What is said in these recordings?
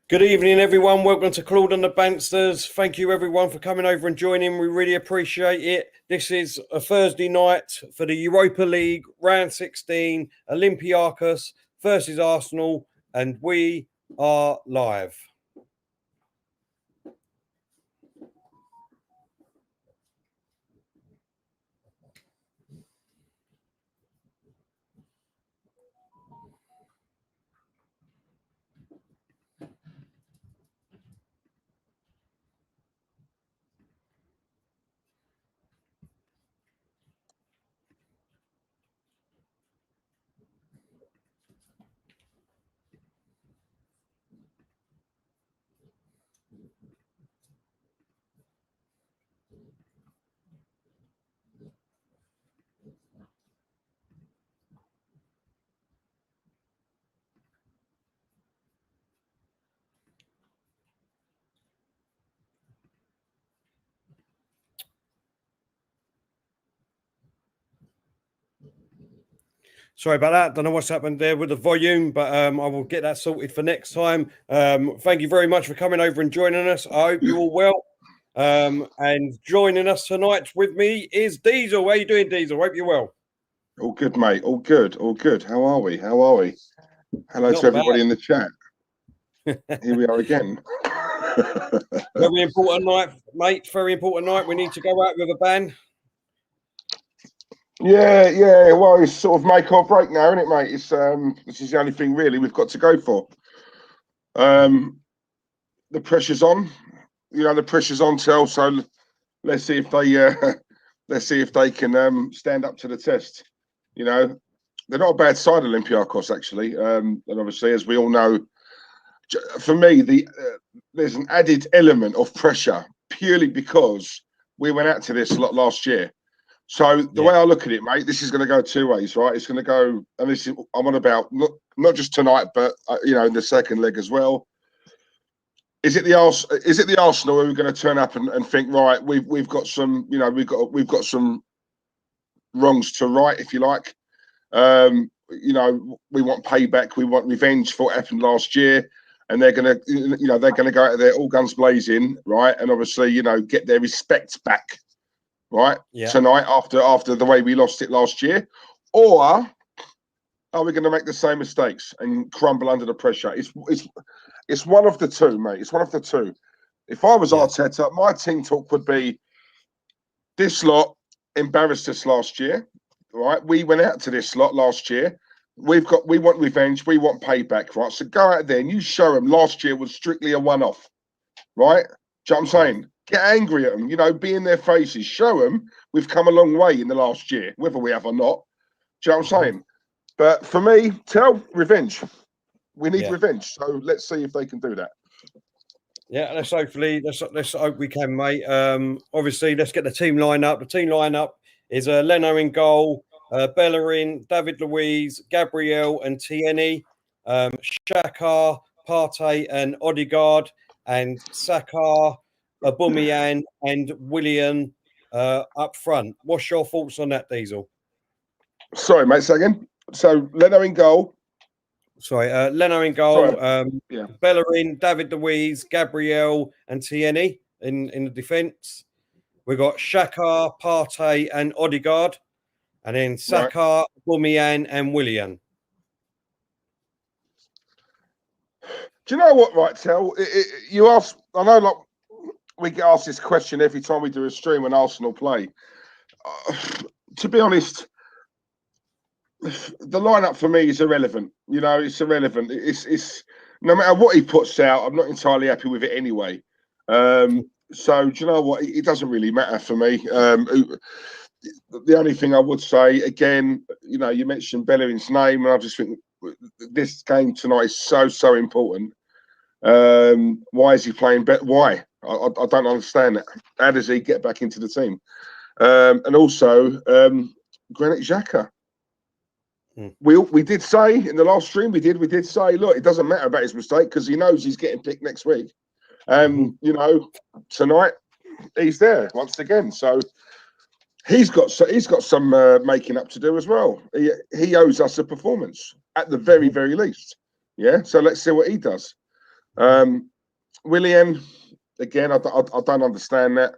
Good evening, everyone. Welcome to Claude and the Banstas. Thank you, everyone, for coming over and joining. We really appreciate it. This is a Thursday night for the Europa League, round 16, Olympiacos versus Arsenal, and we are live. Sorry about that. Don't know what's happened there with the volume, but I will get that sorted for next time. Thank you very much for coming over and joining us. I hope you're all well. And joining us tonight with me is Diesel. How are you doing, Diesel? Hope you're well. All good, mate. All good. All good. How are we? Hello Not to everybody bad. in the chat. Here we are again. Very important night, mate. Very important night. We need to go out with a bang. Yeah. Well, it's sort of make or break now, isn't it, mate? It's this is the only thing really we've got to go for. The pressure's on. You know, the pressure's on, Tel. So let's see if they can stand up to the test. You know, they're not a bad side, Olympiacos, actually. And obviously, as we all know, for me, there's an added element of pressure purely because we went out to this a lot last year. So the way I look at it, mate, this is going to go two ways, right? It's going to go, and this is I'm on about not just tonight, but you know, in the second leg as well. Is it the Arsenal who are going to turn up and think, right, we've got some, you know, we've got some wrongs to right, if you like. You know, we want payback, we want revenge for what happened last year, and they're going to go out there all guns blazing, right, and obviously, you know, get their respect back. Right, tonight after the way we lost it last year, or are we going to make the same mistakes and crumble under the pressure? It's one of the two, mate. It's one of the two. If I was Arteta, my team talk would be: this lot embarrassed us last year, right? We went out to this lot last year. We want revenge. We want payback, right? So go out there and you show them last year was strictly a one-off, right? Do you know what I'm saying? Get angry at them, you know, be in their faces. Show them we've come a long way in the last year, whether we have or not. Do you know what I'm saying? But for me, revenge. We need revenge. So let's see if they can do that. Yeah, let's hope we can, mate. Obviously, let's get the team lineup. The team lineup is Leno in goal, Bellerin, David Luiz, Gabriel and Tierney, Xhaka, Partey and Odegaard, and Saka, aubameyang and Willian up front. What's your thoughts on that, Diesel? Sorry, mate, say again. So Leno in goal. Sorry, Leno in goal. Bellerin, David Luiz, Gabriel and Tierney in the defence. We've got Xhaka, Partey and Odegaard. And then Saka, aubameyang and Willian. Do you know what, right, Tel? You ask, I know, like, we get asked this question every time we do a stream when Arsenal play. To be honest, the lineup for me is irrelevant. You know, it's irrelevant. It's no matter what he puts out, I'm not entirely happy with it anyway. So do you know what? It doesn't really matter for me. The only thing I would say, again, you know, you mentioned Bellerin's name, and I just think this game tonight is so important. Why is he playing better? Why? I don't understand that. How does he get back into the team? And also, Granit Xhaka. We did say in the last stream, we did say, look, it doesn't matter about his mistake because he knows he's getting picked next week. You know, tonight he's there once again. So he's got some making up to do as well. He owes us a performance at the very least. Yeah. So let's see what he does. Willian, again, I don't understand that.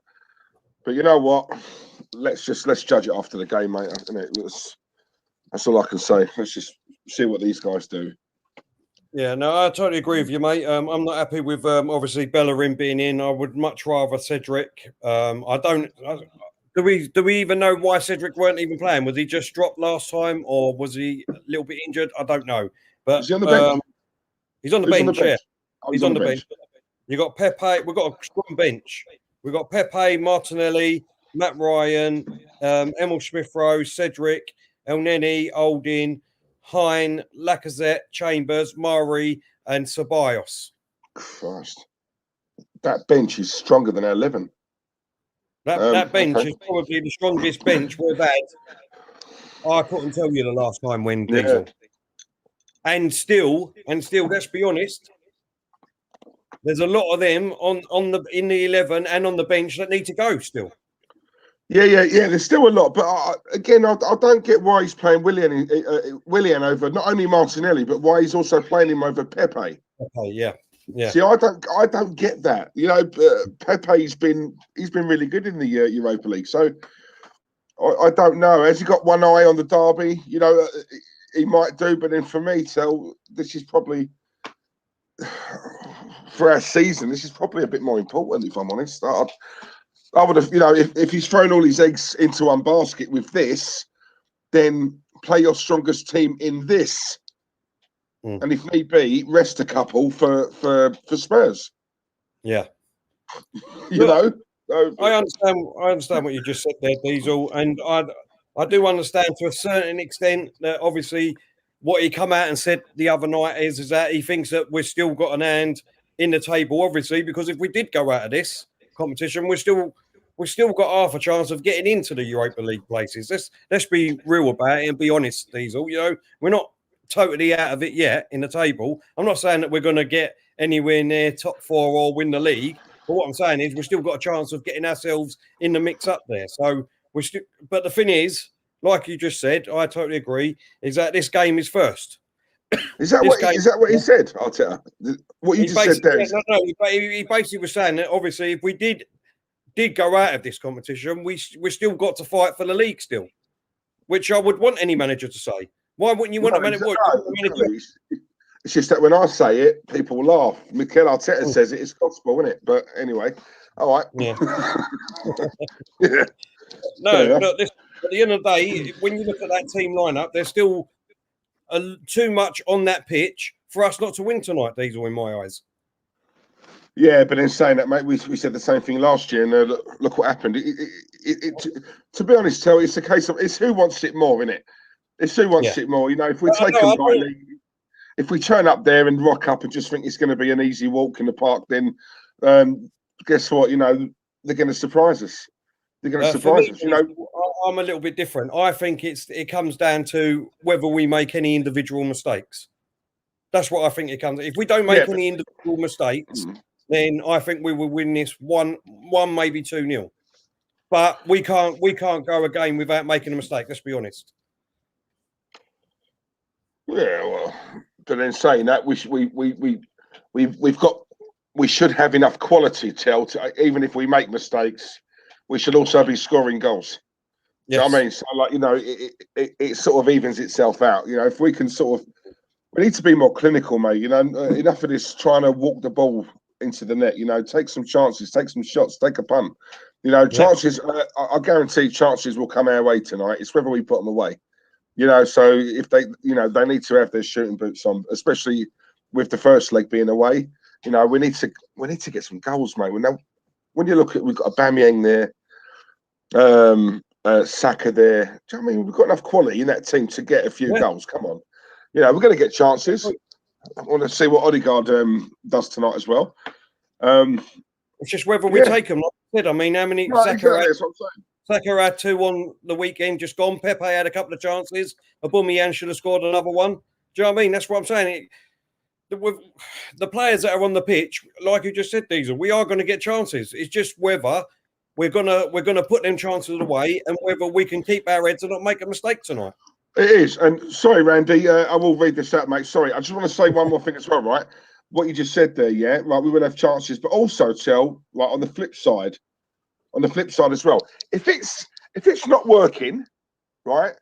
But you know what? Let's judge it after the game, mate. That's all I can say. Let's just see what these guys do. Yeah, no, I totally agree with you, mate. I'm not happy with obviously Bellerin being in. I would much rather Cedric. I don't. Do we even know why Cedric weren't even playing? Was he just dropped last time, or was he a little bit injured? I don't know. But is he on the bench? He's on the bench. Yeah, oh, he's on the bench. You got Pepe. We've got a strong bench. We've got Pepe, Martinelli, Matt Ryan, Emil Smith-Rowe, Cedric, Elneny, Oldin, Hine, Lacazette, Chambers, Murray, and Ceballos. Christ, that bench is stronger than our 11. That bench is probably the strongest bench we've had. I couldn't tell you the last time when Diesel. And still, let's be honest, there's a lot of them in the 11 and on the bench that need to go still. Yeah. There's still a lot, but again, I don't get why he's playing Willian over not only Martinelli, but why he's also playing him over Pepe. Yeah. See, I don't get that. You know, Pepe's been really good in the Europa League, so I don't know. Has he got one eye on the derby? You know, he might do, but then for me, so this is probably for our season. This is probably a bit more important, if I'm honest. I would have, you know, if he's thrown all his eggs into one basket with this, then play your strongest team in this. And if need be, rest a couple for Spurs. Yeah. you know? I understand what you just said there, Diesel. And I do understand to a certain extent that obviously what he come out and said the other night is that he thinks that we've still got an hand in the table, obviously, because if we did go out of this competition, we've still got half a chance of getting into the Europa League places. Let's be real about it and be honest, Diesel. You know, we're not totally out of it yet in the table. I'm not saying that we're going to get anywhere near top 4 or win the league, but what I'm saying is we've still got a chance of getting ourselves in the mix up there. So we're still, but the thing is, like you just said, I totally agree, is that this game is first. Is that what he said, Arteta? What you just said there? No, he basically was saying that obviously if we did go out of this competition, we still got to fight for the league still, which I would want any manager to say. Why wouldn't you want a manager? It's just that when I say it, people laugh. Mikel Arteta says it, it's gospel, isn't it? But anyway, all right. Yeah. Yeah. No, look, at the end of the day, when you look at that team lineup, there's still too much on that pitch for us not to win tonight, Diesel, in my eyes. Yeah, but in saying that, mate, we said the same thing last year, and look what happened. To be honest, Tel, it's a case of it's who wants it more, isn't it? It's who wants it more. You know, if we take them lightly, if we turn up there and rock up and just think it's going to be an easy walk in the park, then guess what? You know, they're going to surprise us. They're going to surprise us. You know, I'm a little bit different. I think it comes down to whether we make any individual mistakes. That's what I think it comes. If we don't make any individual mistakes, then I think we will win this one maybe 2-0. But we can't go a game without making a mistake. Let's be honest. Yeah, well, but then saying that we should have enough quality, Tel, to even if we make mistakes, we should also be scoring goals. Yes. You know what I mean? So, like, you know, it sort of evens itself out. You know, if we can sort of, we need to be more clinical, mate. You know, enough of this trying to walk the ball into the net. You know, take some chances, take some shots, take a punt. You know, chances. I guarantee chances will come our way tonight. It's whether we put them away. You know, so if they, you know, they need to have their shooting boots on, especially with the first leg being away. You know, we need to get some goals, mate. When you look at, we've got aubameyang there, Saka there. Do you know what I mean? We've got enough quality in that team to get a few goals. Come on, you know, we're going to get chances. I want to see what Odegaard does tonight as well. It's just whether we take them. Like I said, I mean, how many Saka had 2 on the weekend, just gone. Pepe had a couple of chances. Aubameyang should have scored another one. Do you know what I mean? That's what I'm saying. The players that are on the pitch, like you just said, Diesel, we are going to get chances. It's just whether we're gonna put them chances away and whether we can keep our heads and not make a mistake tonight. It is. And sorry, Randy, I will read this out, mate. Sorry, I just want to say one more thing as well, right? what you just said there, yeah, right, we will have chances, but also tell, right, on the flip side as well, if it's not working, right,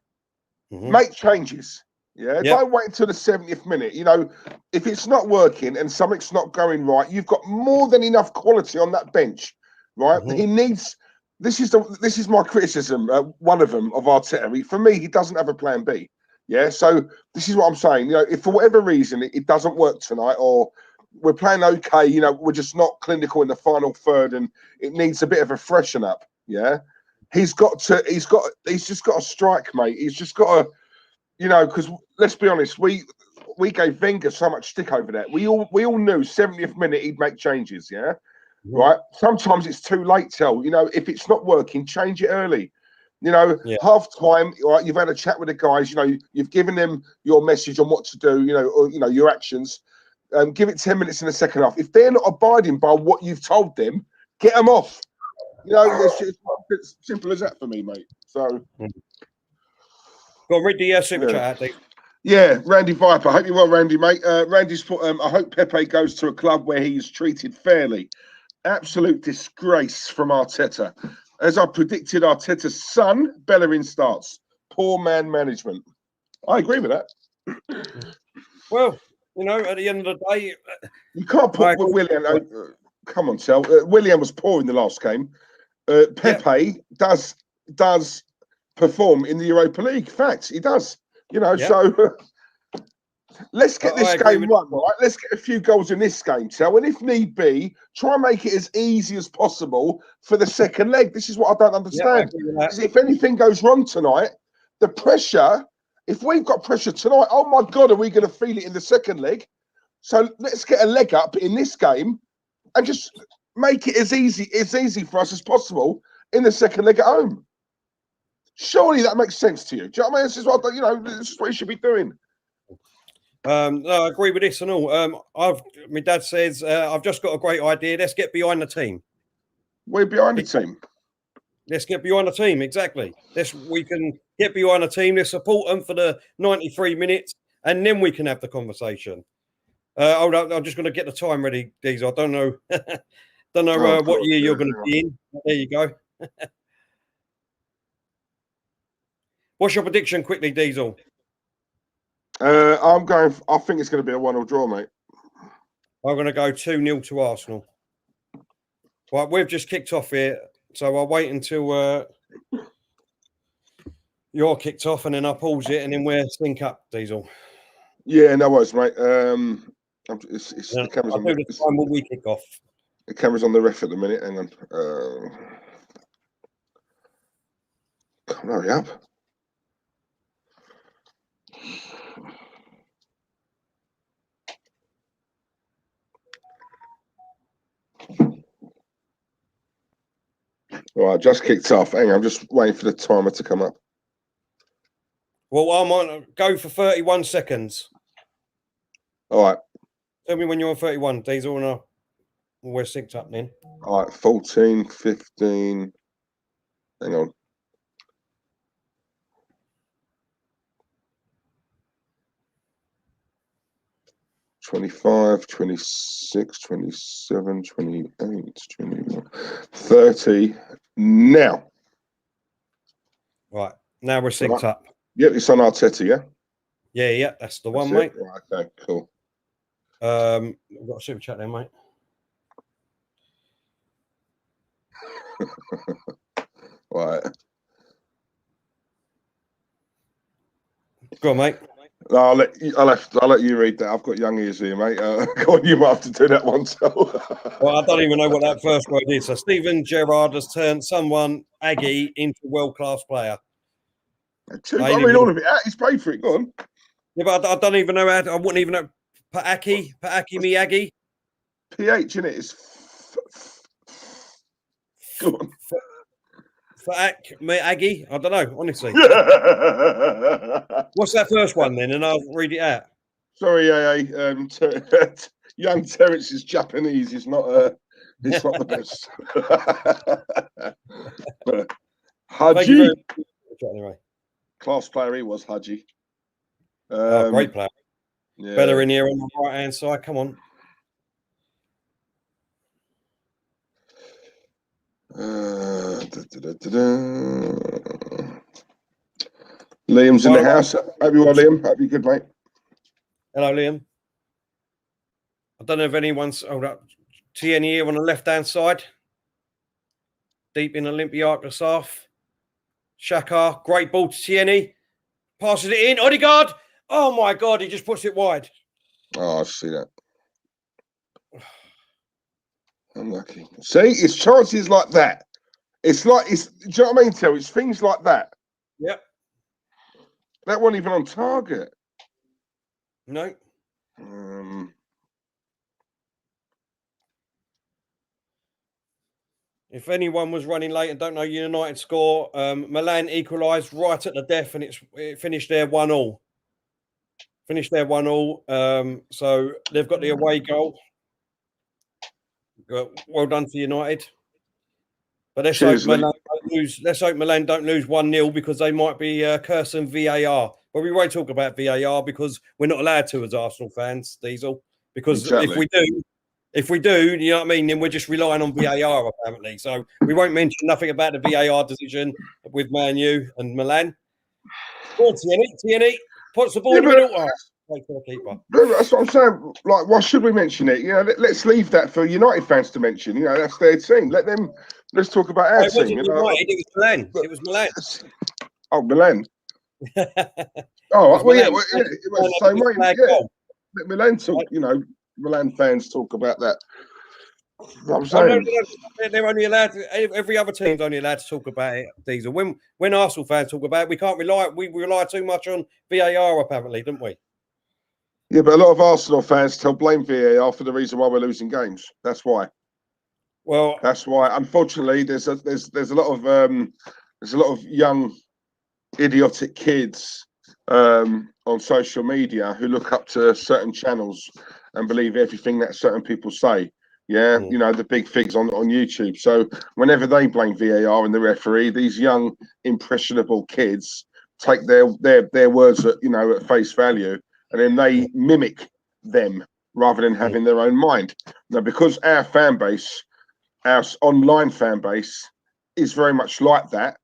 make changes. Yeah, don't wait until the 70th minute. You know, if it's not working and something's not going right, you've got more than enough quality on that bench, right? He needs. This is my criticism. One of them of Arteta. For me, he doesn't have a plan B. Yeah, so this is what I'm saying. You know, if for whatever reason it doesn't work tonight, or we're playing okay, you know, we're just not clinical in the final third, and it needs a bit of a freshen up. Yeah, he's just got to strike, mate. He's just got to. You know, because let's be honest, we gave Wenger so much stick over that. We all knew 70th minute he'd make changes, yeah? Right? Sometimes it's too late, tell. You know, if it's not working, change it early. You know, half time, right, you've had a chat with the guys, you know, you've given them your message on what to do, you know, or you know, your actions. Give it 10 minutes in the second half. If they're not abiding by what you've told them, get them off. You know, it's simple as that for me, mate. So Go on, read the super chat, Dave. Yeah, Randy Viper. I hope you're well, Randy, mate. Randy's put, I hope Pepe goes to a club where he is treated fairly. Absolute disgrace from Arteta. As I predicted, Arteta's son, Bellerin, starts. Poor man management. I agree with that. Well, you know, at the end of the day, you can't put Willian. Come on, Sel. Willian was poor in the last game. Pepe does perform in the Europa League. Facts, he does. You know, so let's get this game won, right? Let's get a few goals in this game, Sel. And if need be, try and make it as easy as possible for the second leg. This is what I don't understand. If anything goes wrong tonight, the pressure, if we've got pressure tonight, oh my God, are we going to feel it in the second leg? So let's get a leg up in this game and just make it as easy for us as possible in the second leg at home. Surely that makes sense to you. Do you know what I mean? This is what this is what you should be doing. No, I agree with this and all. My dad says I've just got a great idea. Let's get behind the team. We're behind the team. Let's get behind the team. Exactly. We can get behind the team. Let's support them for the 93 minutes, and then we can have the conversation. Hold on, I'm just going to get the time ready, Diesel. I don't know, what year you're going to be in. There you go. What's your prediction, quickly, Diesel? I think it's going to be a 1-1 draw, mate. I'm going to go 2-0 to Arsenal. Right, we've just kicked off here, so I'll wait until you're kicked off, and then I'll pause it, and then we'll sync up, Diesel. Yeah, no worries, mate. The camera's on the time when we kick off. The camera's on the ref at the minute. Hang on. Come on, hurry up. All right, just kicked off. Hang on, I'm just waiting for the timer to come up. Well, I'm on go for 31 seconds. All right. Tell me when you're on 31, Diesel, and we're synced up then. All right, 14, 15. Hang on. 25, 26, 27, 28, 29, 30. Now. Right. Now we're synced up. Yep, it's on Arteta, yeah? Yeah, that's the one, mate. Right, okay, cool. I've got a super chat there, mate. Right. Go on, mate. I'll let you read that. I've got young ears here, mate. Go on, you might have to do that one. Well, I don't even know what that first word is. So Steven Gerrard has turned someone Aggie into a world-class player. I read all of it out. He's paid for it. Go on. Yeah, but I don't even know how to, I wouldn't even know. Paaki Miyagi. PH, innit? It's go on. Aggie? I don't know, honestly. What's that first one then? And I'll read it out. Sorry, young Terence is Japanese. It's not the best. Haji. Anyway. Class player he was, Haji. Great player. Yeah. Bellerin here on the right hand side. Come on. Liam's in the house. Hope you are, Liam. Hope you're good, mate. Hello, Liam. I don't know if anyone's... Hold up. Tierney here on the left-hand side. Deep in Olympiacos half. Xhaka, great ball to Tierney. Passes it in. Odegaard. Oh, my God. He just puts it wide. Oh, I see that. Unlucky. See, it's chances like that. It's like, do you know what I mean, Terry? It's things like that. Yep. That wasn't even on target. No. If anyone was running late and don't know United score, Milan equalised right at the death, and it finished there 1-1. Finished there 1-1. So they've got the away goal. Well done to United. But let's hope Milan don't lose. Let's hope Milan don't lose 1-0 because they might be cursing VAR. But we won't talk about VAR because we're not allowed to as Arsenal fans, Diesel. Because if we do, you know what I mean, then we're just relying on VAR apparently. So we won't mention nothing about the VAR decision with Man U and Milan. Go on, Tierney. Puts the ball in the middle. Oh, wait for the keeper. That's what I'm saying. Like, why should we mention it? You know, let's leave that for United fans to mention. You know, that's their team. Let them. Let's talk about our team. You know? It was Milan. It was Milan. Oh, Milan. Oh, well, yeah. Well, it was the same way. Yeah. Milan talk. You know, Milan fans talk about that. I'm saying they're only allowed to, every other team's only allowed to talk about it, Diesel. When Arsenal fans talk about it, we rely too much on VAR apparently, don't we? Yeah, but a lot of Arsenal fans blame VAR for the reason why we're losing games. That's why. Well, that's why. Unfortunately, there's a lot of young idiotic kids on social media who look up to certain channels and believe everything that certain people say. Yeah, you know, the big figs on YouTube. So whenever they blame VAR and the referee, these young impressionable kids take their words at, you know, at face value, and then they mimic them rather than having their own mind. Now, because our fan base, our online fan base, is very much like that.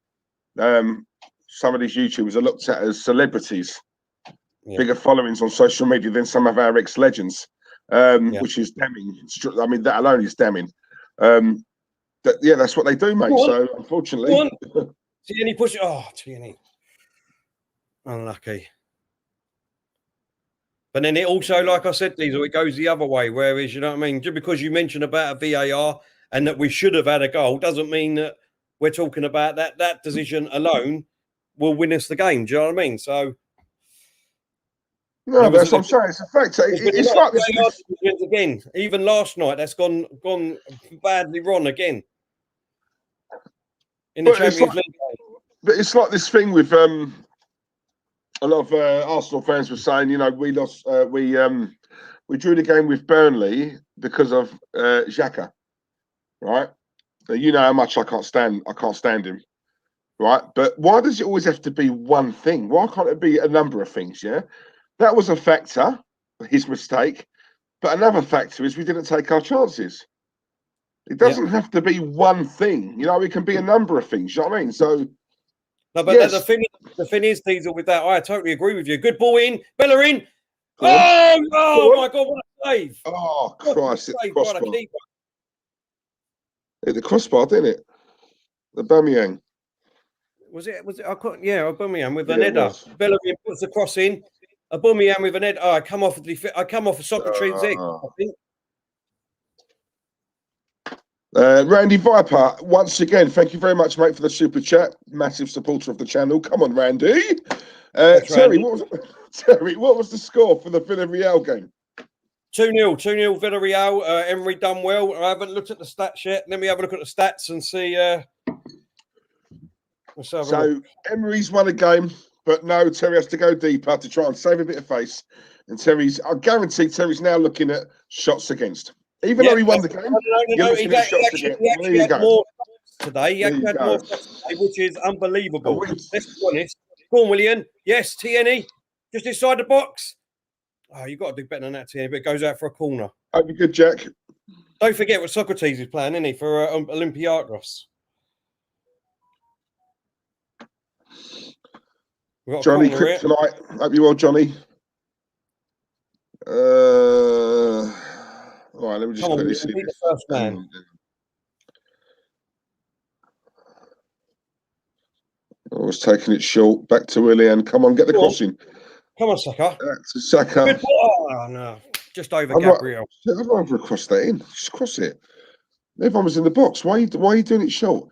Some of these YouTubers are looked at as celebrities, bigger followings on social media than some of our ex-legends. Which is damning. I mean, that alone is damning. That's what they do, mate. So unfortunately, Tierney push it. Oh, Tierney, unlucky. But then it also, like I said, Diesel, it goes the other way. Whereas, you know what I mean, just because you mentioned about a VAR and that we should have had a goal doesn't mean that we're talking about that decision alone will win us the game. Do you know what I mean? So. No, that's what I'm saying. It's a fact. It's like this again. Even last night, that's gone badly wrong again in the Champions League. But it's like this thing with a lot of Arsenal fans were saying, you know, we lost. We drew the game with Burnley because of Xhaka, right? Now, you know how much I can't stand him, right? But why does it always have to be one thing? Why can't it be a number of things? Yeah. That was a factor, his mistake. But another factor is we didn't take our chances. It doesn't have to be one thing. You know, it can be a number of things. You know what I mean? So, no, but the thing is, Diesel, with that, I totally agree with you. Good ball in, bellerin. Oh my God, what a save! Oh, Christ, it's the crossbar. The crossbar, didn't it? The aubameyang. Was it? I couldn't. Yeah, aubameyang with an header. Bellerin puts the cross in. Aubameyang with an head. I come off a Socrates egg, I think. Randy Viper, once again, thank you very much, mate, for the super chat. Massive supporter of the channel. Come on, Randy. Terry, what was the score for the Villarreal game? 2-0 Villarreal. Emery done well. I haven't looked at the stats yet. Let me have a look at the stats and see. So Emery's won a game. But no, Terry has to go deeper to try and save a bit of face. And I guarantee Terry's now looking at shots against. Even though he won the game, he had more today. He had more today, which is unbelievable. Let's be honest. Go on, William. Yes, Tierney, just inside the box. Oh, you've got to do better than that, Tierney, but it goes out for a corner. Hope you're good, Jack. Don't forget what Socrates is playing, isn't he, for Olympiacos? We've got a Johnny corner here. Kryptonite. Hope you're well, Johnny. All right, let me just Come on, quickly we see can beat this. the first man. I was taking it short. Back to Willian. Come on, get the crossing. Come on, Saka. That's a Saka. Good ball. Oh, no. Just over Gabriel. I'd rather cross that in. Just cross it. Everyone was in the box. Why are you doing it short?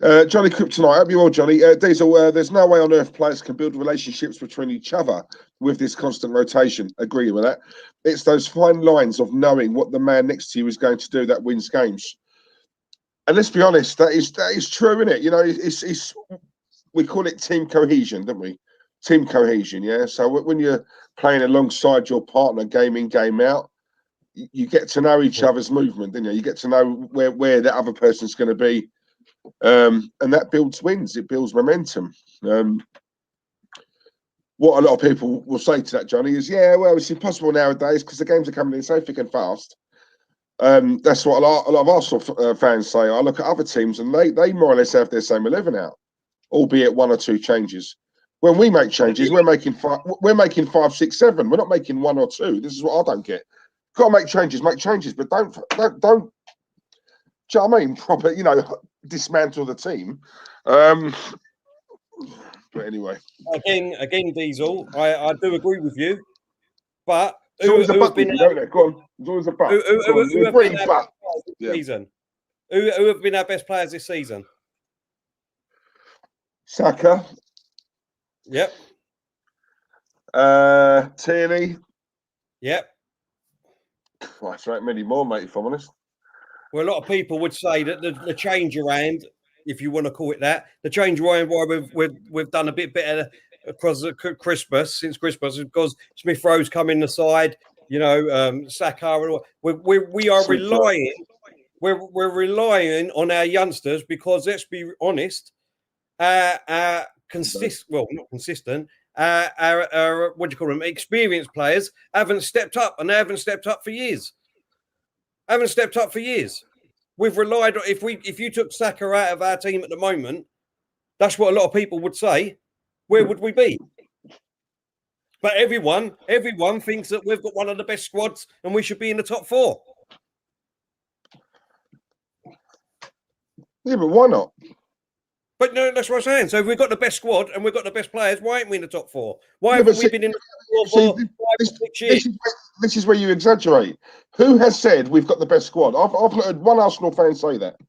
Johnny Kryptonite, I hope you're well, Johnny. Diesel, there's no way on earth players can build relationships between each other with this constant rotation. Agree with that. It's those fine lines of knowing what the man next to you is going to do that wins games. And let's be honest, that is true, isn't it? You know, it's we call it team cohesion, don't we? Team cohesion, yeah. So when you're playing alongside your partner, game in, game out, you get to know each other's movement, don't you? You get to know where that other person's going to be. And that builds wins. It builds momentum. What a lot of people will say to that, Johnny, is, yeah, well, it's impossible nowadays because the games are coming in so thick and fast. That's what a lot of Arsenal fans say. I look at other teams and they more or less have their same 11 out, albeit 1 or 2 changes. When we make changes, we're making 5, 6, 7. We're not making 1 or 2. This is what I don't get. Got to make changes, but don't. Do you know what I mean? Proper, dismantle the team. But anyway, again, Diesel. I do agree with you, but there's always a but. Go on. There's always a but. Who have been our best players this season? Who have been our best players this season? Saka. Yep. Tierney. Yep. Well, that's right, many more, mate, if I'm honest. Well, a lot of people would say that the change around, if you want to call it that, the change around why we've done a bit better across since Christmas, because Smith Rowe's come in the side, Saka. We are relying. We're relying on our youngsters because, let's be honest, not consistent. Our what do you call them? Experienced players haven't stepped up, and they haven't stepped up for years. We've relied on if you took Saka out of our team at the moment, that's what a lot of people would say. Where would we be? But everyone thinks that we've got one of the best squads and we should be in the top 4. Yeah, but why not? But no, that's what I'm saying. So if we've got the best squad and we've got the best players, why ain't we in the top 4? Why haven't we been in the top 4 for 5 or 6 years? This is where you exaggerate. Who has said we've got the best squad? I've not heard one Arsenal fan say that.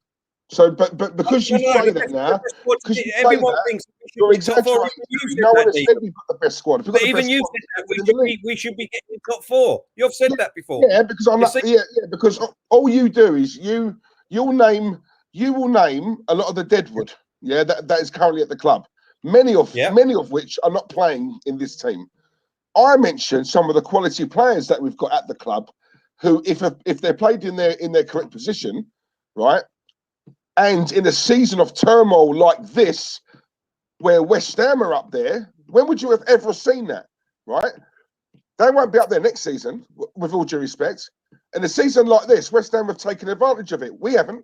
So, but because you say that now, because everyone thinks you're exaggerating. No one has said we've got the best squad. But even you said that we should be getting top 4. You've said that before. Yeah, because because all you do is you will name a lot of the deadwood. Yeah, that is currently at the club. Many of which are not playing in this team. I mentioned some of the quality players that we've got at the club, who, if they're played in their correct position, right, and in a season of turmoil like this, where West Ham are up there, when would you have ever seen that, right? They won't be up there next season, with all due respect. In a season like this, West Ham have taken advantage of it. We haven't.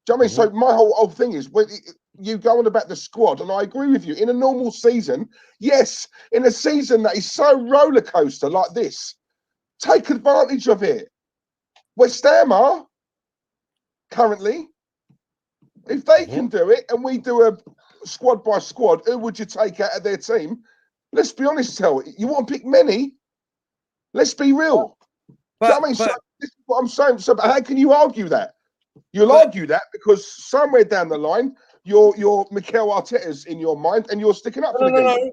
Do you know what I mean? So my whole thing is, when you go on about the squad, and I agree with you, in a normal season, yes, in a season that is so roller coaster like this, take advantage of it. West Ham are currently. If they can do it, and we do a squad by squad, who would you take out of their team? Let's be honest, you want to pick many. Let's be real. Do you know what I mean? So this is what I'm saying. So how can you argue that? You'll argue that because somewhere down the line, your Mikel Arteta's in your mind, and you're sticking up for the game.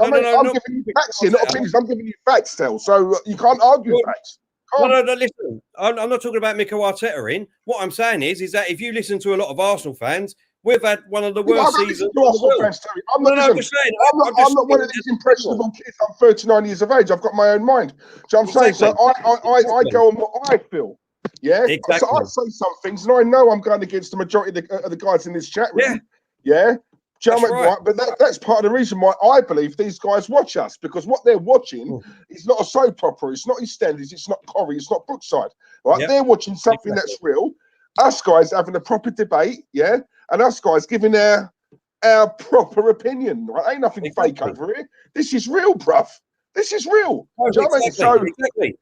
I'm giving you facts here, not opinions. I'm giving you facts, Tel. So you can't argue facts. No, listen. I'm not talking about Mikel Arteta. What I'm saying is that if you listen to a lot of Arsenal fans, we've had one of the worst seasons. I'm not one of these impressionable kids. I'm 39 years of age. I've got my own mind. So I'm saying, so I go on what I feel. Yeah, exactly. So I say some things, and I know I'm going against the majority of the guys in this chat room. Yeah. Right. But that's part of the reason why I believe these guys watch us, because what they're watching is not a soap opera, it's not EastEnders, it's not Corrie, it's not Brookside. Right? Yep. They're watching something that's real. Us guys having a proper debate, and us guys giving our our proper opinion. Right? Ain't nothing fake over here. This is real, bruv. This is real. Oh, Do you know what I mean? So, exactly.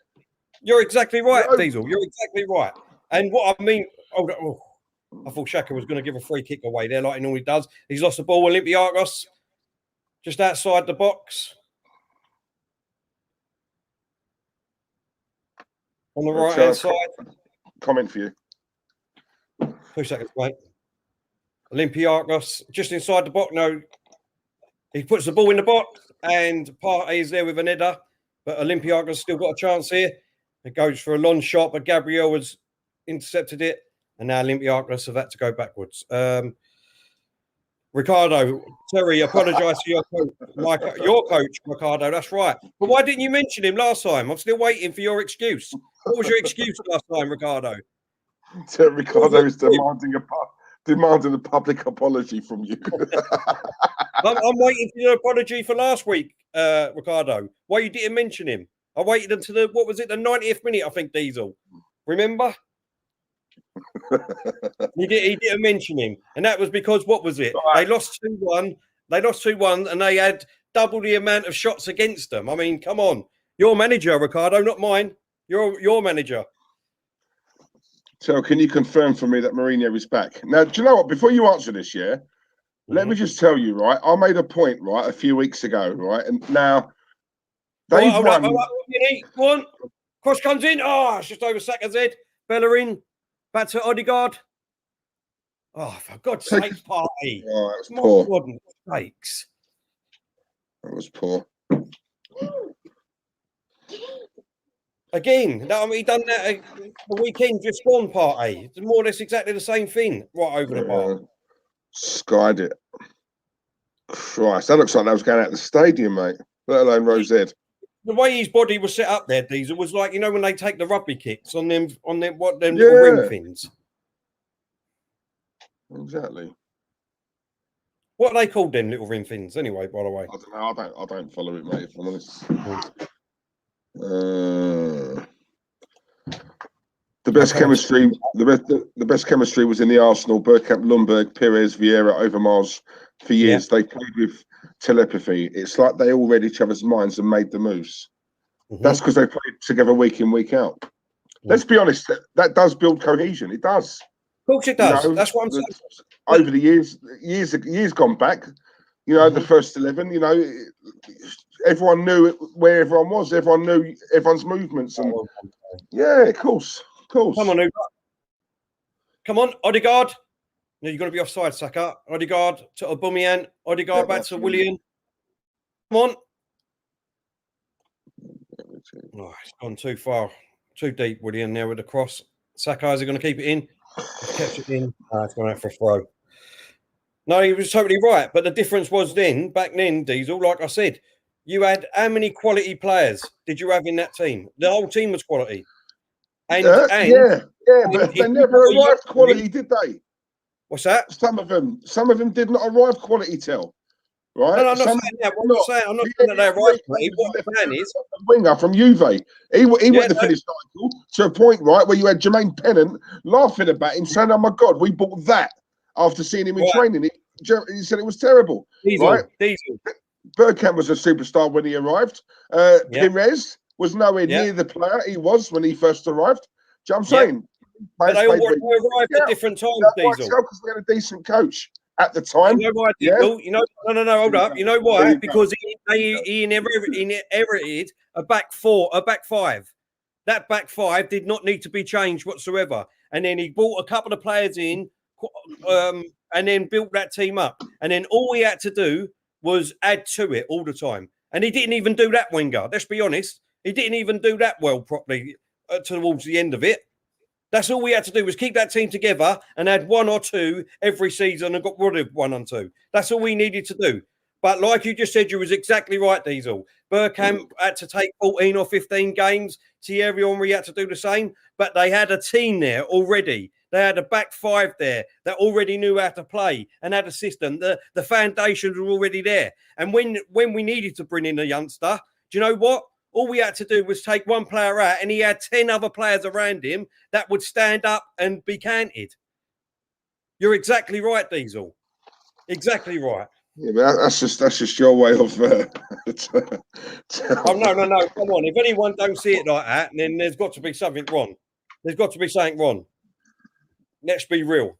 You're exactly right, you know, Diesel. You're exactly right. And what I mean, I thought Xhaka was going to give a free kick away there, like he normally does. He's lost the ball. Olympiacos, just outside the box, on the right hand side. Comment for you. 2 seconds, mate. Olympiacos, just inside the box. No, he puts the ball in the box, and Partey is there with an header. But Olympiacos still got a chance here. It goes for a long shot, but Gabriel has intercepted it. And now Olympiacos have had to go backwards. Ricardo, Terry, apologise to your coach, Ricardo. That's right. But why didn't you mention him last time? I'm still waiting for your excuse. What was your excuse last time, Ricardo? Ricardo is demanding a public apology from you. I'm waiting for your apology for last week, Ricardo. Why you didn't mention him? I waited until the 90th minute, I think, Diesel. Remember? He didn't mention him. And that was because, what was it? Right. They lost 2-1. They lost 2-1 and they had double the amount of shots against them. I mean, come on. You're manager, Ricardo, not mine. You're manager. So can you confirm for me that Mourinho is back? Now, do you know what? Before you answer this, let me just tell you, right? I made a point, right, a few weeks ago, right? And now they've won. Go on. Cross comes in. Oh, it's just over Saka's head. Bellerin. Back to Odegaard. Oh, for God's sake, Partey. Oh, that was poor. God's sakes. That was poor. Again, he done that the weekend just gone, Partey. It's more or less exactly the same thing right over the bar. Skied it. Christ, that looks like that was going out the stadium, mate. Let alone Rose Ed. The way his body was set up there, Diesel, was like, you know, when they take the rugby kicks on them little rim fins. Exactly. What are they called, them little rim fins, anyway, by the way? I don't know. I don't follow it, mate, if I'm honest. The best chemistry, the best chemistry was in the Arsenal, Bergkamp, Lundberg, Perez, Vieira, Overmars. For years, they played with telepathy. It's like they all read each other's minds and made the moves. That's because they played together week in, week out. Let's be honest, that does build cohesion. It does. Of course it does. You know, that's what I'm saying. Over the years gone back, you know, the first 11, you know, everyone knew where everyone was. Everyone knew everyone's movements. And yeah, of course. Come on, come on, Odegaard. No, you've got to be offside, Saka. Odegaard to Aubameyang. Odegaard back to Willian. Come on. Oh, it's gone too far. Too deep, Willian, there with the cross. Saka, is he going to keep it in? He's kept it in. It's gone out for a throw. No, he was totally right. But the difference was back then, Diesel, like I said, you had how many quality players did you have in that team? The whole team was quality. But they never arrived quality, did they? What's that? Some of them did not arrive quality till. Right? No, I'm not saying that. I'm not saying that they arrived quality. What the plan is, winger from Juve. He went to finish cycle to a point, right, where you had Jermaine Pennant laughing about him, saying, "Oh my God, we bought that." After seeing him in training, he said it was terrible. Diesel. Bergkamp was a superstar when he arrived. Perez was nowhere near the player he was when he first arrived. Do you know what I'm saying? But they all arrived at different times, Diesel. Because we had a decent coach at the time. You know why, Diesel? You know, no, hold up. You know why? Because he inherited a back five. That back five did not need to be changed whatsoever. And then he brought a couple of players in, and then built that team up. And then all he had to do was add to it all the time. And he didn't even do that, Wenger. Let's be honest. He didn't even do that well properly towards the end of it. That's all we had to do was keep that team together and add one or two every season and got rid of 1 and 2. That's all we needed to do. But like you just said, you was exactly right, Diesel. Bergkamp had to take 14 or 15 games. Thierry Henry had to do the same. But they had a team there already. They had a back five there that already knew how to play and had a system. The foundations were already there. And when we needed to bring in a youngster, do you know what? All we had to do was take one player out and he had 10 other players around him that would stand up and be counted. You're exactly right, Diesel. Exactly right. Yeah, but that's just your way of. Oh no! Come on! If anyone don't see it like that, then there's got to be something wrong. There's got to be something wrong. Let's be real.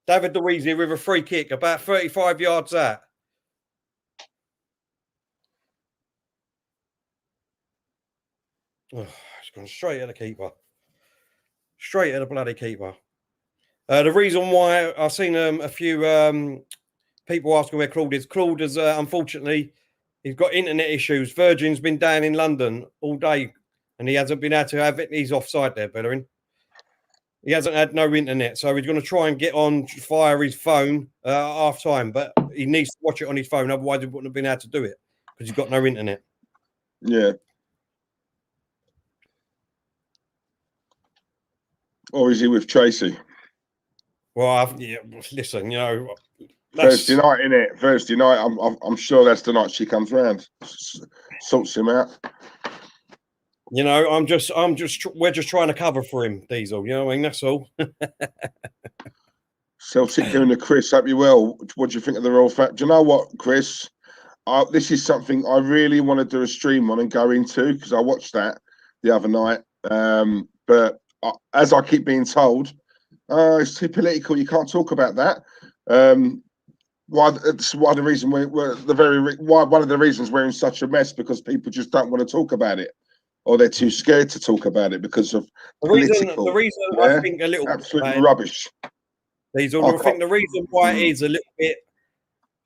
David Luiz with a free kick, about 35 yards out. Oh, it's gone straight at the keeper. Straight at the bloody keeper. The reason why I've seen a few people asking where Claude is. Claude has, unfortunately, he's got internet issues. Virgin's been down in London all day and he hasn't been able to have it. He's offside there, Bellerin. He hasn't had no internet. So he's going to try and get on via his phone half time, but he needs to watch it on his phone. Otherwise, he wouldn't have been able to do it because he's got no internet. Yeah. Or is he with Tracy? Well, yeah, listen, you know, Thursday night, innit? Thursday night. I'm sure that's the night she comes round, sorts him out. You know, we're just trying to cover for him, Diesel. You know what I mean? That's all. Celtic Gooner, Chris, hope you well. What do you think of the Royal Fact? Do you know what, Chris? This is something I really want to do a stream on and go into because I watched that the other night. But as I keep being told, it's too political. You can't talk about that. One of the reasons we're in such a mess because people just don't want to talk about it, or they're too scared to talk about it because of the reason I think a little absolutely rubbish. I think the reason why it is a little bit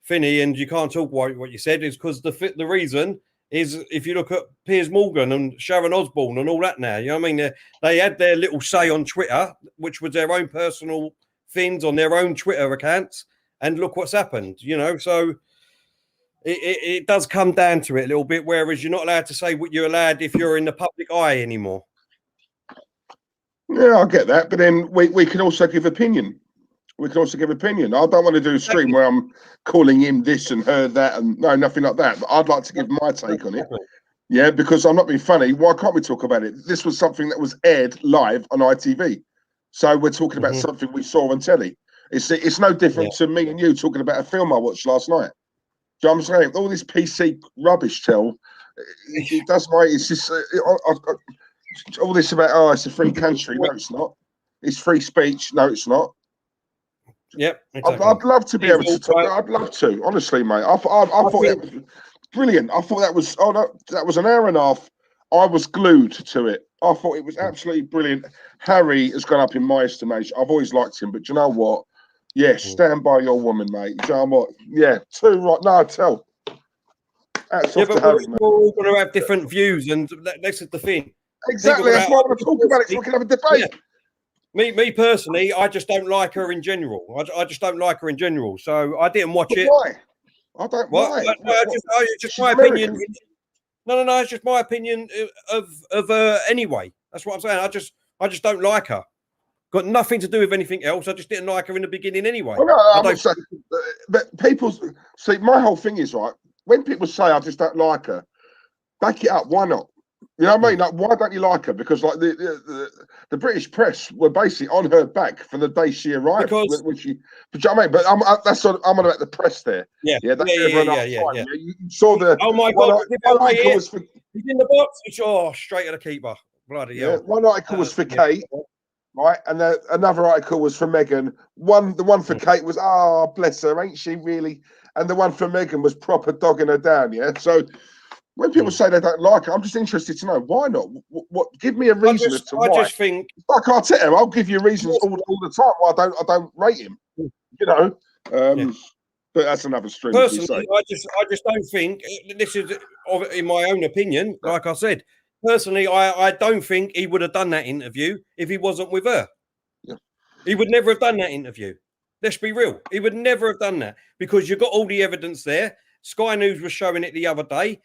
finny and you can't talk what you said is because the reason is if you look at Piers Morgan and Sharon Osbourne and all that now, you know what I mean? They had their little say on Twitter, which was their own personal things on their own Twitter accounts, and look what's happened, you know? So it does come down to it a little bit, whereas you're not allowed to say what you're allowed if you're in the public eye anymore. Yeah, I get that, but then we can also give opinion. We can also give opinion. I don't want to do a stream where I'm calling him this and her that, and no, nothing like that. But I'd like to give my take on it. Yeah, because I'm not being funny. Why can't we talk about it? This was something that was aired live on ITV. So we're talking about something we saw on telly. It's no different to me and you talking about a film I watched last night. Do you know what I'm saying? All this PC rubbish, it does my. It's just all this about it's a free country. No, it's not. It's free speech. No, it's not. Yep, exactly. I'd love to be able to talk. I'd love to, honestly, mate. I thought that was brilliant. I thought that was that was an hour and a half. I was glued to it. I thought it was absolutely brilliant. Harry has gone up in my estimation. I've always liked him, but do you know what? Yeah, stand by your woman, mate. Do you know what? Yeah, too right. No, tell. But Harry, we're all going to have different views, and this is the thing. Exactly. That's why I want to talk about it, so we can have a debate. Yeah. Me personally, I just don't like her in general. I just don't like her in general. So I didn't watch it. Why? I don't. Why? It's just my opinion. No. It's just my opinion of anyway. That's what I'm saying. I just don't like her. Got nothing to do with anything else. I just didn't like her in the beginning anyway. Well, no, I'm not saying, but people see. My whole thing is right. When people say I just don't like her, back it up. Why not? You know what I mean? Like, why don't you like her? Because like the British press were basically on her back from the day she arrived. Because, but you know what I mean? But I'm on about the press there. Yeah. You saw the. Oh my God! He's in the box. Straight at the keeper. Bloody hell. One article was for Kate, right, and another article was for Meghan. The one for Kate was, bless her, ain't she really? And the one for Meghan was proper dogging her down. Yeah, so. When people say they don't like it, I'm just interested to know why not. What? Give me a reason as to why. I just think, like Arteta, I'll give you reasons all the time why I don't rate him. You know, but that's another string. Personally, I just don't think this is, in my own opinion. Like I said, personally, I don't think he would have done that interview if he wasn't with her. Yeah. He would never have done that interview. Let's be real. He would never have done that because you've got all the evidence there. Sky News was showing it the other day.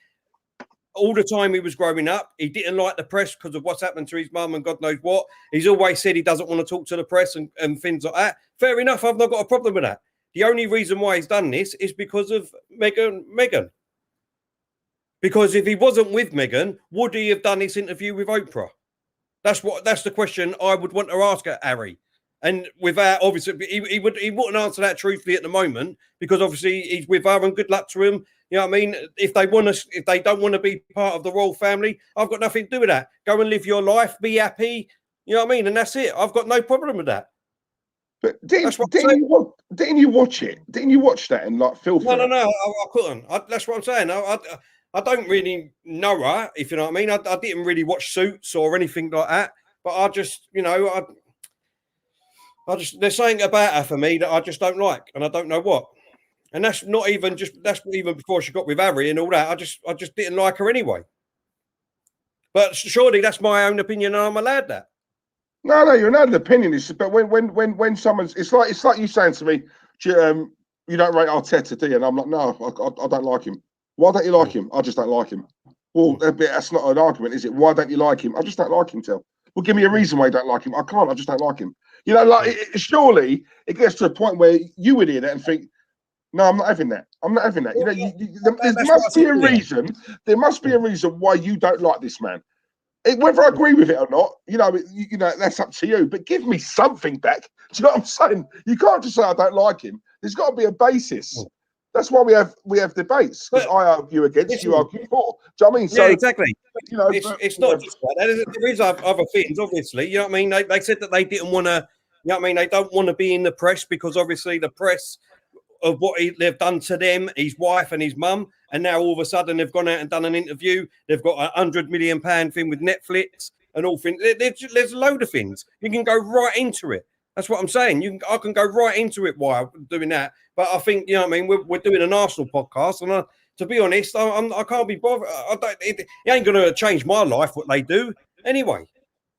All the time he was growing up, he didn't like the press because of what's happened to his mum and God knows what. He's always said he doesn't want to talk to the press and things like that. Fair enough, I've not got a problem with that. The only reason why he's done this is because of Meghan. Because if he wasn't with Meghan, would he have done this interview with Oprah? That's the question I would want to ask Harry. And without, obviously, he wouldn't answer that truthfully at the moment, because obviously he's with her, and good luck to him. You know what I mean? If they don't want to be part of the royal family, I've got nothing to do with that. Go and live your life, be happy. You know what I mean? And that's it. I've got no problem with that. But didn't you watch it? Didn't you watch that and like feel for No, it? I couldn't. That's what I'm saying. I don't really know her, if you know what I mean. I didn't really watch Suits or anything like that. But I just, you know, there's something about her for me that I just don't like, and I don't know what. And that's not even before she got with Harry and all that. I just didn't like her anyway. But surely that's my own opinion, and I'm allowed that. No, you're not an opinion. But when someone's, it's like you saying to me, you don't rate Arteta, do you? And I'm like, no, I don't like him. Why don't you like him? I just don't like him. Well, that's not an argument, is it? Why don't you like him? I just don't like him. Well, give me a reason why you don't like him. I can't. I just don't like him. You know, like surely it gets to a point where you would hear that and think, no, I'm not having that. I'm not having that. You know, there must be a reason. There must be a reason why you don't like this man. Whether I agree with it or not, you know, that's up to you. But give me something back. Do you know what I'm saying? You can't just say I don't like him. There's got to be a basis. That's why we have debates. Because I argue against, you argue for. Do you know what I mean? So, yeah, exactly. You know, it's not just that. There is other things, obviously. You know what I mean? They said that they didn't want to. You know what I mean? They don't want to be in the press because obviously the press of what they've done to them, his wife and his mum, and now all of a sudden they've gone out and done an interview. They've got £100 million thing with Netflix and all things. There's a load of things. You can go right into it. That's what I'm saying. I can go right into it while doing that. But I think, you know what I mean, we're doing an Arsenal podcast, and to be honest, I can't be bothered. It ain't going to change my life what they do anyway.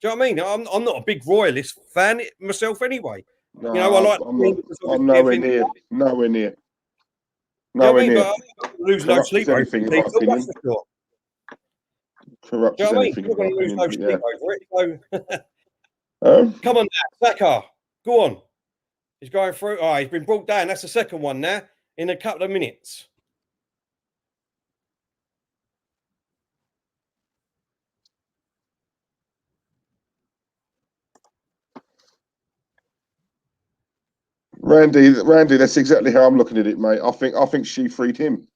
Do you know what I mean? I'm not a big royalist fan myself anyway. No, you know, I like. I'm nowhere near. Nowhere near. Nowhere near. But I lose no sleep over anything, in my opinion. Corrupt as anything. You're going to lose no sleep over it. So. Come on, now, Saka. Go on. He's going through. Oh, he's been brought down. That's the second one now in a couple of minutes. Randy, that's exactly how I'm looking at it, mate. I think she freed him.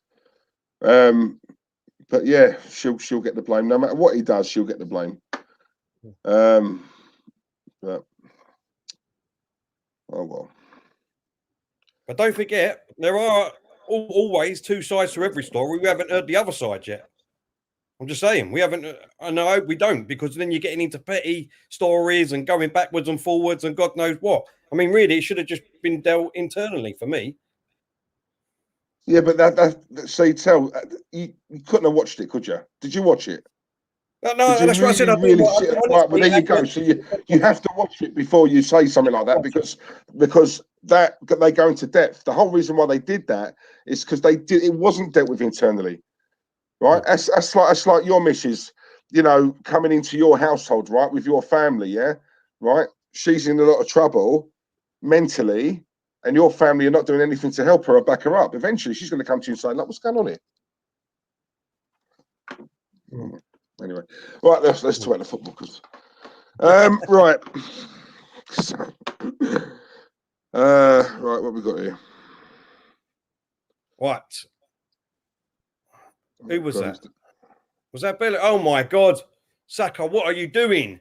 But yeah, she'll get the blame. No matter what he does, she'll get the blame. But oh well. But don't forget, there are always two sides to every story. We haven't heard the other side yet. I'm just saying, we haven't, and I hope we don't, because then you're getting into petty stories and going backwards and forwards and God knows what. I mean, really, it should have just been dealt internally for me. Yeah, but so you couldn't have watched it, could you? Did you watch it? No, that's what I said. Right, well, there you go. So you have to watch it before you say something like that, because that they go into depth. The whole reason why they did that is because it wasn't dealt with internally, right? That's like your missus, you know, coming into your household, right, with your family, yeah, right. She's in a lot of trouble mentally, and your family are not doing anything to help her or back her up. Eventually, she's going to come to you and say, "Look, what's going on here?" Anyway, right, let's talk about the football, because right. Right, what we got here? What? Who was that? Was that Bellerin? Oh my God, Saka, what are you doing?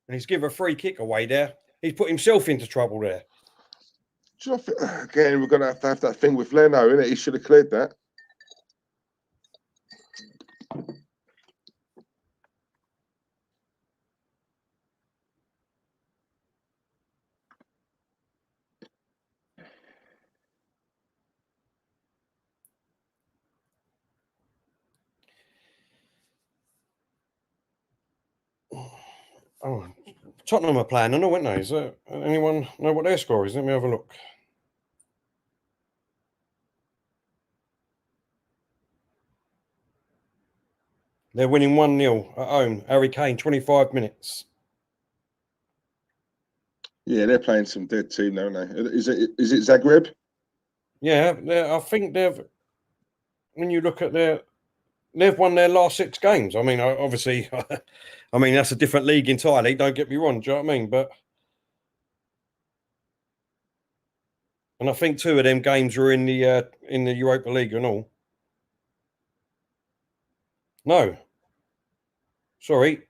And he's given a free kick away there. He's put himself into trouble there. Again, we're going to have that thing with Leno, isn't it? He should have cleared that. Oh, Tottenham are playing, I know, weren't they? Is there anyone know what their score is? Let me have a look. They're winning 1-0 at home. Harry Kane, 25 minutes. Yeah, they're playing some dead team, don't they? Is it Zagreb? Yeah, I think they've. When you look at they've won their last 6 games. I mean, obviously, I mean that's a different league entirely. Don't get me wrong. Do you know what I mean? But And I think 2 of them games were in the Europa League and all. No. Sorry.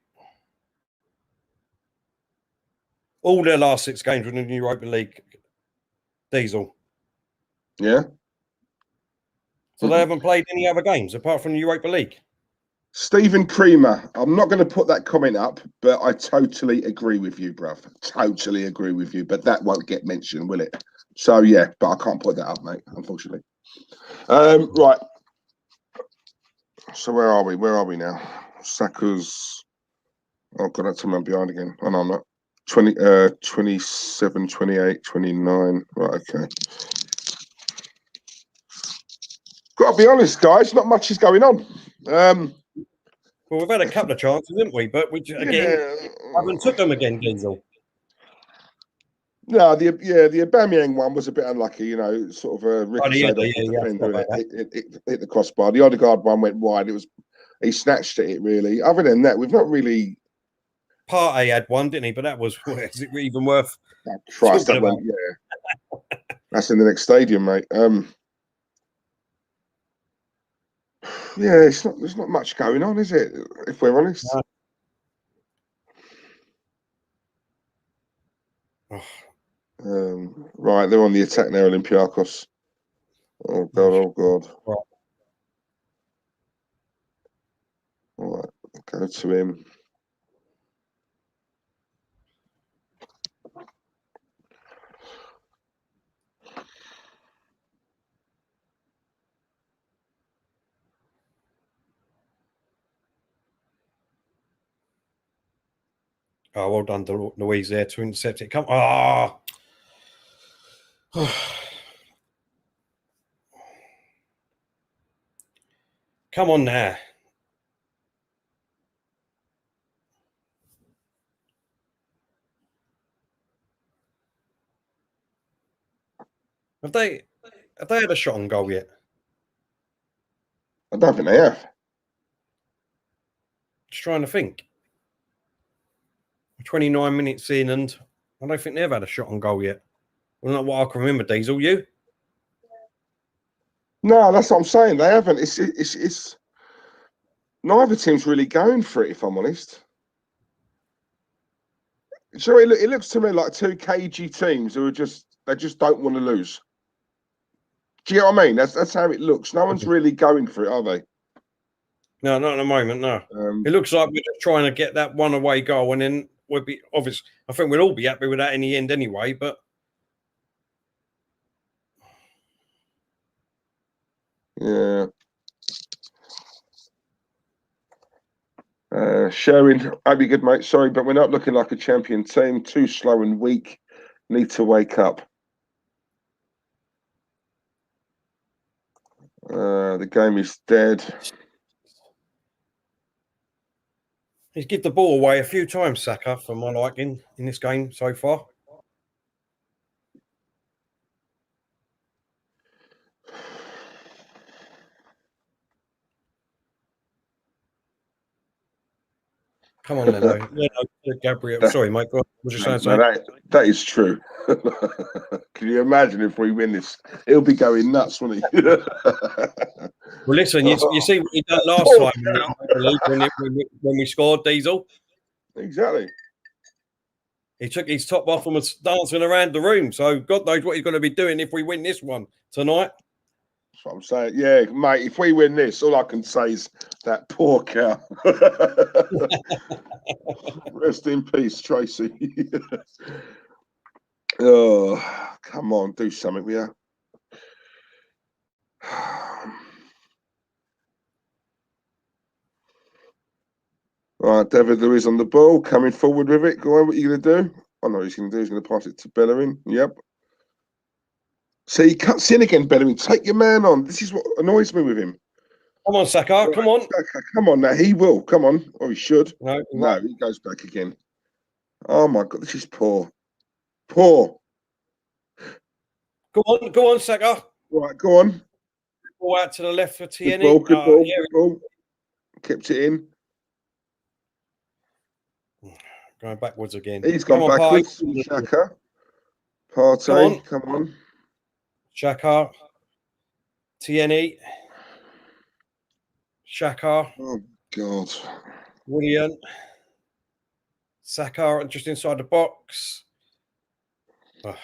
All their last 6 games were in the Europa League. Diesel. Yeah. So they haven't played any other games apart from the Europa League. Stephen Creamer, I'm not going to put that comment up, but I totally agree with you, bruv. Totally agree with you, but that won't get mentioned, will it? So, yeah, but I can't put that up, mate, unfortunately. Right. So, where are we? Where are we now? Saka's... Oh, God, that's a man behind again. Oh, no, I'm not. 27, 28, 29. Right, okay. Got to be honest, guys, not much is going on. Well, we've had a couple of chances, haven't we? But we haven't took them again, Diesel. No, the aubameyang one was a bit unlucky, you know, sort of a ricochet defender. It hit the crossbar. The Odegaard one went wide. He snatched at it, really. Other than that, we've not really. Partey had one, didn't he? But that was, is it even worth? Christ, that went, yeah. That's in the next stadium, mate. Yeah, there's not much going on, is it? If we're honest. No. Right, they're on the attack now, Olympiacos. Oh God, oh God. Right. All right, go to him. Oh, well done, Luiz there to intercept it. Come on. Oh. Come on now. Have they had a shot on goal yet? I don't think they have. Just trying to think. 29 minutes in, and I don't think they've had a shot on goal yet. Well, not what I can remember, Diesel. You? No, that's what I'm saying. They haven't. It's neither team's really going for it, if I'm honest. So it looks to me like 2 cagey teams who are they just don't want to lose. Do you get what I mean? That's how it looks. No one's really going for it, are they? No, not at the moment. No. It looks like we're just trying to get that one away goal, and then we'll be obvious. I think we'll all be happy with that in the end, anyway. But yeah. Sharing, I'd be good, mate. Sorry, but we're not looking like a champion team. Too slow and weak. Need to wake up. The game is dead. he's given the ball away a few times, Saka, for my liking in this game so far. Come on, Leno. Gabriel. Sorry, Mike. What was you saying? That is true. Can you imagine if we win this? He'll be going nuts, won't he? Well, listen, you see what he did last time when we scored, Diesel. Exactly. He took his top off and was dancing around the room. So God knows what he's going to be doing if we win this one tonight. That's what I'm saying. Yeah, mate, if we win this, all I can say is that poor cow. Rest in peace, Tracy. Oh, come on, do something with you. Right, David Luiz on the ball, coming forward with it. Go on, what are you going to do? I know what he's going to do. He's going to pass it to Bellerin. Yep. See, he cuts in again, Bellerin. Take your man on. This is what annoys me with him. Come on, Saka. Right, come on. Saka, come on now. He will. Come on. Or he should. No, he goes back again. Oh, my God. This is poor. Poor. Go on, Saka. Right, go on. Ball out to the left for TNE. Good ball. Good ball. Kept it in. Going backwards again. He's gone backwards. Saka. Partey, come on. Xhaka, Tierney, Xhaka, Oh God, Willian, Saka just inside the box. Oh,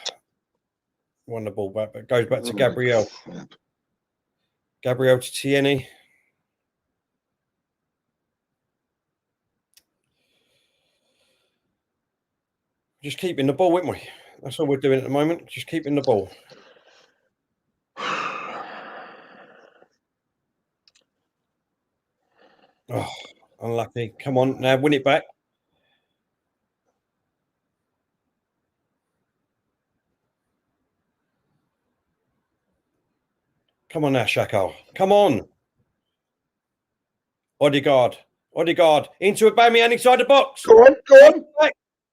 won the ball back, but it goes back to Gabriel. Gabriel to Tierney. Just keeping the ball, wouldn't we? That's all we're doing at the moment. Just keeping the ball. Oh, unlucky. Come on, now win it back. Come on now, Xhaka. Come on. Odegaard. Into Aubameyang inside the box. Go on.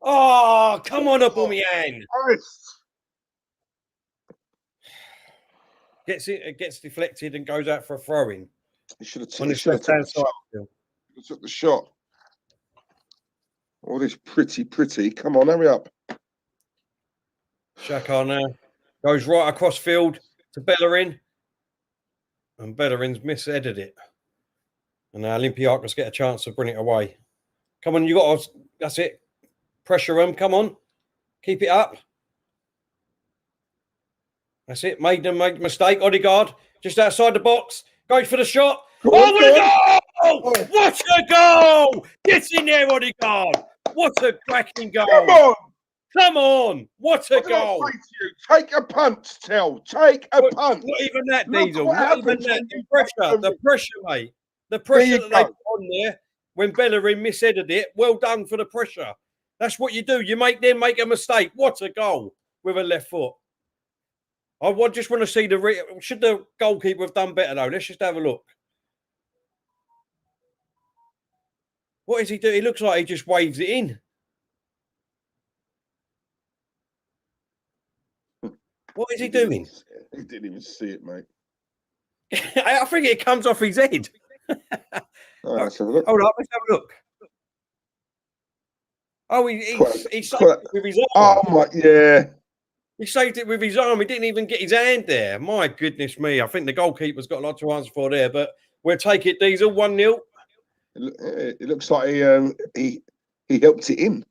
Oh, come on, Aubameyang. Gets deflected and goes out for a throw-in. He should have took the shot. Took the shot. All this pretty. Come on, hurry up. Xhaka now goes right across field to Bellerin. And Bellerin's misheaded it. And now Olympiacos get a chance to bring it away. Come on, you got to, that's it. Pressure them, come on. Keep it up. That's it. Made a mistake. Odegaard, just outside the box. Goes for the shot. What a goal! What a goal! Get in there, Odegaard. What a cracking goal. Come on. What a goal. Take a punt, Tell. Take a punt. Not even that, Diesel. Not even that. The pressure, mate. The pressure that they put on there when Bellerin misheaded it. Well done for the pressure. That's what you do. You make them make a mistake. What a goal with a left foot. I just want to see should the goalkeeper have done better, though? Let's just have a look. What is he doing? He looks like he just waves it in. What is he doing? He didn't even see it, mate. I think it comes off his head. Let's have a look. Hold up, let's have a look. Oh, he saved it with his arm. Oh, my, yeah. He saved it with his arm. He didn't even get his hand there. My goodness me. I think the goalkeeper's got a lot to answer for there, but we'll take it, Diesel, 1-0. It looks like he helped it in.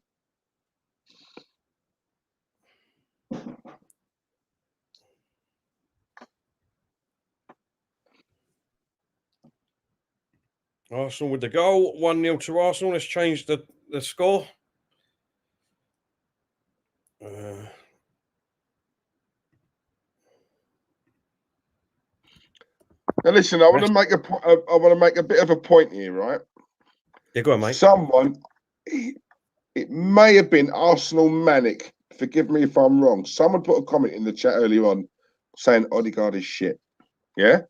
Arsenal with the goal, 1-0 to Arsenal. Let's change the score. Now listen, I want to make a bit of a point here, right? Yeah, go on, mate. It may have been Arsenal Manic. Forgive me if I'm wrong. Someone put a comment in the chat earlier on saying Odegaard is shit. Yeah.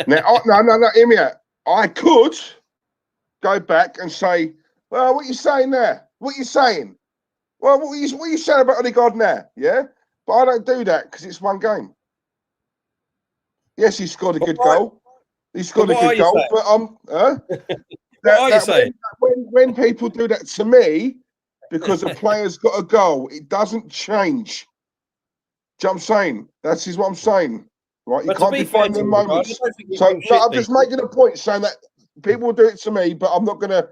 Now, no. Hear me out. I could go back and say, well, what are you saying there? What are you saying? Well, what are you saying about Odegaard now? Yeah, but I don't do that because it's one game. Yes, he scored a good goal. He scored a good goal, but what are you saying? When people do that to me because a player's got a goal, it doesn't change. Do you know what I'm saying? That is what I'm saying. Right? You can't define the moments. So I'm just making a point saying that people will do it to me, but I'm not going to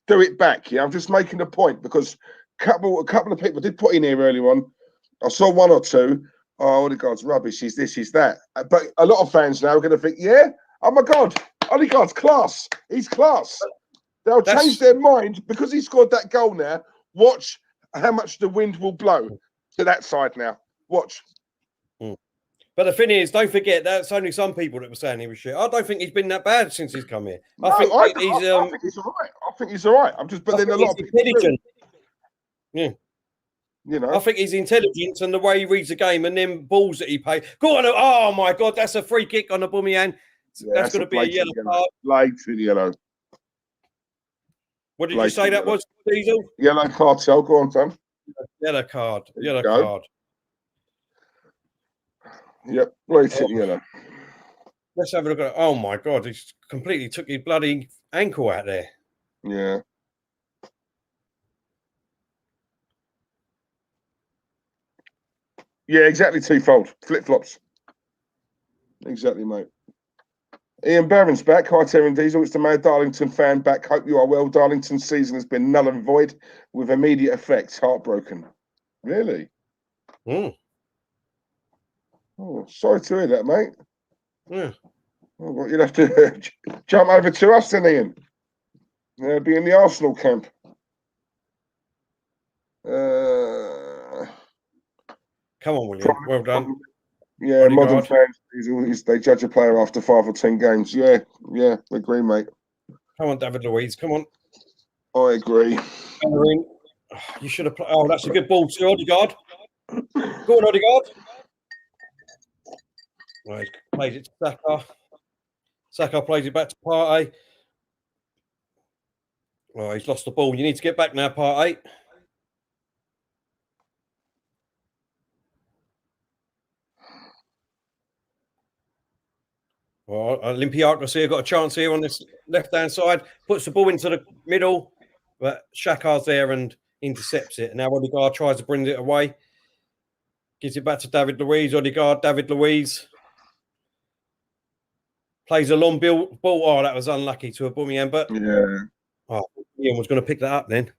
do it back. Yeah, I'm just making a point because a couple of people did put in here earlier on. I saw one or two. Oh, Odegaard's rubbish. He's this, he's that. But a lot of fans now are going to think, yeah, oh my God, Odegaard's class. He's class. They'll change their mind because he scored that goal now. Watch how much the wind will blow to that side now. Watch. But the thing is, don't forget, that's only some people that were saying he was shit. I don't think he's been that bad since he's come here. I think he's all right. I think he's all right. But then a lot of people intelligent. Yeah. You know, I think his intelligence and the way he reads the game and them balls that he paid. Go on! Oh my God, that's a free kick on Aubameyang. Yeah, that's going to be a yellow card. Blatant yellow. What did you say that was, Diesel? Yellow card. So go on, Tom. Yellow card. Yellow card. Yep, blatant yellow. Let's have a look at it. Oh my God, he's completely took his bloody ankle out there. Yeah. Yeah, exactly twofold. Flip-flops. Exactly, mate. Ian Barron's back. Hi, Terry and Diesel. It's the Mad Darlington fan back. Hope you are well. Darlington's season has been null and void with immediate effects. Heartbroken. Really? Mm. Oh, sorry to hear that, mate. Yeah. Oh, well, you'll have to jump over to us then, Ian. Be in the Arsenal camp. Come on, William. Well done. Yeah, modern Odegaard. fans, they judge a player after 5 or 10 games. Yeah, agree, mate. Come on, David Luiz. Come on. I agree. Bellerin. You should have played. Oh, that's a good ball to Odegaard. Go on, Odegaard. Right, plays it to Saka. Saka plays it back to Partey. Oh, he's lost the ball. You need to get back now, Partey. Well, Olympiacos here got a chance here on this left-hand side. Puts the ball into the middle, but Xhaka's there and intercepts it. And now Odegaard tries to bring it away. Gives it back to David Luiz. Odegaard, David Luiz. Plays a long ball. Oh, that was unlucky to aubameyang, but yeah. Oh, Ian was going to pick that up then.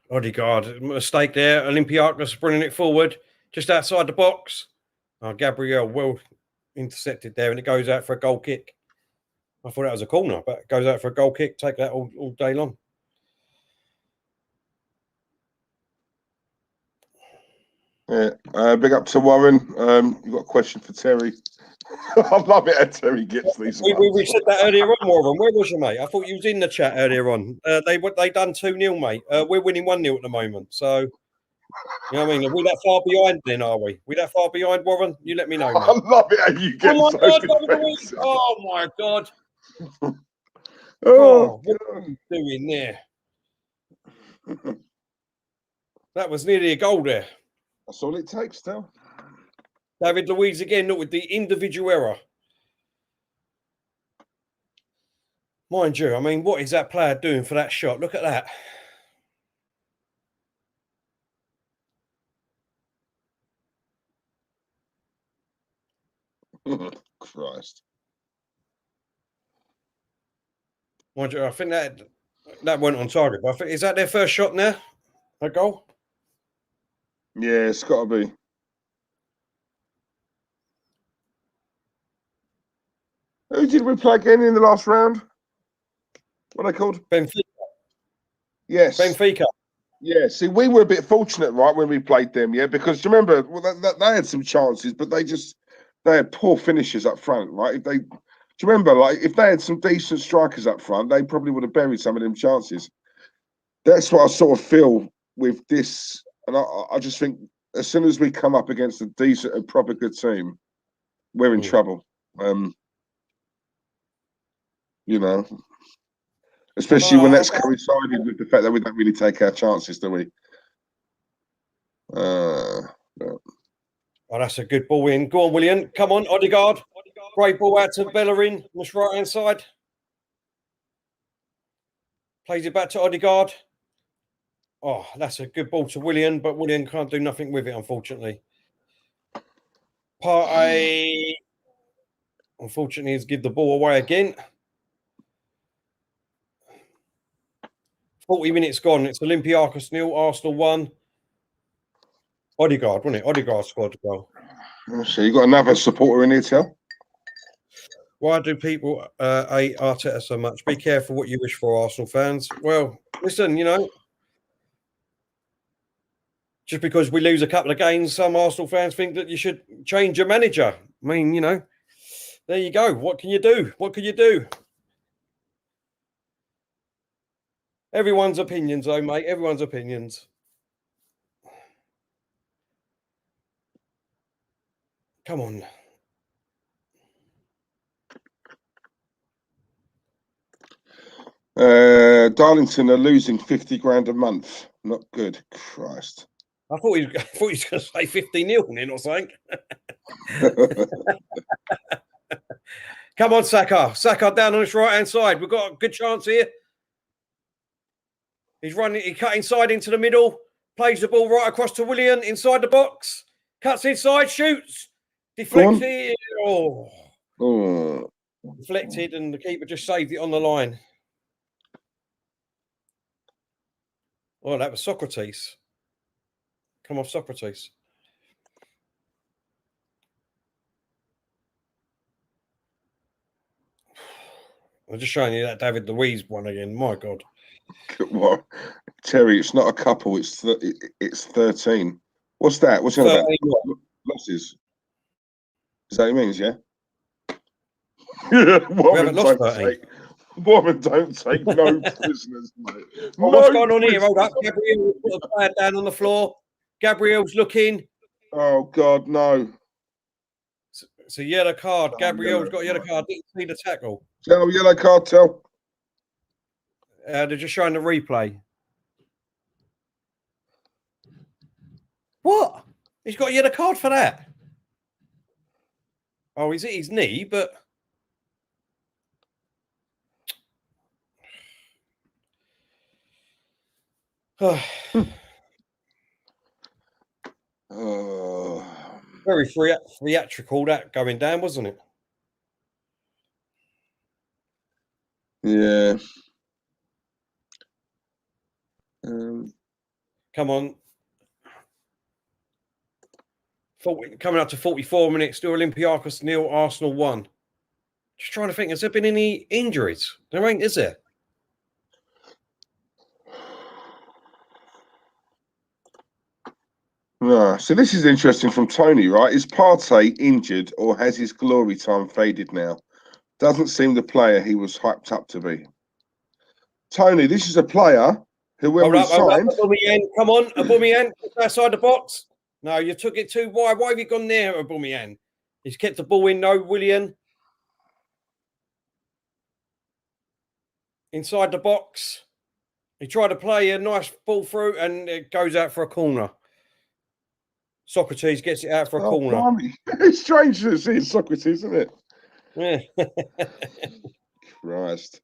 Odegaard, mistake there. Olympiacos bringing it forward, just outside the box. Oh, Gabriel, well intercepted there, and it goes out for a goal kick. I thought that was a corner, but it goes out for a goal kick. Take that all day long. Yeah, big up to Warren. You've got a question for Terry. I love it how Terry gets these. We said that earlier on, Warren. Where was you, mate? I thought you was in the chat earlier on. They done 2-0, mate. We're winning 1-0 at the moment. So, you know what I mean? Are we that far behind then, are we? We that far behind, Warren? You let me know, mate. I love it how you get oh, my so God, oh, my God. Oh, what are you doing there? That was nearly a goal there. That's all it takes, still. David Luiz again, look with the individual error. Mind you, I mean, what is that player doing for that shot? Look at that. Christ. Mind you, I think that went on target. But I think, is that their first shot now? A goal? Yeah, it's got to be. Who did we play again in the last round? What are they called? Benfica. Yes. Benfica. Yeah, see, we were a bit fortunate, right, when we played them, yeah, because you remember, well, they had some chances, but they had poor finishes up front, right? Do you remember, like, if they had some decent strikers up front, they probably would have buried some of them chances. That's what I sort of feel with this, and I just think as soon as we come up against a decent, a proper good team, we're in trouble. You know, especially when that's coincided with the fact that we don't really take our chances, do we? Oh, that's a good ball in. Go on, William. Come on, Odegaard. Great ball out to Bellerin on the right-hand side. Plays it back to Odegaard. Oh, that's a good ball to William, but William can't do nothing with it, unfortunately. Partey, unfortunately, has given the ball away again. 40 minutes gone. It's Olympiacos 0, Arsenal 1. Odegaard, wasn't it? Odegaard scored the goal. So you got another supporter in here, Tel? Why do people hate Arteta so much? Be careful what you wish for, Arsenal fans. Well, listen, you know, just because we lose a couple of games, some Arsenal fans think that you should change your manager. I mean, you know, there you go. What can you do? What can you do? Everyone's opinions, though, mate. Everyone's opinions. Come on. Darlington are losing 50 grand a month. Not good. Christ. I thought he was going to say 50-0 then or something. Come on, Saka. Saka down on his right-hand side. We've got a good chance here. He's running. He cut inside into the middle. Plays the ball right across to Willian inside the box. Cuts inside, shoots. Deflected. Oh. Deflected, and the keeper just saved it on the line. Oh, that was Socrates. Come off, Socrates. I'm just showing you that David Luiz one again. My God. What? Terry, it's not a couple. It's 13. What's that? What's that about? Losses. Is that what he means? Yeah. Woman, don't take no prisoners, mate. Well, what's going on here? Hold up. Gabriel put a player down on the floor. Gabriel's looking. Oh God, no. It's a yellow card. Gabriel's got a yellow card. Didn't see the tackle. Tell yellow card, tell. They're just showing the replay. What? He's got a yellow card for that. Oh, he's hit his knee, but... Very theatrical, that going down, wasn't it? Yeah. Come on. Coming up to 44 minutes, still Olympiacos 0, Arsenal 1. Just trying to think, has there been any injuries? There ain't, is there? No. So this is interesting from Tony, right? Is Partey injured or has his glory time faded now? Doesn't seem the player he was hyped up to be. Tony, this is a player who when we signed... Aubameyang, come on, Aubameyang, outside the box. No, you took it too wide. Why have you gone there, Aubameyang? He's kept the ball in, no, Willian. Inside the box. He tried to play a nice ball through and it goes out for a corner. Socrates gets it out for a corner. Blimey. It's strange to see Socrates, isn't it? Yeah. Christ.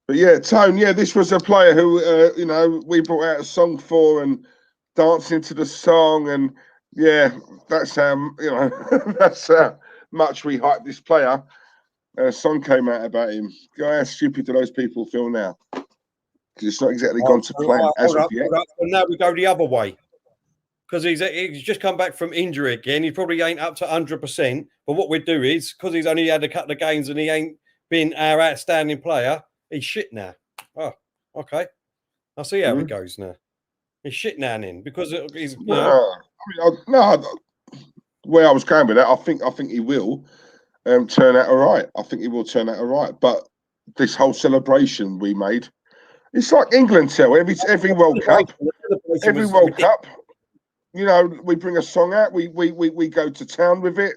But yeah, Tone, yeah, this was a player who, you know, we brought out a song for and dancing to the song. And yeah, that's how, you know, that's how much we hyped this player. A song came out about him. How stupid do those people feel now? Because it's not exactly gone to plan as of yet. And now we go the other way. Because he's just come back from injury again. He probably ain't up to 100%. But what we do is, because he's only had a couple of games and he ain't been our outstanding player, he's shit now. Oh, okay. I see how it goes now. He's shit now in because he's. Where I was going with that, I think he will turn out all right. I think he will turn out all right. But this whole celebration we made, it's like England tell every World Cup, you know, we bring a song out, we go to town with it.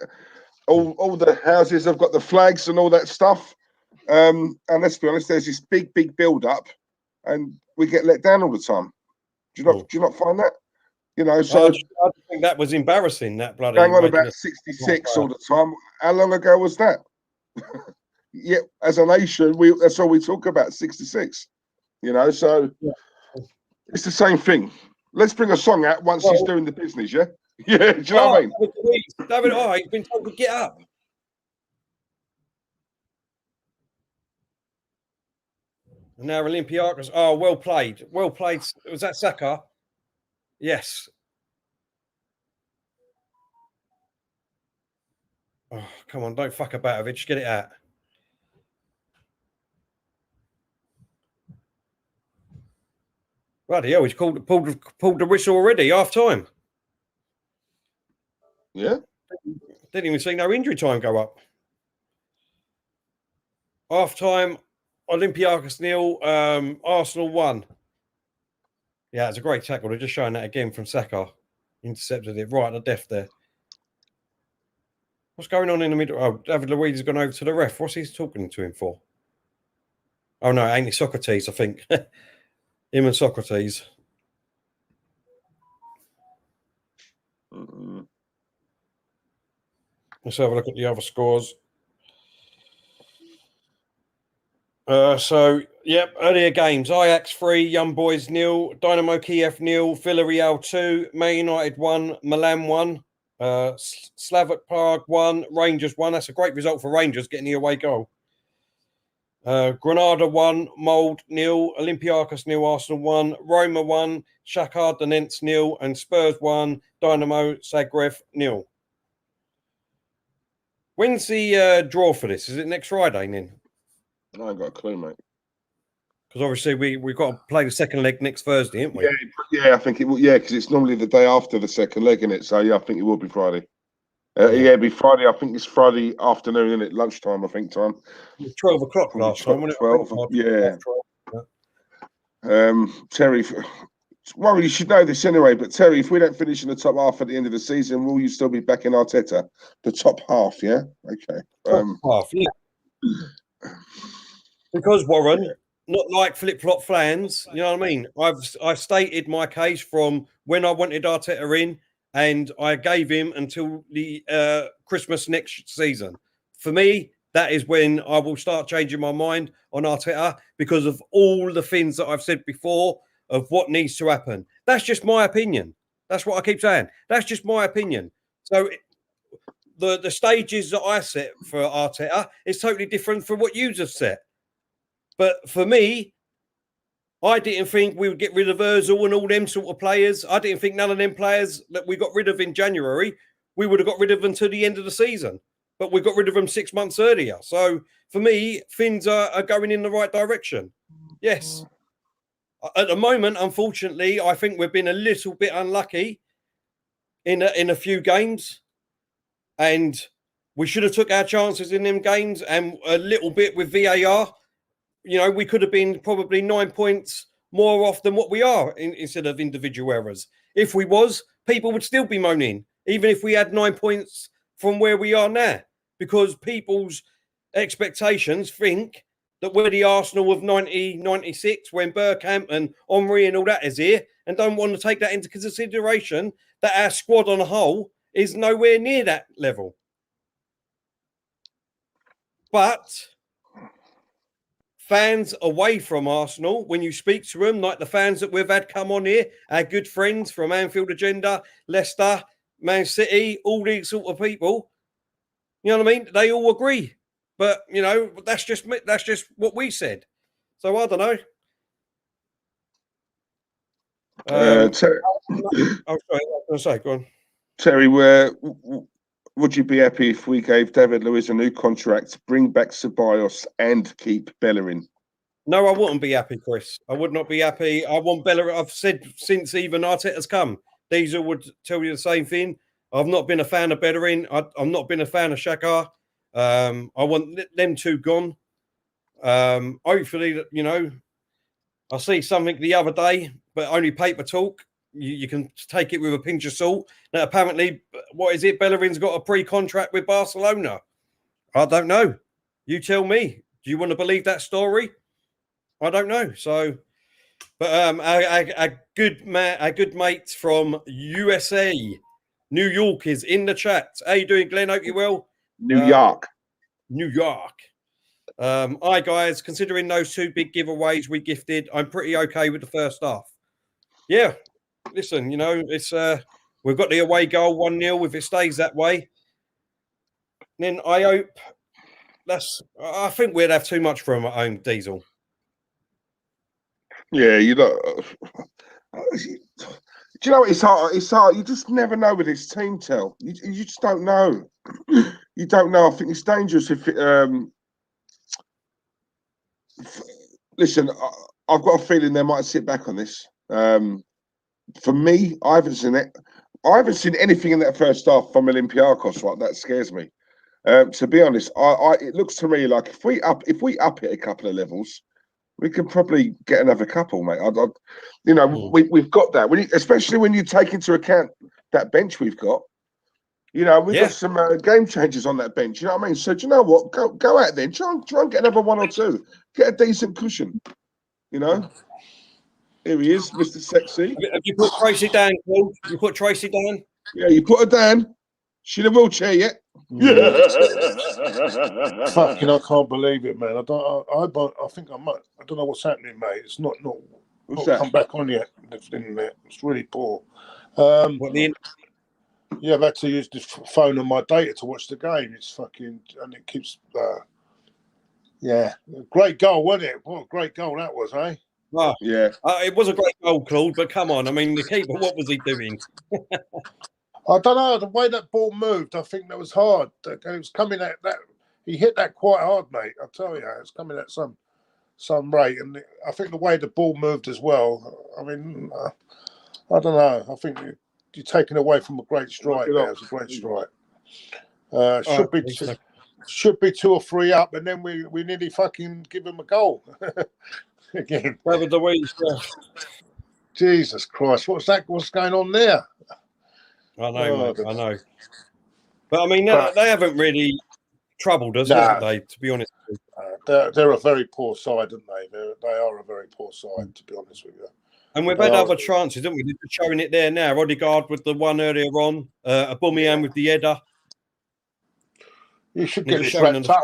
All the houses have got the flags and all that stuff. And let's be honest, there's this big build up, and we get let down all the time. Do you not find that? You know, so I think that was embarrassing. That bloody going on about 66 all the time. How long ago was that? Yeah, as a nation, that's all we talk about. 66. You know, so it's the same thing. Let's bring a song out once he's doing the business. Yeah, yeah. Do you know what I mean? David, he's been told to get up. And now Olympiacos. Oh, well played. Well played. Was that Saka? Yes. Oh, come on. Don't fuck about of it. Just get it out. Bloody hell, he's pulled the whistle already, half time. Yeah. Didn't even see no injury time go up. Half time, Olympiacos 0, Arsenal 1. Yeah, it's a great tackle. They're just showing that again from Saka. Intercepted it right at the depth there. What's going on in the middle? Oh, David Luiz has gone over to the ref. What's he talking to him for? Oh, no, ain't it Socrates, I think. Him and Socrates. Let's have a look at the other scores. Earlier games: Ajax 3, Young Boys 0, Dynamo Kiev 0, Villarreal 2, Man United 1, Milan 1, Slavia Prague 1, Rangers 1. That's a great result for Rangers, getting the away goal. Granada 1, Mold 0, Olympiacos 0, Arsenal 1, Roma 1, Shakhtar Donetsk 0, and Spurs 1, Dynamo Zagreb 0. When's the draw for this? Is it next Friday then? I ain't got a clue, mate. Because obviously we've got to play the second leg next Thursday, haven't we? Yeah, I think it will. Yeah, because it's normally the day after the second leg, isn't it? So yeah, I think it will be Friday. It'll be Friday. I think it's Friday afternoon, isn't it? Lunchtime, I think time. 12 o'clock last time, wasn't it? 12. Yeah. Terry, well, you should know this anyway. But Terry, if we don't finish in the top half at the end of the season, will you still be back in Arteta? The top half, yeah. Okay. Top half, yeah. Because Warren, not like flip-flop fans, you know what I mean? I've stated my case from when I wanted Arteta in, and I gave him until the Christmas next season. For me, that is when I will start changing my mind on Arteta because of all the things that I've said before of what needs to happen. That's just my opinion. That's what I keep saying. That's just my opinion. So the stages that I set for Arteta is totally different from what you just set. But for me, I didn't think we would get rid of Ozil and all them sort of players. I didn't think none of them players that we got rid of in January, we would have got rid of until the end of the season. But we got rid of them 6 months earlier. So for me, things are going in the right direction. Yes. At the moment, unfortunately, I think we've been a little bit unlucky in a few games. And we should have took our chances in them games and a little bit with VAR. You know, we could have been probably 9 points more off than what we are instead of individual errors. If we was, people would still be moaning, even if we had 9 points from where we are now, because people's expectations think that we're the Arsenal of 90, 96, when Bergkamp and Henry and all that is here, and don't want to take that into consideration that our squad on a whole is nowhere near that level. But fans away from Arsenal, when you speak to them, like the fans that we've had come on here, our good friends from Anfield Agenda, Leicester, Man City, all these sort of people, you know what I mean? They all agree. But, you know, that's just what we said. So I don't know. Terry, I was going to say, go on. Terry, would you be happy if we gave David Luiz a new contract, bring back Ceballos and keep Bellerin? No, I wouldn't be happy, Chris. I would not be happy. I want Bellerin. I've said since even Arteta's come, Diesel would tell you the same thing. I've not been a fan of Bellerin. I've not been a fan of Shakhtar. I want them two gone. Hopefully, you know, I see something the other day, but only paper talk. You can take it with a pinch of salt. Now, apparently, what is it? Bellerin's got a pre-contract with Barcelona. I don't know. You tell me. Do you want to believe that story? I don't know. So, but a good mate from USA, New York, is in the chat. How you doing, Glenn? Hope you're well. New York. Hi guys. Considering those two big giveaways we gifted, I'm pretty okay with the first half. Yeah. Listen, you know, it's we've got the away goal 1-0. If it stays that way, then I hope I think we'd have too much for him at home, Diesel. Yeah, you know. Do you know what? It's hard. It's hard. You just never know with this team, Tel. You just don't know. You don't know. I think it's dangerous if it, listen, I've got a feeling they might sit back on this. For me, I haven't seen it. I haven't seen anything in that first half from Olympiacos. Like that scares me. To be honest, it looks to me like if we up it a couple of levels, we could probably get another couple, mate. You know, we've got that. Especially when you take into account that bench we've got. You know, we've got some game changers on that bench. You know what I mean? So do you know what? Go out there, try and get another one or two. Get a decent cushion. You know. Here he is, Mr. Sexy. Have you put Tracy down, Claude? You put Tracy down? Yeah, you put her down. She in a wheelchair yet? Fucking, I can't believe it, man. I think I might. I don't know what's happening, mate. It's not come back on yet. It's really poor. Yeah, I've had to use the phone and my data to watch the game. It's fucking, and it keeps. Yeah, great goal, wasn't it? What a great goal that was, eh? Oh, yeah. It was a great goal, Claude, but come on. I mean, the keeper, what was he doing? I don't know. The way that ball moved, I think that was hard. It was coming at that. He hit that quite hard, mate. I tell you, it's coming at some rate. And I think the way the ball moved as well, I mean, I don't know. I think you're taking away from a great strike there. It's a great strike. Should be 2 or 3 up, and then we nearly fucking give him a goal again. Jesus Christ, what's going on there? I know, mate, I know. But I mean, they haven't really troubled us, haven't they? To be honest, they're a very poor side, aren't they? They are a very poor side, to be honest with you. And we've had other chances, haven't we? They're showing it there now. Odegaard with the one earlier on, aubameyang with the header. You should get this wrapped up.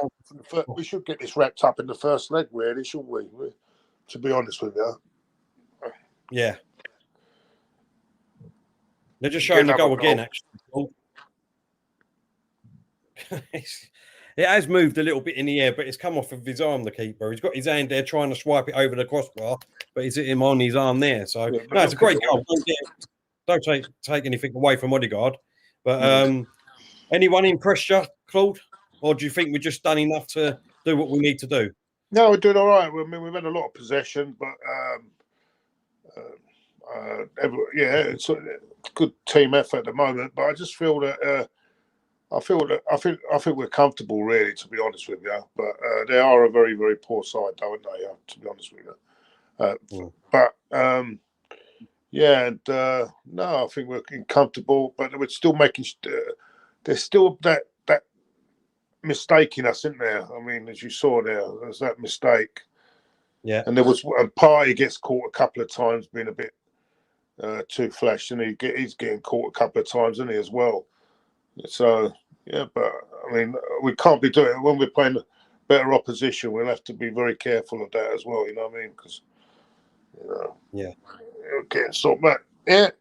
We should get this wrapped up in the first leg, really, shouldn't we? To be honest with you. Yeah. They're just showing the goal again, actually. It has moved a little bit in the air, but it's come off of his arm, the keeper. He's got his hand there trying to swipe it over the crossbar, but he's hit him on his arm there. So, no, it's a great goal. Don't take anything away from Odegaard. But anyone impressed you, Claude? Or do you think we've just done enough to do what we need to do? No, we're doing all right. I mean, we've had a lot of possession, but it's a good team effort at the moment. But I just feel that I think we're comfortable, really, to be honest with you. But they are a very, very poor side, though, aren't they? To be honest with you. But no, I think we're comfortable, but we're still making. There's still that mistake in us, isn't there? I mean, as you saw there's that mistake. Yeah. And there was a Party gets caught a couple of times being a bit too flash, and he's getting caught a couple of times, isn't he, as well? So yeah, but I mean, we can't be doing it when we're playing better opposition. We'll have to be very careful of that as well. You know what I mean? Because getting sort of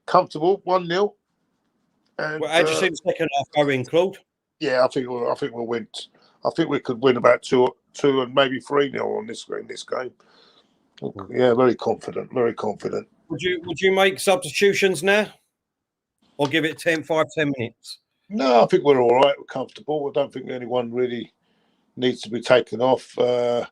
comfortable 1-0. And how do you see the second half going, Claude? Yeah, I think we'll win. I think we could win about 2 and maybe 3-0 in this game. Yeah, very confident. Very confident. Would you make substitutions now, or give it 5-10 minutes? No, I think we're all right. We're comfortable. I don't think anyone really needs to be taken off. No,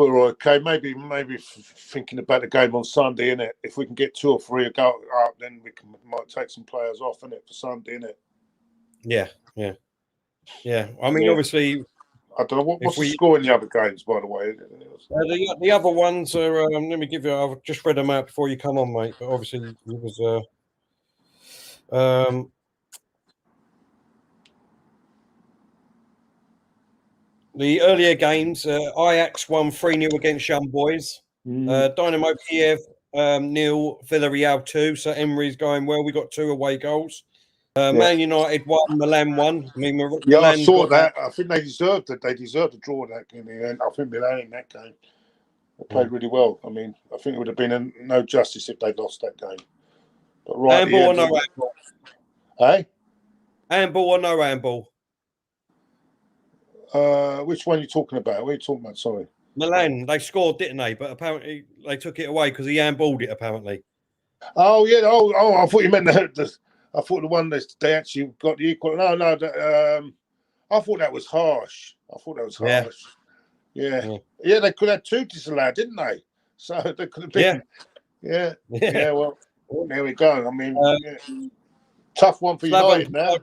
we're okay. Maybe thinking about the game on Sunday, innit? If we can get 2 or 3 go up, then we might take some players off, innit, for Sunday, innit? Yeah. I mean, obviously, I don't know what's the score in the other games, by the way. The other ones are. Let me give you. I've just read them out before you come on, mate. But obviously, it was. The earlier games, Ajax won 3-0 against Young Boys. Dynamo Kiev 0, Villarreal 2. So Emery's going well. We got 2 away goals. Man United 1, Milan 1. I mean, Milan I saw that. I think they deserved it. They deserved to draw that in the end. I think Milan in that game they played really well. I mean, I think it would have been no justice if they'd lost that game. But handball or no handball? Hey? Handball or no handball? Which one are you talking about? What are you talking about? Sorry. Milan, they scored, didn't they? But apparently they took it away because he handballed it, apparently. Oh, yeah. Oh, I thought you meant I thought the one that they actually got the equal. No. I thought that was harsh. Yeah. They could have 2 disallowed, didn't they? So they could have been. Yeah. Well, there we go. I mean, tough one for United now.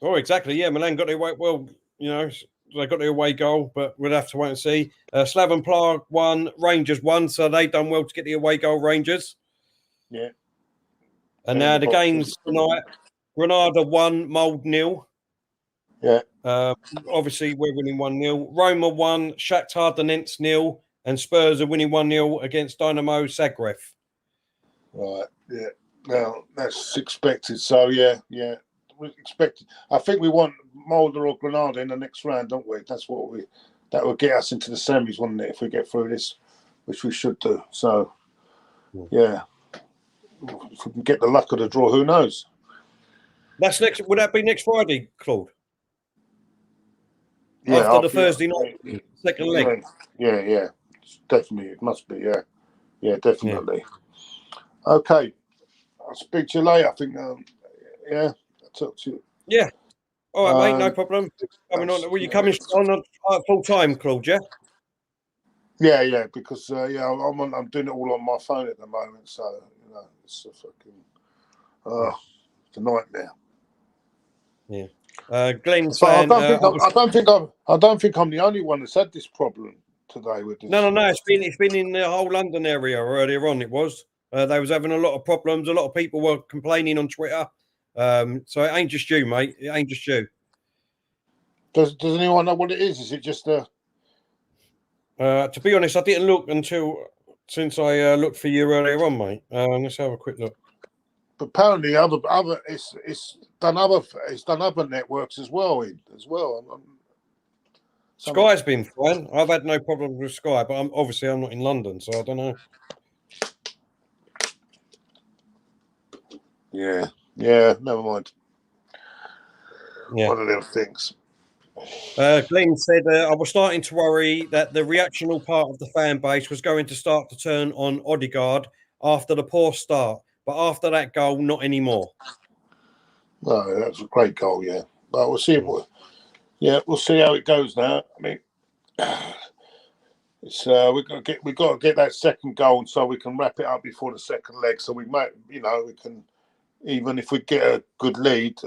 Oh, exactly. Yeah, Milan got their way. Well, they got their away goal, but we'll have to wait and see. Slaven Prague won, Rangers won, so they done well to get the away goal. Rangers. Yeah. And now the games tonight: Granada 1, Molde 0. Yeah. Obviously, we're winning 1-0. Roma 1, Shakhtar Donetsk 0, and Spurs are winning 1-0 against Dynamo Zagreb. Right. Yeah. Well, that's expected. So yeah, we expected. I think we want Mulder or Granada in the next round, don't we? That will get us into the semis, wouldn't it? If we get through this, which we should do. So yeah, if we can get the luck of the draw, who knows? That's next. Would that be next Friday, Claude? Yeah, after the Thursday night second leg. Yeah, definitely. It must be. Yeah, definitely. Yeah. Okay, I'll speak to you later. I think. I'll talk to you. Yeah. All right, mate. No problem. Coming on. Were you coming on full time, Claude? Yeah. Yeah. Because I'm doing it all on my phone at the moment. So it's a fucking it's a nightmare. Yeah. Glenn So saying, I don't think I'm the only one that's had this problem today with this. No. It's been in the whole London area earlier on. It was. They was having a lot of problems. A lot of people were complaining on Twitter. So it ain't just you, mate. It ain't just you. Does anyone know what it is? Is it just a? To be honest, I didn't look since I looked for you earlier on, mate. Let's have a quick look. But apparently, it's done other networks as well. Sky's been fine. I've had no problems with Sky, but I'm not in London, so I don't know. Yeah. Never mind. Yeah. One of them things. Glenn said, I was starting to worry that the reactional part of the fan base was going to start to turn on Odegaard after the poor start. But after that goal, not anymore. No, that was a great goal, yeah. But we'll see. We'll see how it goes now. I mean, it's we got to get that second goal, so we can wrap it up before the second leg. So we might, we can, even if we get a good lead,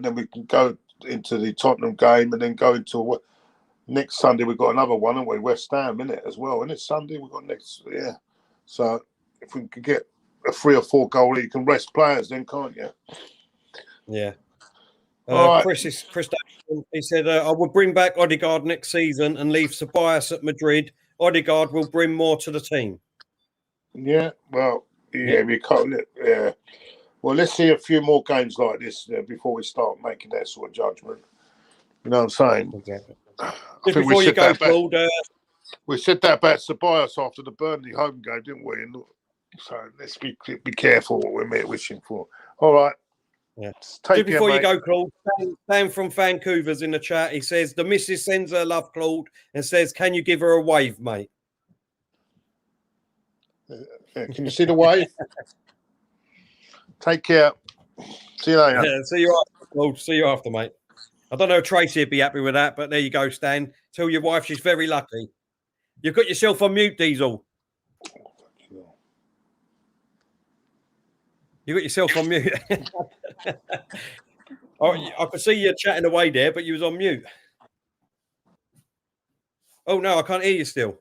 then we can go into the Tottenham game and then go into next Sunday. We've got another one, haven't we? West Ham, innit, as well. And it's Sunday. We've got next, So if we can get a 3 or 4 goal, you can rest players, then can't you? Yeah. Right. Chris, he said, I will bring back Odegaard next season and leave Ceballos at Madrid. Odegaard will bring more to the team. Yeah, well, we can't. Yeah. Well, let's see a few more games like this before we start making that sort of judgment. You know what I'm saying? Exactly. Just before you go, Claude, we said that about Ceballos after the Burnley home game, didn't we? And so let's be careful what we're wishing for. All right. Yeah. Just before you go, Claude, Sam from Vancouver's in the chat. He says the missus sends her love, Claude, and says, "Can you give her a wave, mate?" Can you see the wave? Take care. See you later. Yeah, see you after, Claude. See you after, mate. I don't know if Tracy would be happy with that, but there you go, Stan. Tell your wife she's very lucky. You've got yourself on mute, Diesel. You got yourself on mute. I could see you chatting away there, but you was on mute. Oh, no, I can't hear you still.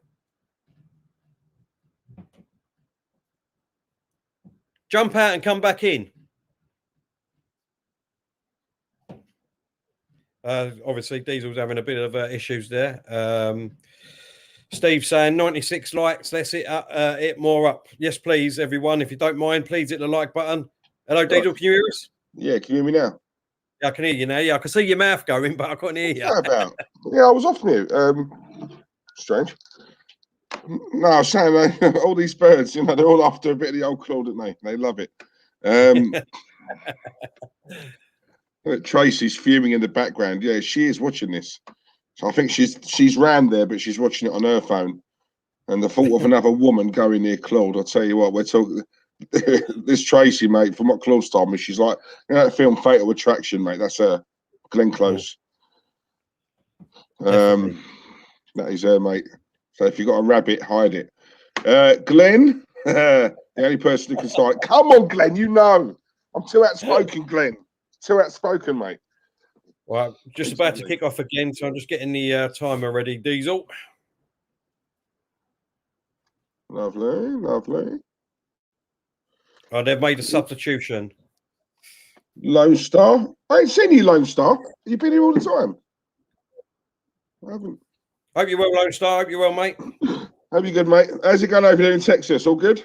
Jump out and come back in. Obviously, Diesel's having a bit of issues there. Steve saying 96 likes. Let's hit more up. Yes, please, everyone. If you don't mind, please hit the like button. Hello, Diesel. Can you hear us? Yeah, can you hear me now? Yeah, I can hear you now. Yeah, I can see your mouth going, but I couldn't hear you. What about? Yeah, I was off mute. Strange. No, I was saying, man, all these birds, they're all after a bit of the old Claude, aren't they? They love it. Tracy's fuming in the background. Yeah, she is watching this. So I think she's round there, but she's watching it on her phone. And the thought of another woman going near Claude, I'll tell you what, we're talking. This Tracy, mate, from what Claude's told me, she's like, that film Fatal Attraction, mate. That's her, Glenn Close. That is her, mate. So if you've got a rabbit, hide it. Glenn, the only person who can start. Come on, Glenn, I'm too outspoken, Glenn. Too outspoken, mate. Well, just about to kick off again, so I'm just getting the timer ready, Diesel. Lovely. Oh, they've made a substitution. Lone Star? I ain't seen you, Lone Star. You've been here all the time. I haven't. Hope you're well, Lone Star. Hope you're well, mate. Hope you're good, mate. How's it going over there in Texas? All good?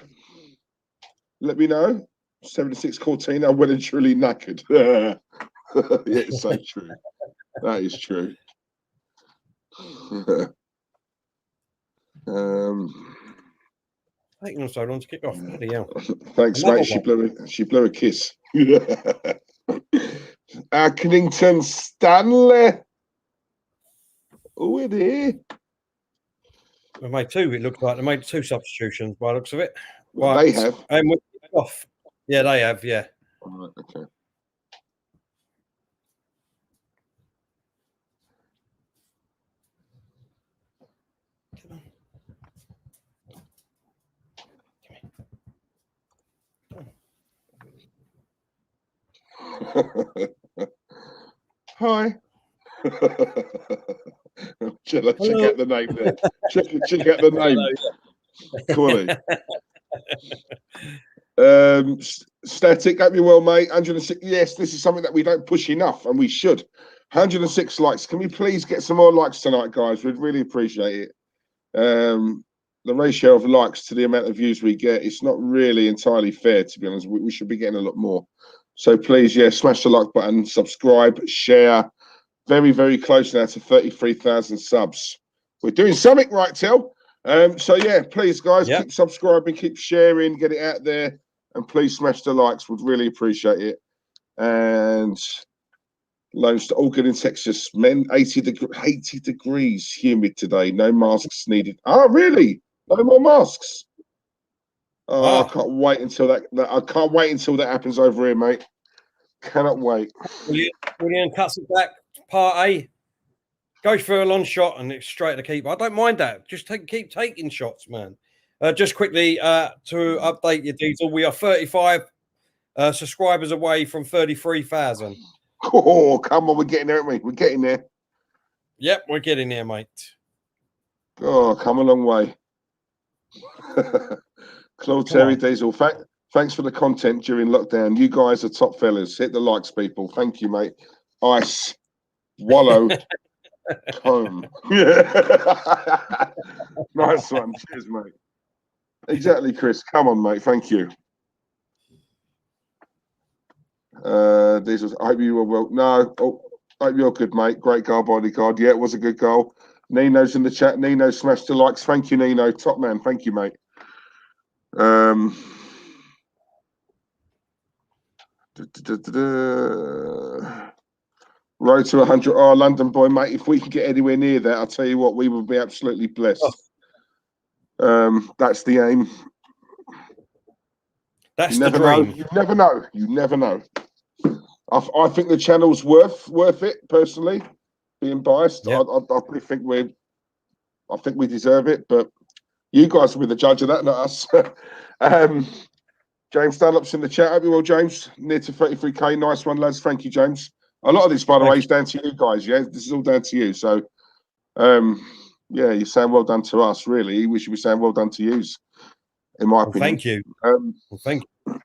Let me know. 76 Coutinho, well and truly knackered. Yeah, it's so true. That is true. Taking them so long to kick off. Bloody hell. Thanks, Another mate. She blew a kiss. Accrington Stanley. Oh, it is. They made two. It looks like they made two substitutions by the looks of it. Well, right. they have. And we're off. Yeah, they have. Yeah. All right, okay. Hi. Check out the name there. Check out the name. Quality. Static, hope you're well, mate. 106. Yes, this is something that we don't push enough, and we should. 106 likes. Can we please get some more likes tonight, guys? We'd really appreciate it. The ratio of likes to the amount of views we get, it's not really entirely fair, to be honest. We should be getting a lot more. So please, yeah, smash the like button, subscribe, share. Very, very close now to 33,000 subs. We're doing something right, Till. So yeah, please, guys, keep subscribing, keep sharing, get it out there, and please smash the likes. We'd really appreciate it. And loans to all good in Texas. Men, 80 degrees, humid today. No masks needed. Oh, really? No more masks. Oh, wow. I can't wait until that happens over here, mate. Cannot wait. William cuts it back. Part A. Goes for a long shot and it's straight to keeper. I don't mind that. Just keep taking shots, man. Just quickly to update you, Diesel, we are 35 subscribers away from 33,000. Oh, come on, we're getting there, aren't we? We're getting there. Yep, we're getting there, mate. Oh, come a long way. Claude, Terry, Diesel, thanks for the content during lockdown. You guys are top fellas. Hit the likes, people. Thank you, mate. Ice, Wallow, Comb. Yeah. Nice one. Cheers, mate. Exactly, Chris. Come on, mate. Thank you. Diesel, I hope you were well. No, I hope you're good, mate. Great goal, bodyguard. Yeah, it was a good goal. Nino's in the chat. Nino smashed the likes. Thank you, Nino. Top man. Thank you, mate. Road to 100. Oh, London boy, mate. If we can get anywhere near that, I'll tell you what, we will be absolutely blessed. That's the aim. That's the dream. You never know. You never know. I think the channel's worth it, personally. Being biased, yep. I think we deserve it, but you guys will be the judge of that, not us. James Dunlop's in the chat. Hope you well, James. Near to 33k. Nice one, lads. Thank you, James. A lot of this, by the way, is down to you guys. Yeah, this is all down to you. So, yeah, you're saying well done to us. Really, we should be saying well done to you, in my opinion. Thank you. Thank you.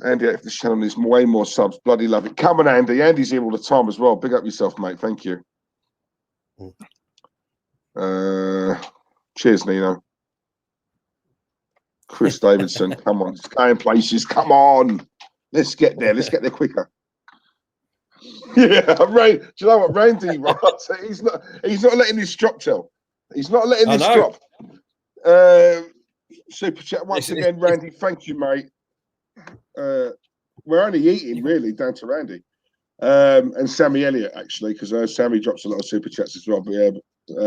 Andy, if this channel needs way more subs, bloody love it. Come on, Andy. Andy's here all the time as well. Big up yourself, mate. Thank you. Cheers, Nino. Chris Davidson, come on. It's going places. Come on. Let's get there. Let's get there quicker. Yeah, Ray. Do you know what, Randy? Right, he's not letting this drop, Till. He's not letting this drop. Super chat once again, Randy. Thank you, mate. We're only eating really down to Randy and Sammy Elliott, actually, because Sammy drops a lot of super chats as well. But yeah,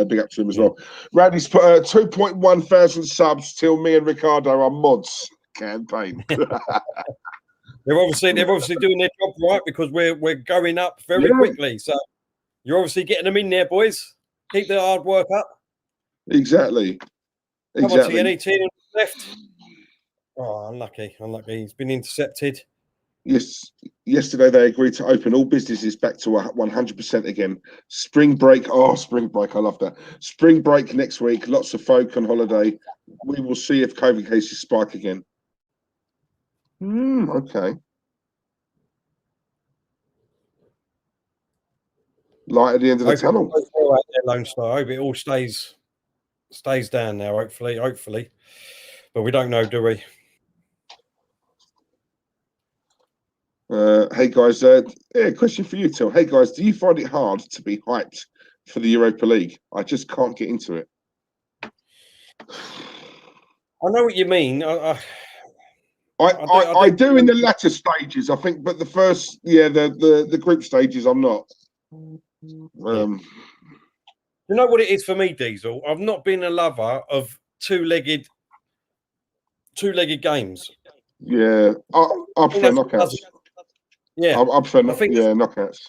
big up to him as well. Randy's put 2.1 thousand subs till me and Ricardo are mods campaign. They're obviously doing their job right, because we're going up very quickly. So you're obviously getting them in there, boys. Keep the hard work up. Exactly. Come on, TNT left. Oh, unlucky. He's been intercepted. Yes, yesterday they agreed to open all businesses back to 100% again. Spring break. Oh, spring break. I love that. Spring break next week. Lots of folk on holiday. We will see if COVID cases spike again. Okay. Light at the end of the tunnel. Lone Star. I hope it all stays down now. Hopefully, but we don't know, do we? Hey guys, question for you, Till. Hey guys, do you find it hard to be hyped for the Europa League? I just can't get into it. I know what you mean. I do in the latter stages, I think, but the first, the group stages, I'm not. You know what it is for me, Diesel? I've not been a lover of two-legged games. Yeah, I prefer knockouts. Yeah, I prefer knockouts.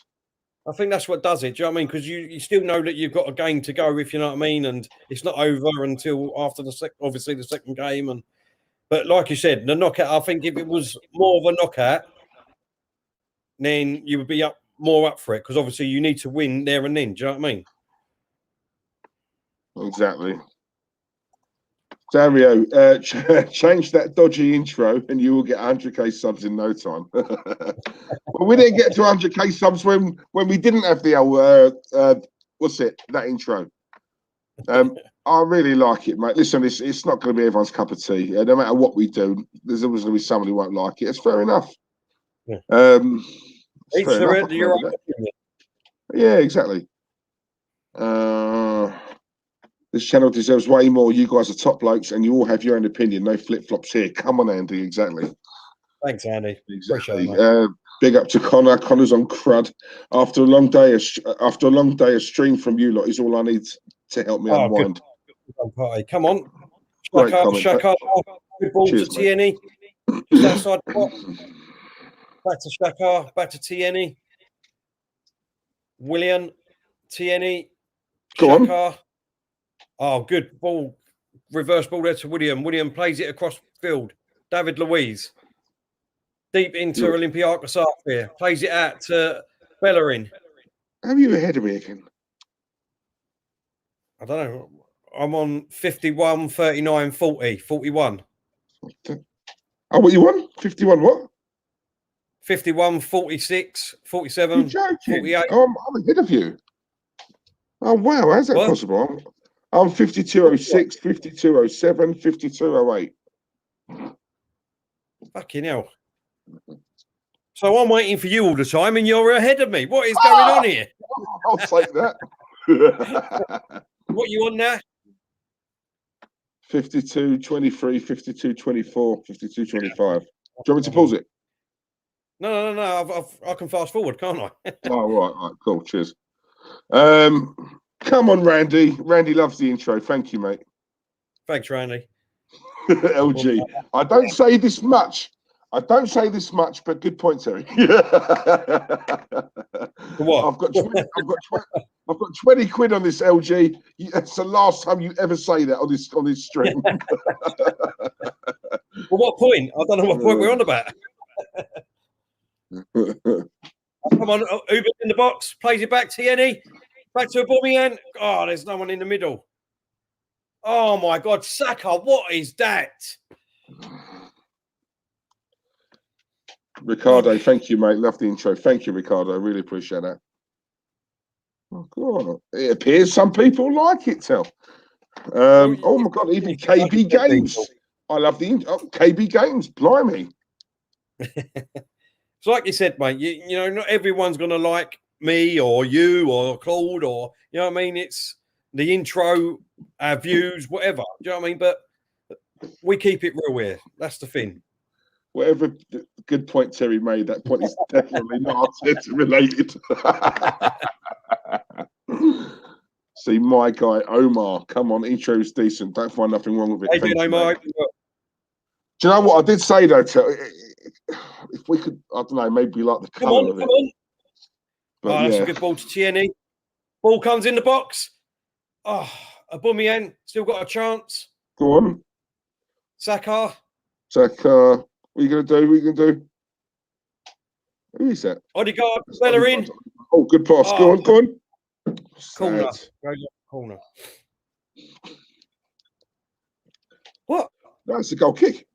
I think that's what does it. Do you know what I mean? Because you still know that you've got a game to go, if you know what I mean, and it's not over until after the second game. But like you said, the knockout. I think if it was more of a knockout, then you would be more up for it, because obviously you need to win there and then. Do you know what I mean? Exactly. Dario, change that dodgy intro and you will get 100k subs in no time. Well, we didn't get to 100k subs when we didn't have the that intro. I really like it, mate. Listen, it's not going to be everyone's cup of tea. No matter what we do, there's always going to be someone who won't like it. It's fair enough. Yeah. It's fair enough. Yeah, exactly. This channel deserves way more. You guys are top blokes and you all have your own opinion. No flip-flops here. Come on, Andy. Exactly. Thanks, Andy. Exactly. Big up to Connor. Connor's on crud. After a long day of stream from you lot is all I need to help me unwind. Good. Come on. Great comment. Shaka. Good ball to Tierney. Just outside the box. Back to Shaka. Back to Tierney. William. Tierney. Shaka. Oh, good ball. Reverse ball there to William. William plays it across field. David Luiz. Deep into Olympiacos up here. Plays it out to Bellerin. Have you ahead of me again? I don't know. I'm on 51, 39, 40, 41. Oh, what you won? 51 what? 51, 46, 47, 48. Oh, I'm ahead of you. Oh, wow. How's that possible? I'm 52.06, 52.07, 52.08. Fucking hell. So I'm waiting for you all the time and you're ahead of me. What is going on here? I'll take that. What are you on now? 52.23, 52.24, 52.25. Do you want me to pause it? No. I can fast forward, can't I? Oh, right. Cool. Cheers. Come on, Randy. Randy loves the intro. Thank you, mate. Thanks, Randy. LG. I don't say this much, but good point, Terry. What? I've got 20 quid on this, LG. That's the last time you ever say that on this stream. Well, what point? I don't know what point we're on about. Come on, Uber in the box, plays it back to Tierney. Back to aubameyang. Oh, there's no one in the middle. Oh my God, Saka, what is that? Ricardo, thank you, mate. Love the intro. Thank you, Ricardo. I really appreciate that. Oh, God. It appears some people like it, Tel. Oh my God, even KB Games. I love the KB Games. Blimey. It's like you said, mate, you know, not everyone's going to like me or you or Claude or, you know what I mean? It's the intro, our views, whatever. Do you know what I mean? But we keep it real here. That's the thing. Whatever good point Terry made, that point is definitely not Arteta related. See, my guy, Omar, come on, intro's decent. Don't find nothing wrong with it. Hey, Omar. Do you know what I did say, though? If we could, I don't know, maybe like the colour of it. Come on. But that's a good ball to Tierney. Ball comes in the box. Oh, aubameyang still got a chance. Go on. Saka. What are you going to do? What are you going to do? Who is that? Odegaard, bellerin. Oh, good pass. Go on. Corner. Corner. What? That's a goal kick.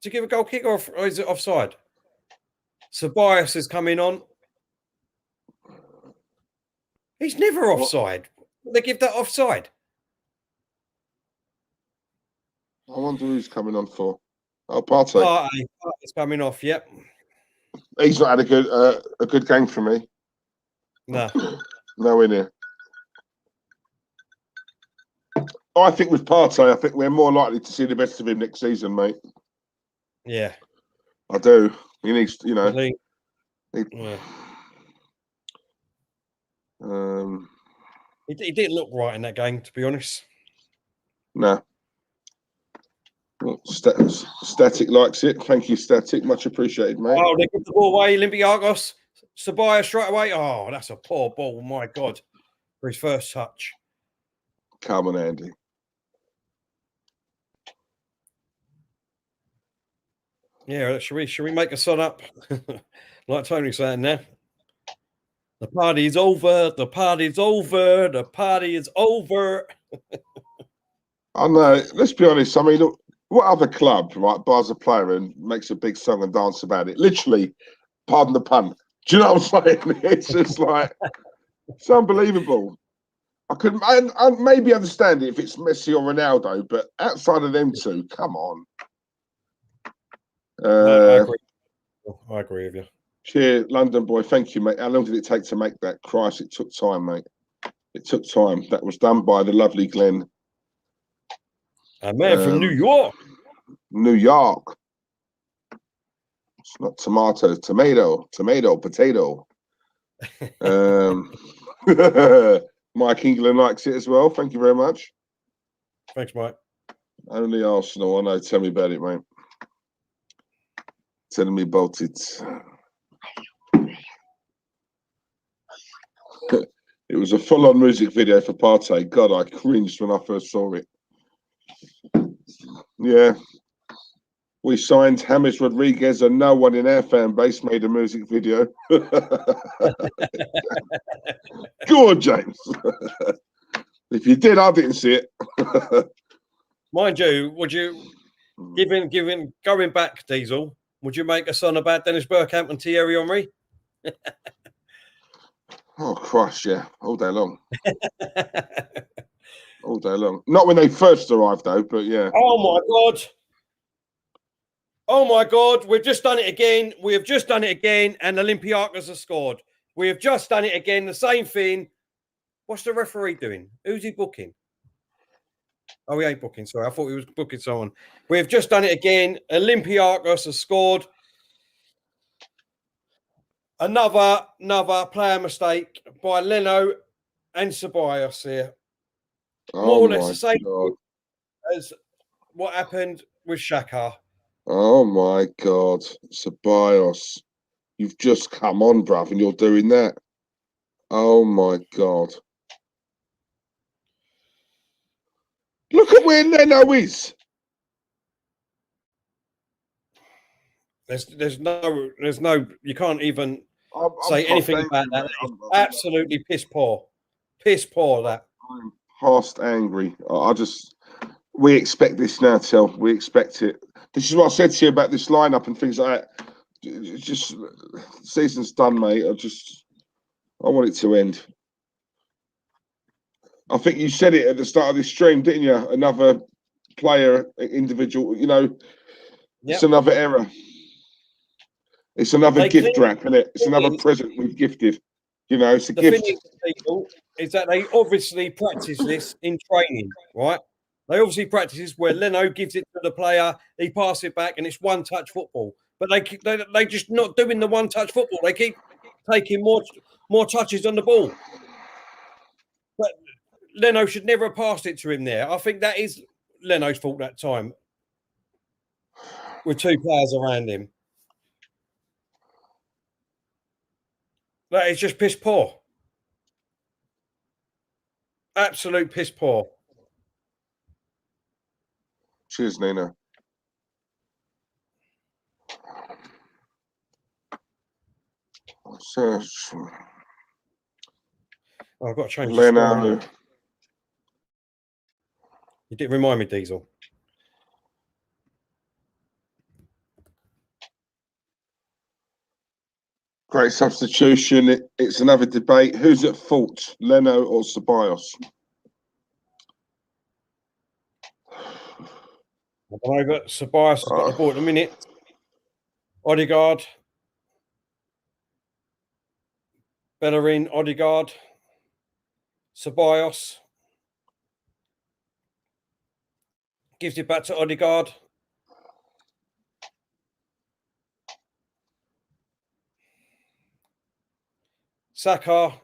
To give a goal kick or is it offside? Ceballos is coming on. He's never offside. They give that offside. I wonder who's coming on for. Oh, Partey. Partey's coming off. Yep. He's not had a good game for me. No. Nowhere near. I think with Partey, I think we're more likely to see the best of him next season, mate. Yeah. I do. He needs, you know. Yeah. Um, He didn't look right in that game, to be honest. No. Well, Static likes it. Thank you, Static. Much appreciated, mate. Oh, they give the ball away. Olympiacos. Ceballos straight away. Oh, that's a poor ball. My God. For his first touch. Come on, Andy. Yeah, should we make a sun up? Like Tony's saying there. The party's over. The party's over. The party is over. I know. Let's be honest. I mean, what other club, right, buys a player and makes a big song and dance about it? Literally, pardon the pun. Do you know what I'm saying? It's just like, it's unbelievable. I maybe understand it if it's Messi or Ronaldo, but outside of them two, come on. I agree with you. Cheer, London boy. Thank you, mate. How long did it take to make that? Christ, it took time, mate. It took time. That was done by the lovely Glenn. A man from New York. New York. It's not tomato, potato. Mike England likes it as well. Thank you very much. Thanks, Mike. Only Arsenal. I know. Tell me about it, mate. Telling me about it. It was a full-on music video for Partey. God, I cringed when I first saw it. Yeah. We signed James Rodriguez and no one in our fan base made a music video. Go on, James. If you did, I didn't see it. Mind you, would you, given going back, Diesel, would you make a song about Dennis Bergkamp and Thierry Henry? Oh, Christ, yeah. All day long. All day long. Not when they first arrived, though, but yeah. Oh, my God. Oh, my God. We've just done it again. We have just done it again, and Olympiacos have scored. We have just done it again. The same thing. What's the referee doing? Who's he booking? Oh, he ain't booking. Sorry, I thought he was booking someone. We have just done it again. Olympiacos have scored. Another player mistake by Leno and Ceballos here. More or less the same as what happened with Xhaka. Oh my God, Ceballos. You've just come on, bruv, and you're doing that. Oh my God. Look at where Leno is. There's no, you can't even say anything about that. It's absolutely piss poor. Piss poor, that. I'm past angry. We expect this now, Tel. We expect it. This is what I said to you about this lineup and things like that. It's just, season's done, mate. I want it to end. I think you said it at the start of this stream, didn't you? Another player, individual, you know, It's another error. It's another gift wrap, isn't it? It's another present we've gifted. You know, it's a gift. The thing is, people, is that they obviously practice this in training, right? They obviously practice this where Leno gives it to the player, he passes it back, and it's one-touch football. But they just not doing the one-touch football. They keep taking more touches on the ball. But Leno should never have passed it to him there. I think that is Leno's fault that time with two players around him. That is just piss poor. Absolute piss poor. Cheers, Nina. So, I've got to change Leno. the score. You didn't remind me, Diesel. Great substitution. It's another debate. Who's at fault, Leno or Ceballos? I don't know, but Ceballos has got the ball at the minute. Odegaard. Bellerin, Odegaard. Ceballos. Gives it back to Odegaard. Saka.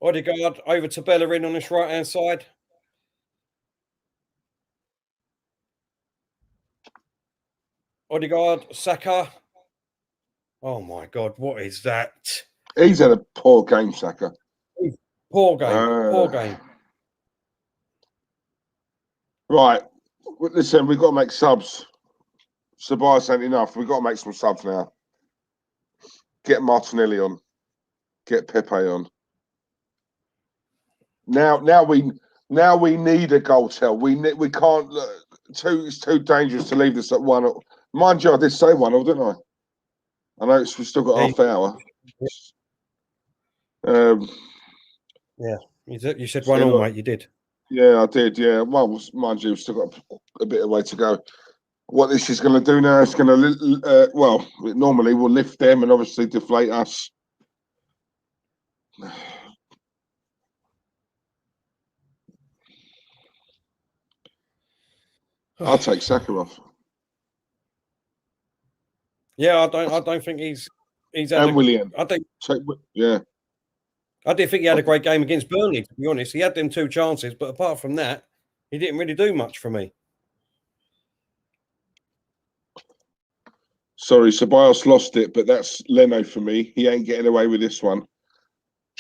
Odegaard over to Bellerin on this right-hand side. Odegaard, Saka. Oh my God, what is that? He's had a poor game, Saka. Poor game, poor game. Right, listen, we've got to make subs. Ceballos ain't enough. We've got to make some subs now. Get Martinelli on. Get Pepe on. Now we need a goal tell. We can't. It's too dangerous to leave this at 1-0. Mind you, I did say 1-0, didn't I? I know we've still got half hour. Yeah, you said 1-0, mate. You did. Yeah, I did. Yeah, well, mind you, we've still got a bit of way to go. What this is going to do now is going to, well, normally we'll lift them and obviously deflate us. I'll take Saka off. Yeah, I don't think he's had William. I think yeah. I didn't think he had a great game against Burnley, to be honest. He had them 2 chances, but apart from that, he didn't really do much for me. Sorry, Ceballos lost it, but that's Leno for me. He ain't getting away with this one. Do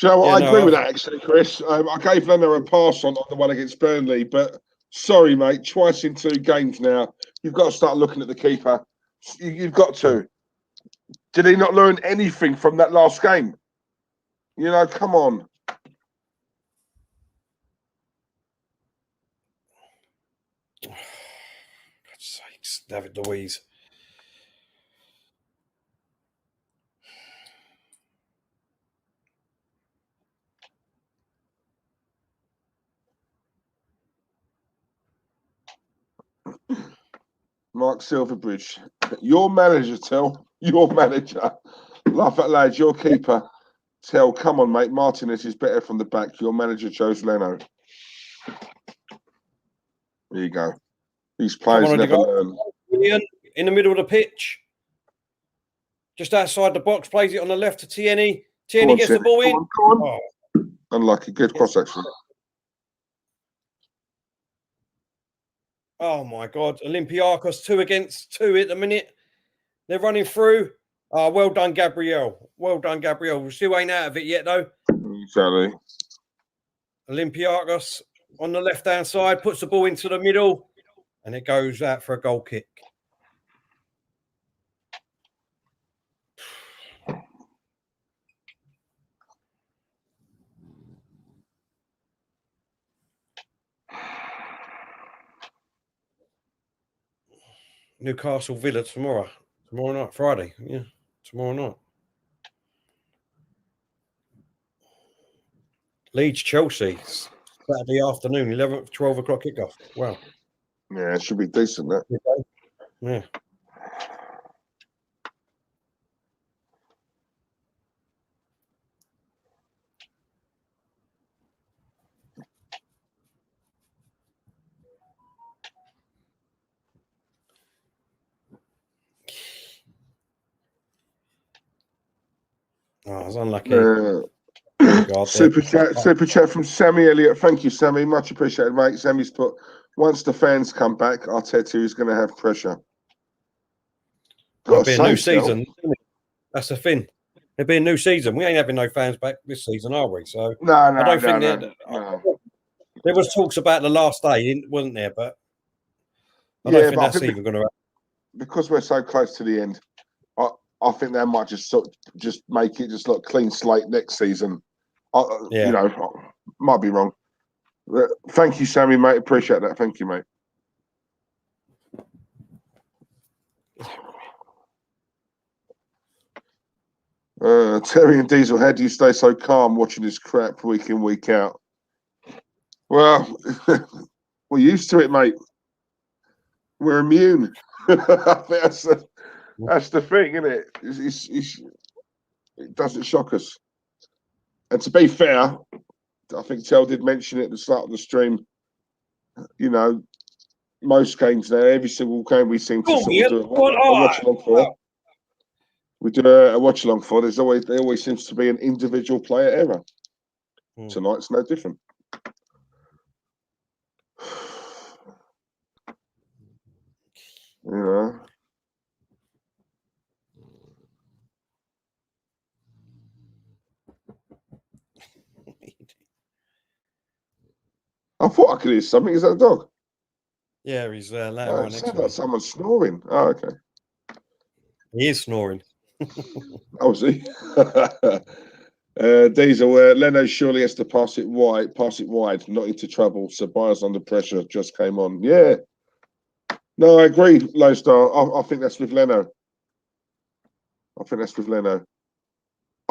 you know what? I agree with that, actually, Chris. I gave Leno a pass on the one against Burnley, but sorry, mate, twice in 2 games now. You've got to start looking at the keeper. You've got to. Did he not learn anything from that last game? You know, come on. God's sakes, David Luiz. Mark Silverbridge, your manager, tell. Your manager. Laugh at lads, your keeper. Tell, come on, mate. Martinez is better from the back. Your manager chose Leno. There you go. These players never learn. In the middle of the pitch. Just outside the box, plays it on the left to Tierney. Tierney gets the ball in. Come on. Oh. Unlucky. Good cross action. Oh my God. Olympiacos 2 against 2 at the minute. They're running through. Oh, well done, Gabriel. Well done, Gabriel. We still ain't out of it yet, though. Exactly. Olympiacos on the left-hand side puts the ball into the middle, and it goes out for a goal kick. Newcastle Villa tomorrow night, Friday. Yeah, tomorrow night. Leeds Chelsea Saturday afternoon, 12 o'clock kickoff. Wow. Yeah, it should be decent, that. Yeah. Oh, I was unlucky. Super chat from Sammy Elliott. Thank you, Sammy. Much appreciated, mate. Sammy's put, once the fans come back, Arteta is going to have pressure. It'll be a new season. That's the thing. It'll be a new season. We ain't having no fans back this season, are we? So I don't think there was talks about the last day, wasn't there? But I don't think that's even going to happen. Because we're so close to the end, I think they might just make it just look clean slate next season. You know, might be wrong. Thank you, Sammy, mate. Appreciate that. Thank you, mate. Terry and Diesel, how do you stay so calm watching this crap week in, week out? Well, we're used to it, mate. we're immune. I think that's the thing, isn't it? It doesn't shock us. And to be fair, I think Tel did mention it at the start of the stream. You know, most games now, every single game we seem to sort of do a watch along for. We do a watch along for. There always seems to be an individual player error. Tonight's no different. You know. I thought I could hear something. Is that a dog? Yeah, he's right Oh, next it sounds to like me. someone snoring. Oh, okay. He is snoring. Oh, see. Diesel, Leno surely has to pass it wide, not into trouble. Ceballos under pressure just came on. Yeah. No, I agree, Low Star. I think that's with Leno. I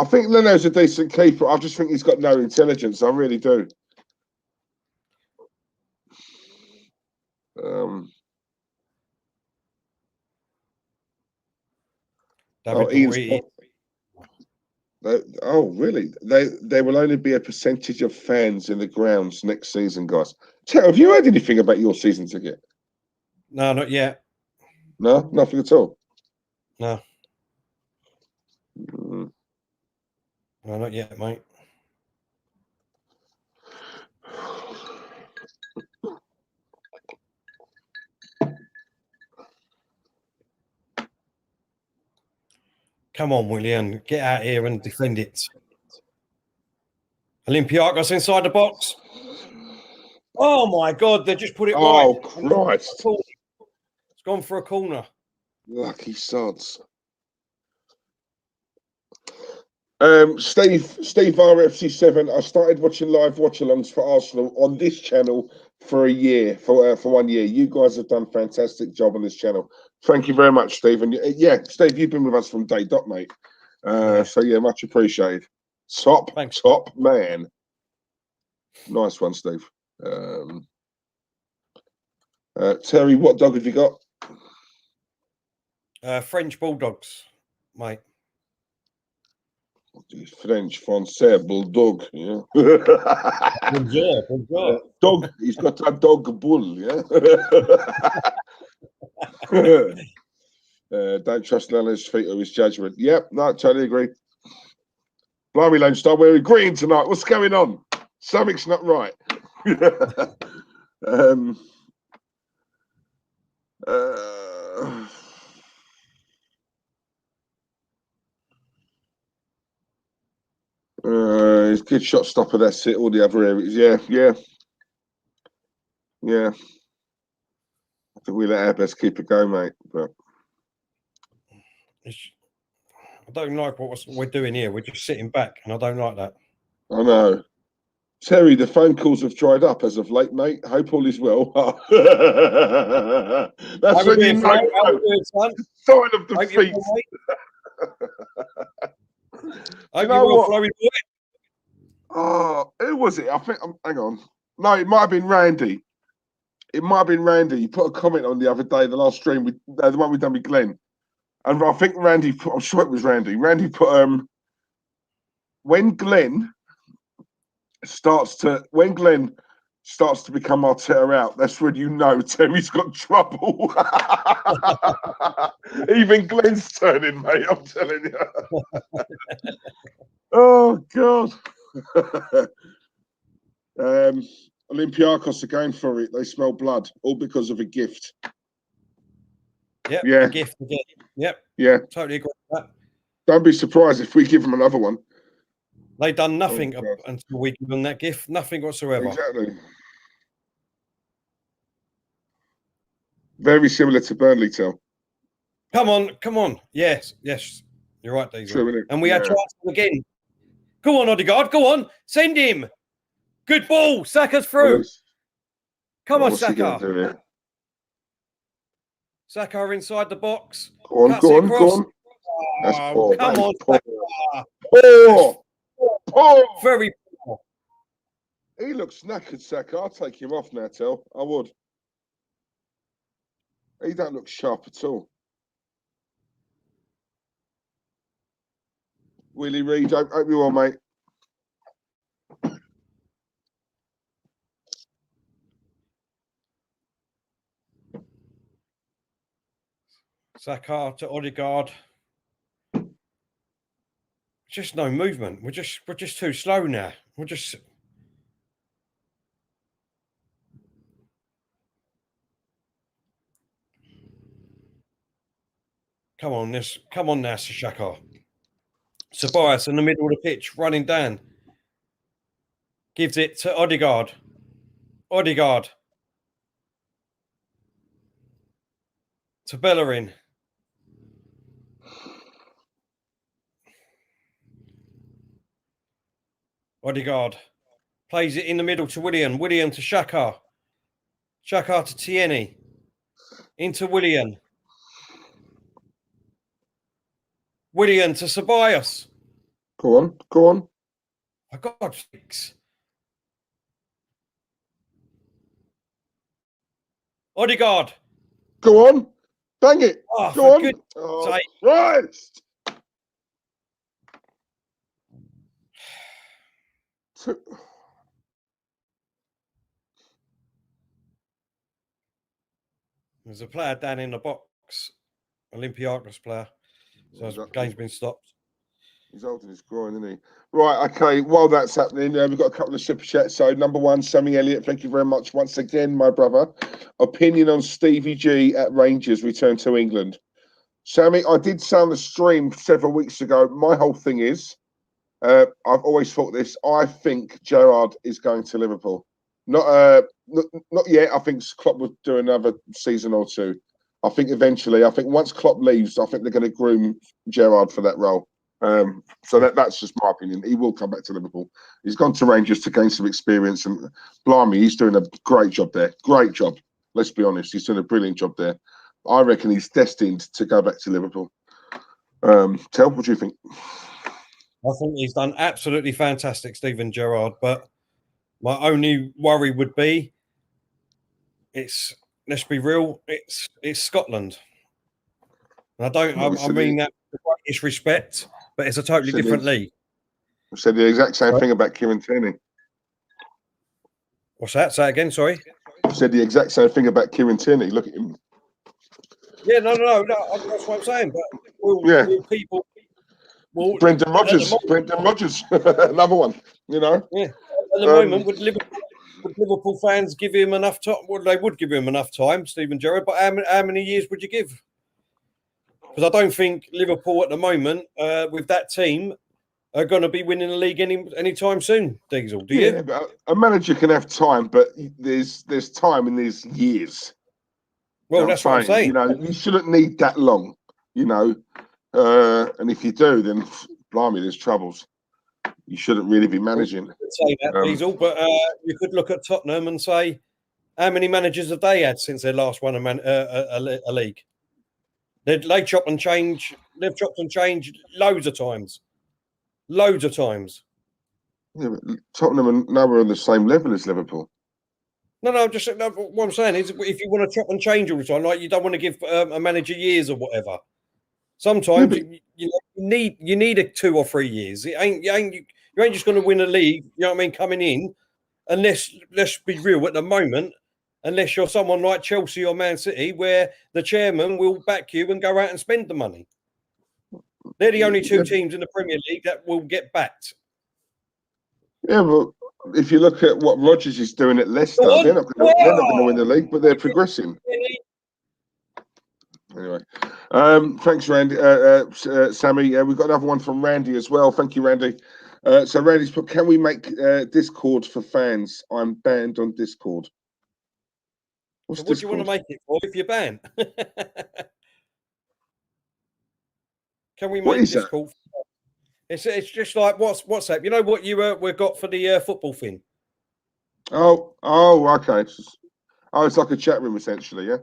think Leno's a decent keeper. I just think he's got no intelligence. I really do. Really? There will only be a percentage of fans in the grounds next season, guys. Tell, have you heard anything about your season ticket? No, not yet. No, nothing at all. No. No, not yet, mate. Come on, William. Get out here and defend it. Olympiacos inside the box. Oh, my God. They just put it right. Oh, Christ. It's gone for a corner. Lucky sods. Steve RFC7. I started watching live watch-alongs for Arsenal on this channel for a year, for 1 year. You guys have done a fantastic job on this channel. Thank you very much, Steve. And yeah, Steve, you've been with us from day dot, mate. So yeah, much appreciated. Thanks. Top man. Nice one, Steve. Terry, what dog have you got? French Bulldogs, mate. French Francais Bulldog, yeah. Bonjour. Dog, he's got a dog bull, yeah. Don't trust Leno's feet or his judgment. Yep, no, totally agree. Blimey, Lone Star, we're agreeing tonight. What's going on? Something's not right. He's a good shot stopper, that's it. All the other areas, yeah. I think we let our best keeper go, mate. But I don't like what we're doing here. We're just sitting back, and I don't like that. I know. Terry, the phone calls have dried up as of late, mate. Hope all is well. That's when you know. Sign of defeat. You know what? Oh, who was it? I think. Hang on. No, it might have been Randy. He put a comment on the other day, the last stream, the one we done with Glenn. And I think Randy put, I'm sure it was Randy. Randy put, when Glenn starts to become Arteta out, that's when you know Terry's got trouble. Even Glenn's turning, mate, I'm telling you. Oh, God. Olympiacos are going for it. They smell blood, all because of a gift. Yep, yeah, a gift again. Yep. Yeah. Totally agree with that. Don't be surprised if we give them another one. They've done nothing until we give them that gift. Nothing whatsoever. Exactly. Very similar to Burnley, Tel. Come on. Yes. You're right, Diesel. True, and we had chances again. Go on, Odegaard. Go on. Send him. Good ball. Saka's through. Come on, Saka. Saka inside the box. Go on. That's poor. Come on, Saka. Poor. Very poor. He looks knackered, Saka. I'll take him off now, Tel. I would. He don't look sharp at all. Willie Reed, hope you well, mate. Saka to Odegaard. Just no movement. We're just too slow now. We're just. Come on now, Saka. Ceballos in the middle of the pitch, running down. Gives it to Odegaard. Odegaard. To Bellerin. Odegaard. Plays it in the middle to Willian. Willian to Xhaka. Xhaka to Tierney. Into Willian. Willian to Ceballos. Go on, go on. For God's sakes. Odegaard. Go on. Bang it. Oh, go on. Good Oh, Christ. There's a player down in the box. Olympiacos player. So the game's been stopped. He's holding his groin, isn't he? Right, okay. While that's happening, we've got a couple of super chats. So, number one, Sammy Elliott, thank you very much once again, my brother. Opinion on Stevie G at Rangers return to England. Sammy, I did say on the stream several weeks ago, my whole thing is, I've always thought this, I think Gerrard is going to Liverpool. Not yet. I think Klopp will do another season or two. I think eventually, once Klopp leaves, I think they're going to groom Gerrard for that role. So that's just my opinion. He will come back to Liverpool. He's gone to Rangers to gain some experience, and blimey, he's doing a great job there. Great job. Let's be honest, he's doing a brilliant job there. I reckon he's destined to go back to Liverpool. Tel, what do you think? I think he's done absolutely fantastic, Steven Gerrard. But my only worry would be, let's be real, it's Scotland. And I mean that with the greatest respect, but it's a totally different league. I said the exact same thing about Kieran Tierney. What's that? Say it again, sorry. I said the exact same thing about Kieran Tierney. Look at him. Yeah, no, that's what I'm saying. But will people... Well, Brendan Rodgers, another one, you know. Yeah, at the moment, would Liverpool fans give him enough time? Well, they would give him enough time, Steven Gerrard, but how many years would you give? Because I don't think Liverpool at the moment, with that team, are going to be winning the league anytime soon, Diesel, do you? Yeah, but a manager can have time, but there's time in these years. Well, you know that's what I'm saying. You know, you shouldn't need that long, you know. And if you do, then blimey, there's troubles. You shouldn't really be managing. You could say that, Diesel, but you could look at Tottenham and say, how many managers have they had since they last won a league? They chop and change. They've chopped and changed loads of times. Loads of times. Yeah, but Tottenham are nowhere on the same level as Liverpool. No, what I'm saying is, if you want to chop and change all the time, like you don't want to give a manager years or whatever. Sometimes you need a 2 or 3 years. You ain't just going to win a league. You know what I mean? Coming in, unless, let's be real, at the moment, unless you're someone like Chelsea or Man City, where the chairman will back you and go out and spend the money. They're the only two teams in the Premier League that will get backed. Yeah, but if you look at what Rodgers is doing at Leicester, they're not going to win the league, but they're progressing. Anyway, thanks, Randy. Sammy, we've got another one from Randy as well. Thank you, Randy. So Randy's put, can we make Discord for fans? I'm banned on Discord. What do you want to make it for if you're banned? Can we make Discord? It's just like WhatsApp. You know what we got for the football thing? Oh, okay. It's like a chat room essentially, yeah.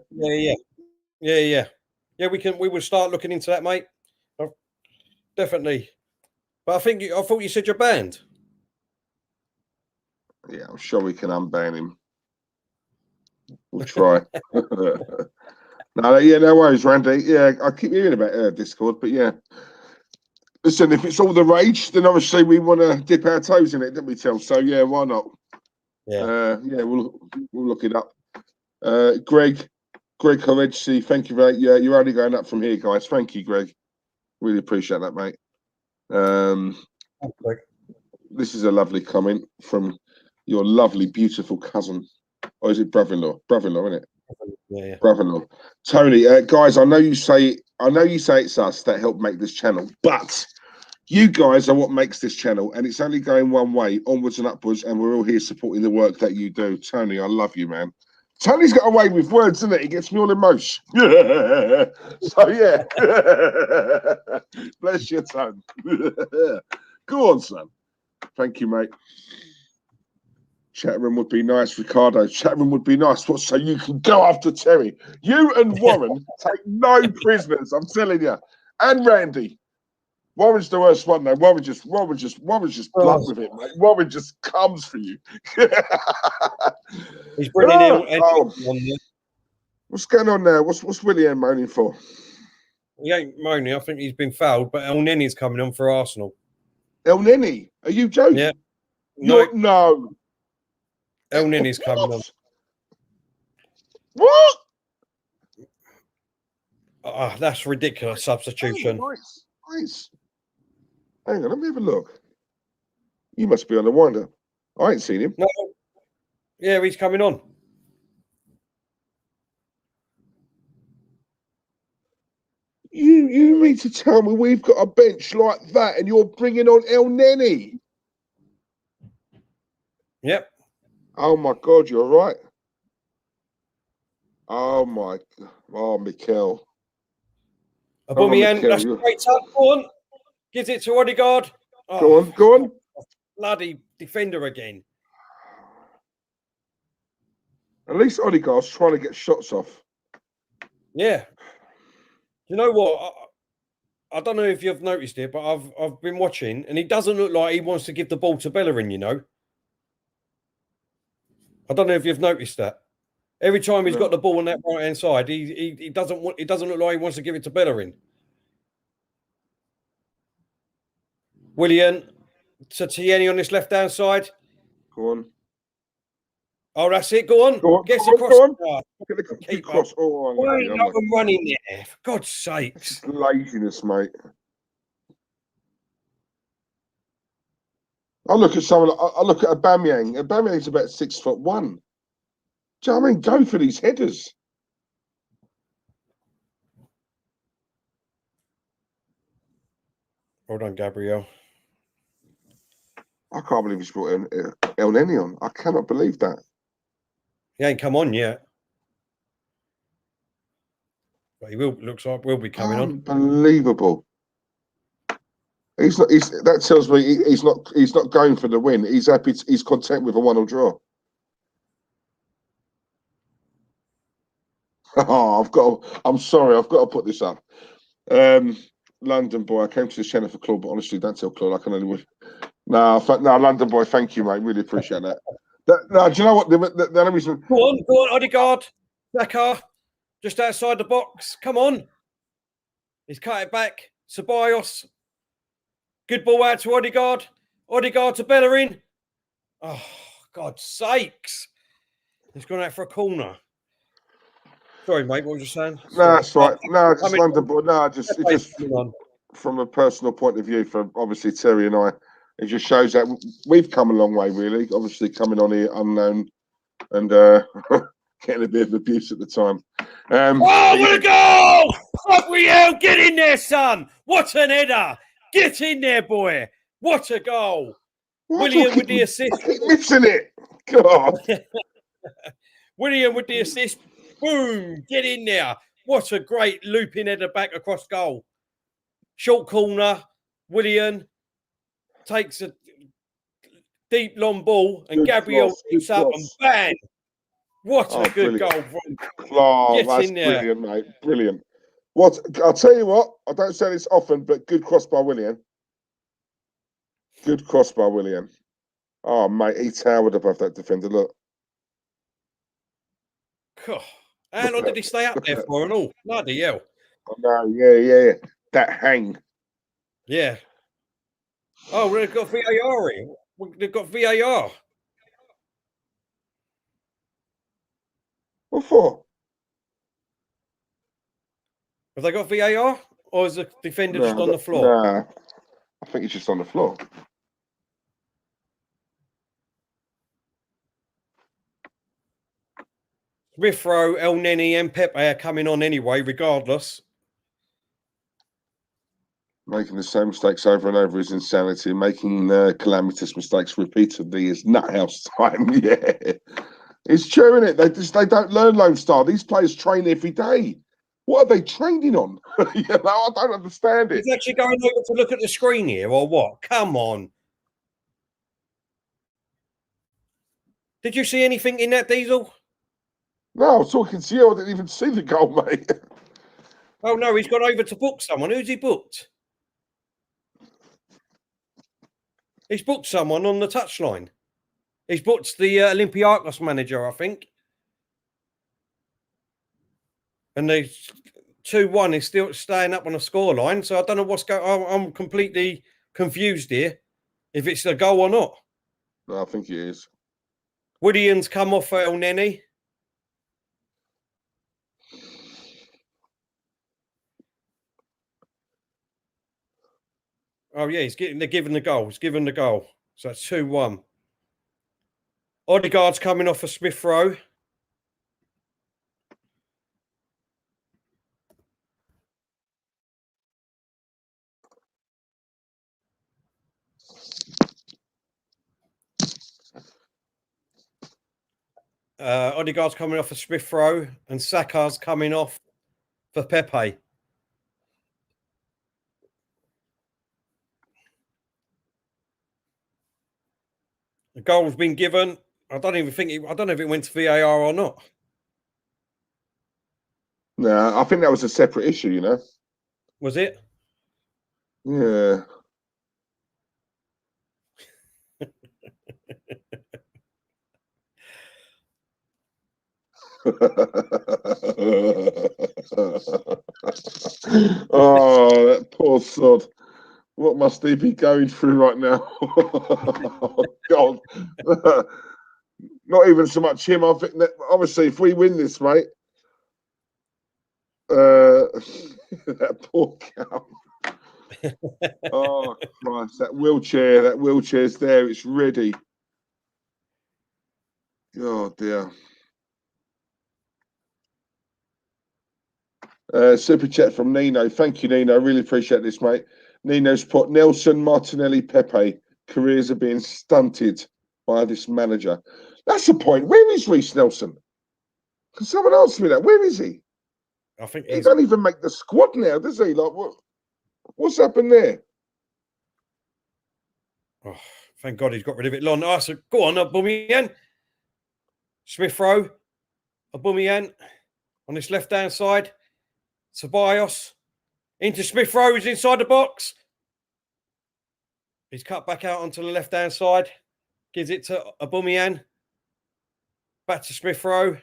Yeah, we will start looking into that, mate. Definitely. But I thought you said you're banned. Yeah, I'm sure we can unban him. We'll try. No, yeah, no worries, Randy. Yeah, I keep hearing about Discord, but yeah. Listen, if it's all the rage, then obviously we want to dip our toes in it, don't we, Till? So yeah, why not? Yeah. Yeah, we'll look it up. Greg Horedsi, thank you very much. Yeah, you're only going up from here, guys. Thank you, Greg. Really appreciate that, mate. This is a lovely comment from your lovely, beautiful cousin. Or is it brother-in-law? Brother-in-law, isn't it? Yeah. Brother-in-law. Tony, guys, I know you say it's us that help make this channel, but you guys are what makes this channel, and it's only going one way, onwards and upwards, and we're all here supporting the work that you do. Tony, I love you, man. Tony's got away with words, isn't it? He gets me all emotion. So, yeah. Bless your tongue. Go on, son. Thank you, mate. Chat room would be nice, Ricardo. Chat room would be nice. What? So you can go after Terry. You and Warren take no prisoners. I'm telling you. And Randy. Warren's the worst one, though. Warren's just blunt with it, mate. Warren just comes for you. He's bringing in. What's going on now? What's William moaning for? He ain't moaning. I think he's been fouled, but El Nini's coming on for Arsenal. El Nini? Are you joking? Yeah. No. El Nini's coming on. What? That's ridiculous substitution. Nice. Hang on, let me have a look. You must be on the winder. I ain't seen him. No. Yeah, he's coming on. You mean to tell me we've got a bench like that and you're bringing on El Neni? Yep. Oh my God, you're right. Oh my God. Oh, Mikel. Aubameyang, that's a great touch. Go on. Gives it to Odegaard. Oh, go on. Bloody defender again. At least Odegaard's trying to get shots off. Yeah. You know what? I don't know if you've noticed it, but I've been watching, and he doesn't look like he wants to give the ball to Bellerin, you know. I don't know if you've noticed that. Every time he's got the ball on that right hand side, he doesn't look like he wants to give it to Bellerin. Willian to Tierney on this left hand side. Go on. Oh, that's it. Go on. Gets across. Go on. Keep cross. Oh, why ain't no one running there? For God's sakes. Laziness, mate. I look at someone. I look at Aubameyang. Aubameyang's about 6'1". Do you know what I mean? Go for these headers. Well done, Gabriel. I can't believe he's brought El Neni on. I cannot believe that. He ain't come on yet. But he looks like will be coming on. Unbelievable. That tells me he's not going for the win. He's happy. He's content with a 1-1 draw. Oh, I'm sorry. I've got to put this up. London boy. I came to this channel for Claude, but honestly, don't tell Claude. I can only. No, London boy. Thank you, mate. Really appreciate that. No, do you know what? The only reason. Go on, Odegaard. Saka, just outside the box. Come on. He's cut it back. Ceballos. Good ball out to Odegaard. Odegaard to Bellerin. Oh, God's sakes. He's gone out for a corner. Sorry, mate. What was you saying? No, that's right. No, just London boy. No, just from a personal point of view, for obviously Terry and I, it just shows that we've come a long way, really. Obviously, coming on here unknown and getting a bit of abuse at the time. What a goal! Gabriel, get in there, son! What an header! Get in there, boy! What a goal! William with the assist. I keep missing it. God. William with the assist. Boom! Get in there. What a great looping header back across goal. Short corner. William takes a deep long ball and Gabriel picks up and bang! What a good goal from Claude. That's brilliant, mate. Brilliant. I'll tell you what, I don't say this often, but good cross by William. Good cross by William. Oh, mate, he towered above that defender. Look. How long did he stay up there for and all? Bloody hell. Oh, no, yeah. That hang. Yeah. Oh, they've got VAR in. They've got VAR. What for? Have they got VAR? Or is the defender just on the floor? Nah, I think he's just on the floor. Smith Rowe, El Neni and Pepe are coming on anyway, regardless. Making the same mistakes over and over is insanity. Making calamitous mistakes repeatedly is nuthouse time. Yeah, it's true, isn't it? They don't learn Lone Star. These players train every day. What are they training on? You know, I don't understand it. He's actually going over to look at the screen here, or what? Come on. Did you see anything in that, Diesel? No, I was talking to you. I didn't even see the goal, mate. Oh, no, he's gone over to book someone. Who's he booked? He's booked someone on the touchline. He's booked the Olympiacos manager, I think. And the 2-1 is still staying up on the scoreline. So I don't know what's going on. I'm completely confused here, if it's a goal or not. No, I think he is. Woodian's come off for El Neni. Oh, yeah, they're giving the goal. He's given the goal. So that's 2-1. Odegaard's coming off for Smith Rowe. Odegaard's coming off for Smith Rowe. And Saka's coming off for Pepe. The goal's been given. I don't know if it went to VAR or not. No, I think that was a separate issue, you know. Was it? Yeah. Oh, that poor sod. What must he be going through right now? Oh, God. Not even so much him. I think that obviously if we win this, mate, that poor cow. Oh, Christ. That wheelchair's there. It's ready. Oh, dear. Super chat from Nino. Thank you, Nino. I really appreciate this, mate. Nino's put Nelson, Martinelli, Pepe. Careers are being stunted by this manager. That's the point. Where is Reece Nelson? Can someone answer me that? Where is he? I think he don't even make the squad now, does he? Like, what's happened there? Oh, thank God he's got rid of it. Lon, so go on, Aubameyang. Smith Rowe, Aubameyang on this left-hand side. Ceballos into Smith Rowe, is inside the box. He's cut back out onto the left-hand side. Gives it to Aubameyang. Back to Smith Rowe,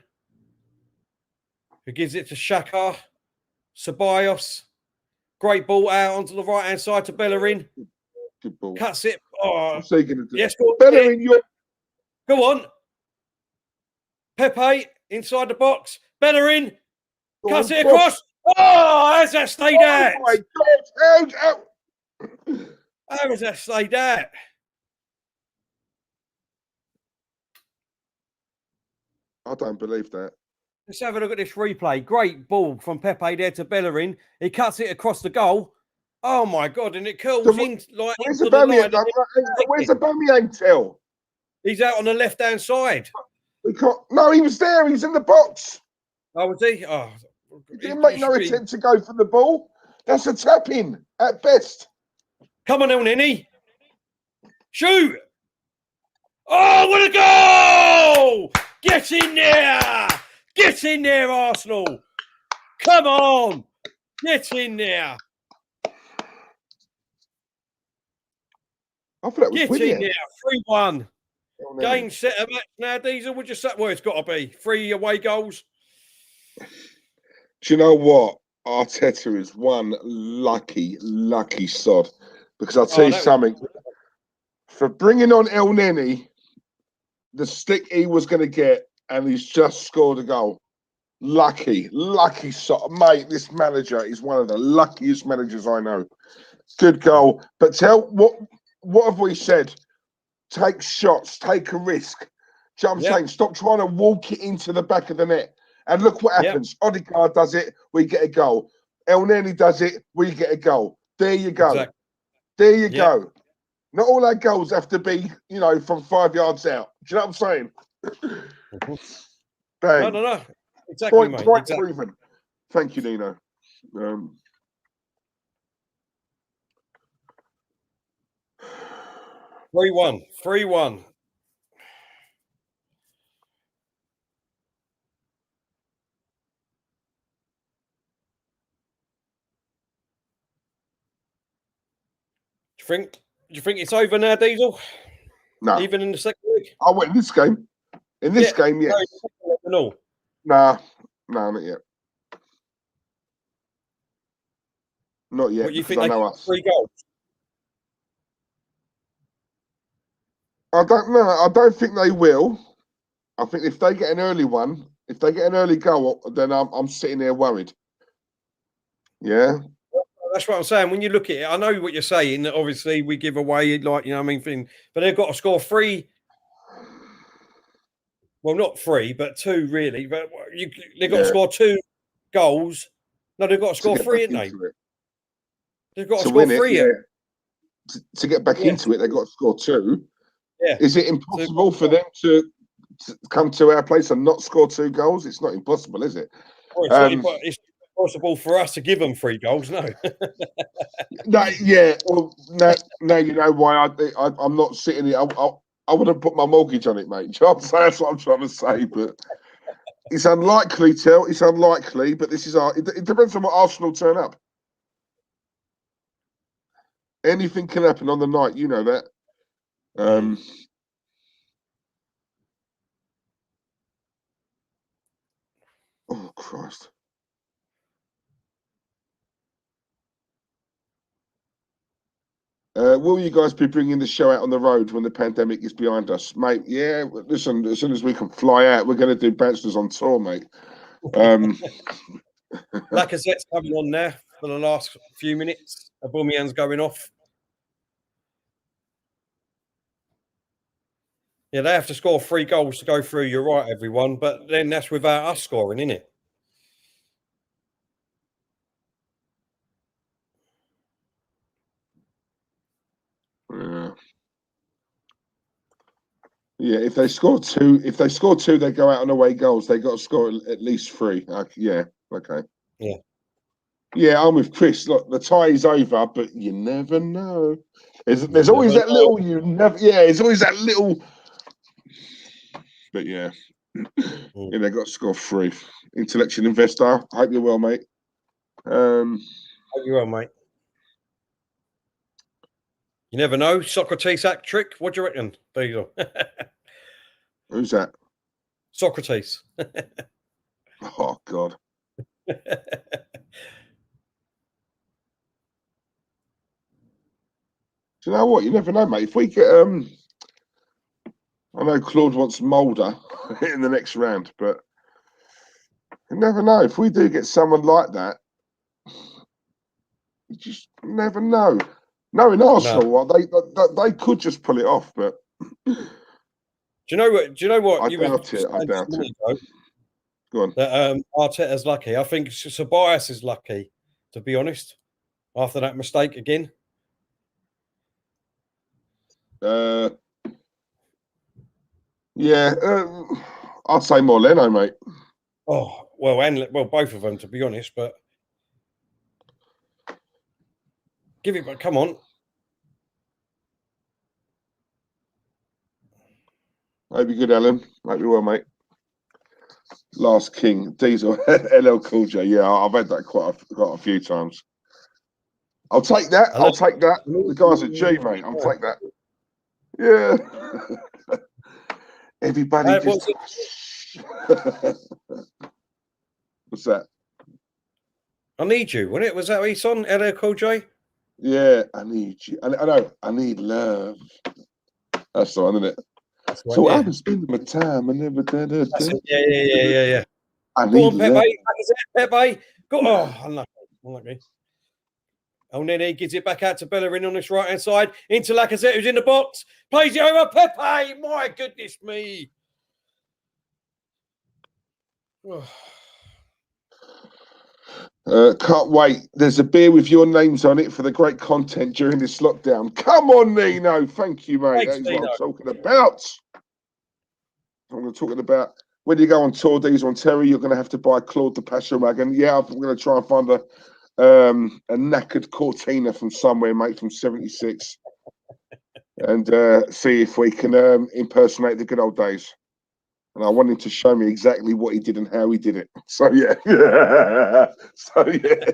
who gives it to Xhaka. Ceballos. Great ball out onto the right-hand side to Bellerin. Good ball. Cuts it. Oh, what's he going to do? Yes, Bellerin, go on. Pepe inside the box. Bellerin cuts it across. Oh, how's that stayed out? Oh, my God. How has that stayed out? I don't believe that. Let's have a look at this replay. Great ball from Pepe there to Bellerin. He cuts it across the goal. Oh, my God. And it curls in like where's into the line. Where's Aubameyang till? He's out on the left-hand side. No, he was there. He's in the box. Oh, was he? Oh, he didn't make no attempt to go for the ball. That's a tap-in at best. Come on, El Neni. Shoot. Oh, what a goal! Get in there. Get in there, Arsenal. Come on. Get in there. I thought that was Get brilliant. in there. 3-1. Game, set, a match now, Diesel. Would you say? Well, it's got to be 3 away goals. Do you know what? Arteta is one lucky sod. Because I'll tell you something. For bringing on El Neni, the stick he was going to get, and he's just scored a goal. Lucky sod. Mate, this manager is one of the luckiest managers I know. Good goal. But what have we said? Take shots, take a risk. Do you know what I'm saying? Stop trying to walk it into the back of the net. And look what happens. Odegaard does it, we get a goal. El Neni does it, we get a goal. There you go. Exactly. There you go. Not all our goals have to be, you know, from 5 yards out. Do you know what I'm saying? Bang. No. Exactly, mate. Point exactly. proven. Thank you, Nino. 3-1. Do you think it's over now, Diesel? No. Even in the second week? I went in this game. In this game, yes. No. Nah, not yet. Not yet. What, you because think I they know get us. 3 goals? I don't know. I don't think they will. I think if they get an early one, if they get an early goal, then I'm sitting there worried. Yeah. That's what I'm saying. When you look at it, I know what you're saying. That obviously we give away, like, you know, what I mean, but they've got to score 3. Well, not 3, but 2 really. But they've got to score 2 goals. No, they've got to score 3, haven't they? They've got to score 3. To get back into it, they've got to score 2. Yeah. Is it impossible for them to come to our place and not score 2 goals? It's not impossible, is it? Well, it's possible for us to give them 3 goals, no. No, yeah. Well, now you know why I'm not sitting here. I would have put my mortgage on it, mate. That's what I'm trying to say. But it's unlikely, It's unlikely. But this is it depends on what Arsenal turn up. Anything can happen on the night. You know that. Oh Christ. Will you guys be bringing the show out on the road when the pandemic is behind us, mate? Yeah, listen, as soon as we can fly out, we're going to do Banstas on tour, mate. Lacazette's coming on there for the last few minutes. Aubameyang's going off. Yeah, they have to score 3 goals to go through. You're right, everyone. But then that's without us scoring, isn't it? Yeah, if they score 2, they go out on away goals. They got to score at least 3. Yeah, okay. Yeah, I'm with Chris. Look, the tie is over, but you never know. There's always that little there's always that little. But yeah, they got to score 3. Intellectual investor. I hope you're well, mate. Hope you're well, mate. You never know. Socrates hat trick. What do you reckon? There you go. Who's that? Socrates. Oh God. Do you know what? You never know, mate. If we get I know Claude wants Mulder in the next round, but you never know. If we do get someone like that, you just never know. No, in Arsenal, they could just pull it off, but do you know what? I doubt it. Go on. That Arteta's lucky. I think ceballos is lucky, to be honest. After that mistake again. Yeah, I'd say more Leno, mate. Oh well, both of them, to be honest. But give it, but come on. Hope you're good, Alan. Hope you're well, mate. Last King, Diesel, LL Cool J. Yeah, I've had that quite a few times. I'll take that. I'll take that. The guy's a G, mate. I'll take that. Yeah. Everybody just. What's that? I need you, wasn't it? Was that what he's on? Hello, COYG? Yeah, I need you. I know. I need love. That's the one, isn't it? That's right, So yeah. I've been spending my time. I never did it. Yeah. I Go need on, love. Pepe. Go. Oh, unlucky. Oh, Nene gives it back out to Bellerin on this right-hand side. Into Lacazette, who's in the box. Plays it over. Pepe. My goodness me. Can't wait. There's a beer with your names on it for the great content during this lockdown. Come on, Nino. Thank you, mate. Thanks, That is Nino. what I'm talking about. I'm talking about when you go on tour, these on Terry, you're going to have to buy Claude the Passion Wagon. Yeah, I'm going to try and find a knackered Cortina from somewhere, mate, from 76. And see if we can impersonate the good old days. And I want him to show me exactly what he did and how he did it. So, yeah. So, yeah.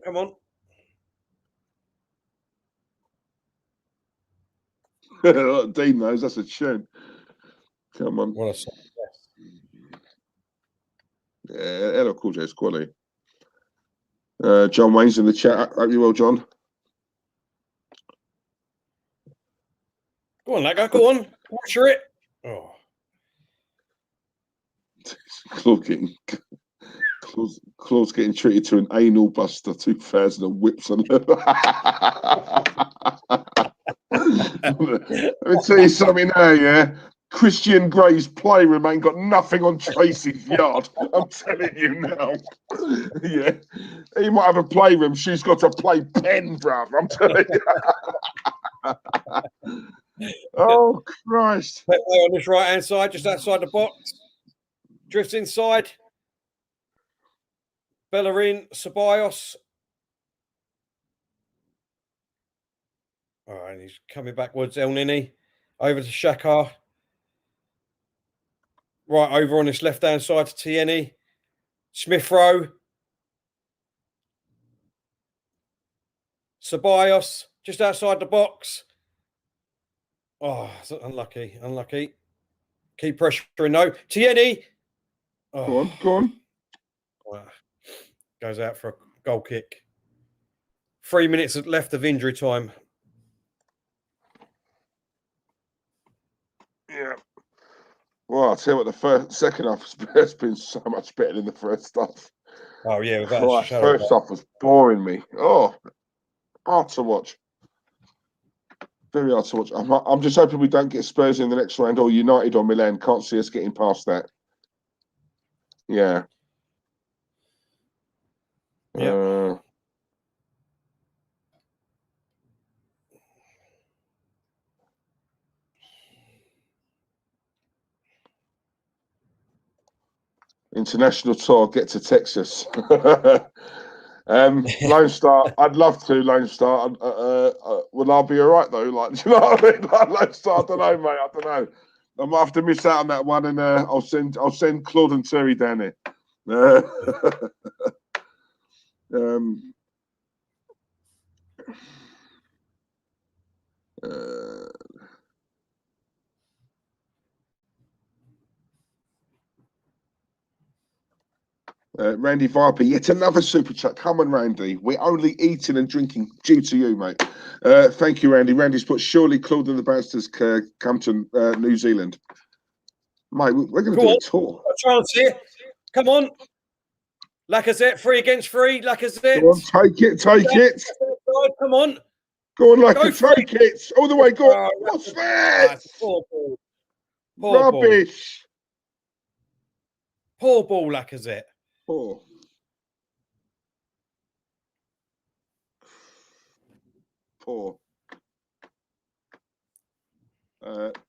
Come on. Dean knows that's a tune. Come on. What a song. Yeah, hello, Cool J Squally. John Wayne's in the chat. Hope you well, John. Go on, Lacko. Go on. Capture it. Oh. Claude's getting treated to an anal buster 2000 and whips on her. Let me tell you something now, yeah? Christian Gray's playroom ain't got nothing on Tracy's yard. I'm telling you now. Yeah. He might have a playroom. She's got to play pen, bruv. I'm telling you. Oh, Christ. Pepe on this right-hand side, just outside the box. Drifts inside. Bellerin, Ceballos. All right, he's coming backwards. El Nini over to Shakar. Right over on this left-hand side to Tierney. Smith Rowe. Ceballos just outside the box. Oh, unlucky. Keep pressuring though. Tierney. Oh. Go on. Wow. Goes out for a goal kick. 3 minutes left of injury time. Yeah. Well, I'll tell you what, the second half has been so much better than the first half. Oh, yeah. Right, first half was boring me. Oh, hard to watch. Very hard to watch. I'm just hoping we don't get Spurs in the next round or United or Milan. Can't see us getting past that. Yeah. Yeah. International tour, get to Texas. Lone Star, I'd love to. Lone Star, will I be all right though? Like, do you know what I mean? Like, Lone Star, I don't know, mate. I don't know. I might have to miss out on that one, and I'll send Claude and Terry down here. Randy Viper, yet another super chat. Come on, Randy. We're only eating and drinking due to you, mate. Thank you, Randy. Randy's put, surely Claude and the Banstas come to New Zealand. Mate, we're going to do a tour. A chance here. Come on. Lacazette, 3 against 3. Lacazette. Go on, take it. Come on. Go on, Lacazette, take it. All the way, go on. What's that? Poor ball. Rubbish. Poor ball, Lacazette. Poor.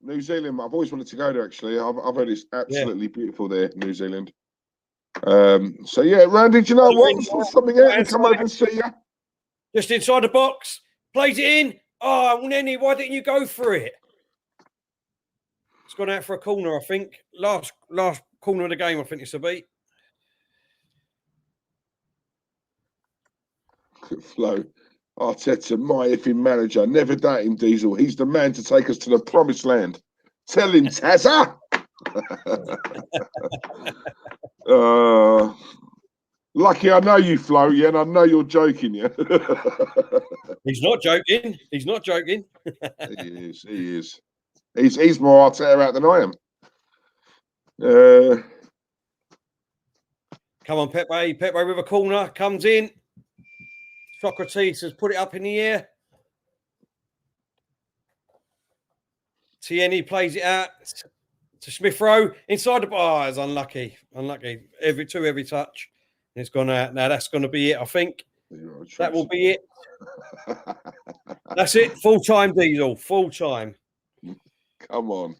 New Zealand, I've always wanted to go there, actually. I've heard it's absolutely beautiful there, New Zealand. So, yeah, Randy, do you know what? Something out and come over and see you. Just inside the box. Plays it in. Oh, Nenny, why didn't you go for it? It's gone out for a corner, I think. Last corner of the game, I think it's a beat. Flow. Arteta, my effing manager. Never doubt him, Diesel. He's the man to take us to the promised land. Tell him, Tazza. Lucky I know you, Flo, yeah, and I know you're joking, yeah. He's not joking. He's not joking. He is. He's more Arteta out than I am. Come on, Pepe. Pepe with a corner. Comes in. Socrates has put it up in the air. Tierney plays it out to Smith Rowe. Inside the bar. It's unlucky. Unlucky. Every touch. And it's gone out. Now that's going to be it, I think. That will be it. That's it. Full time, Diesel. Full time. Come on.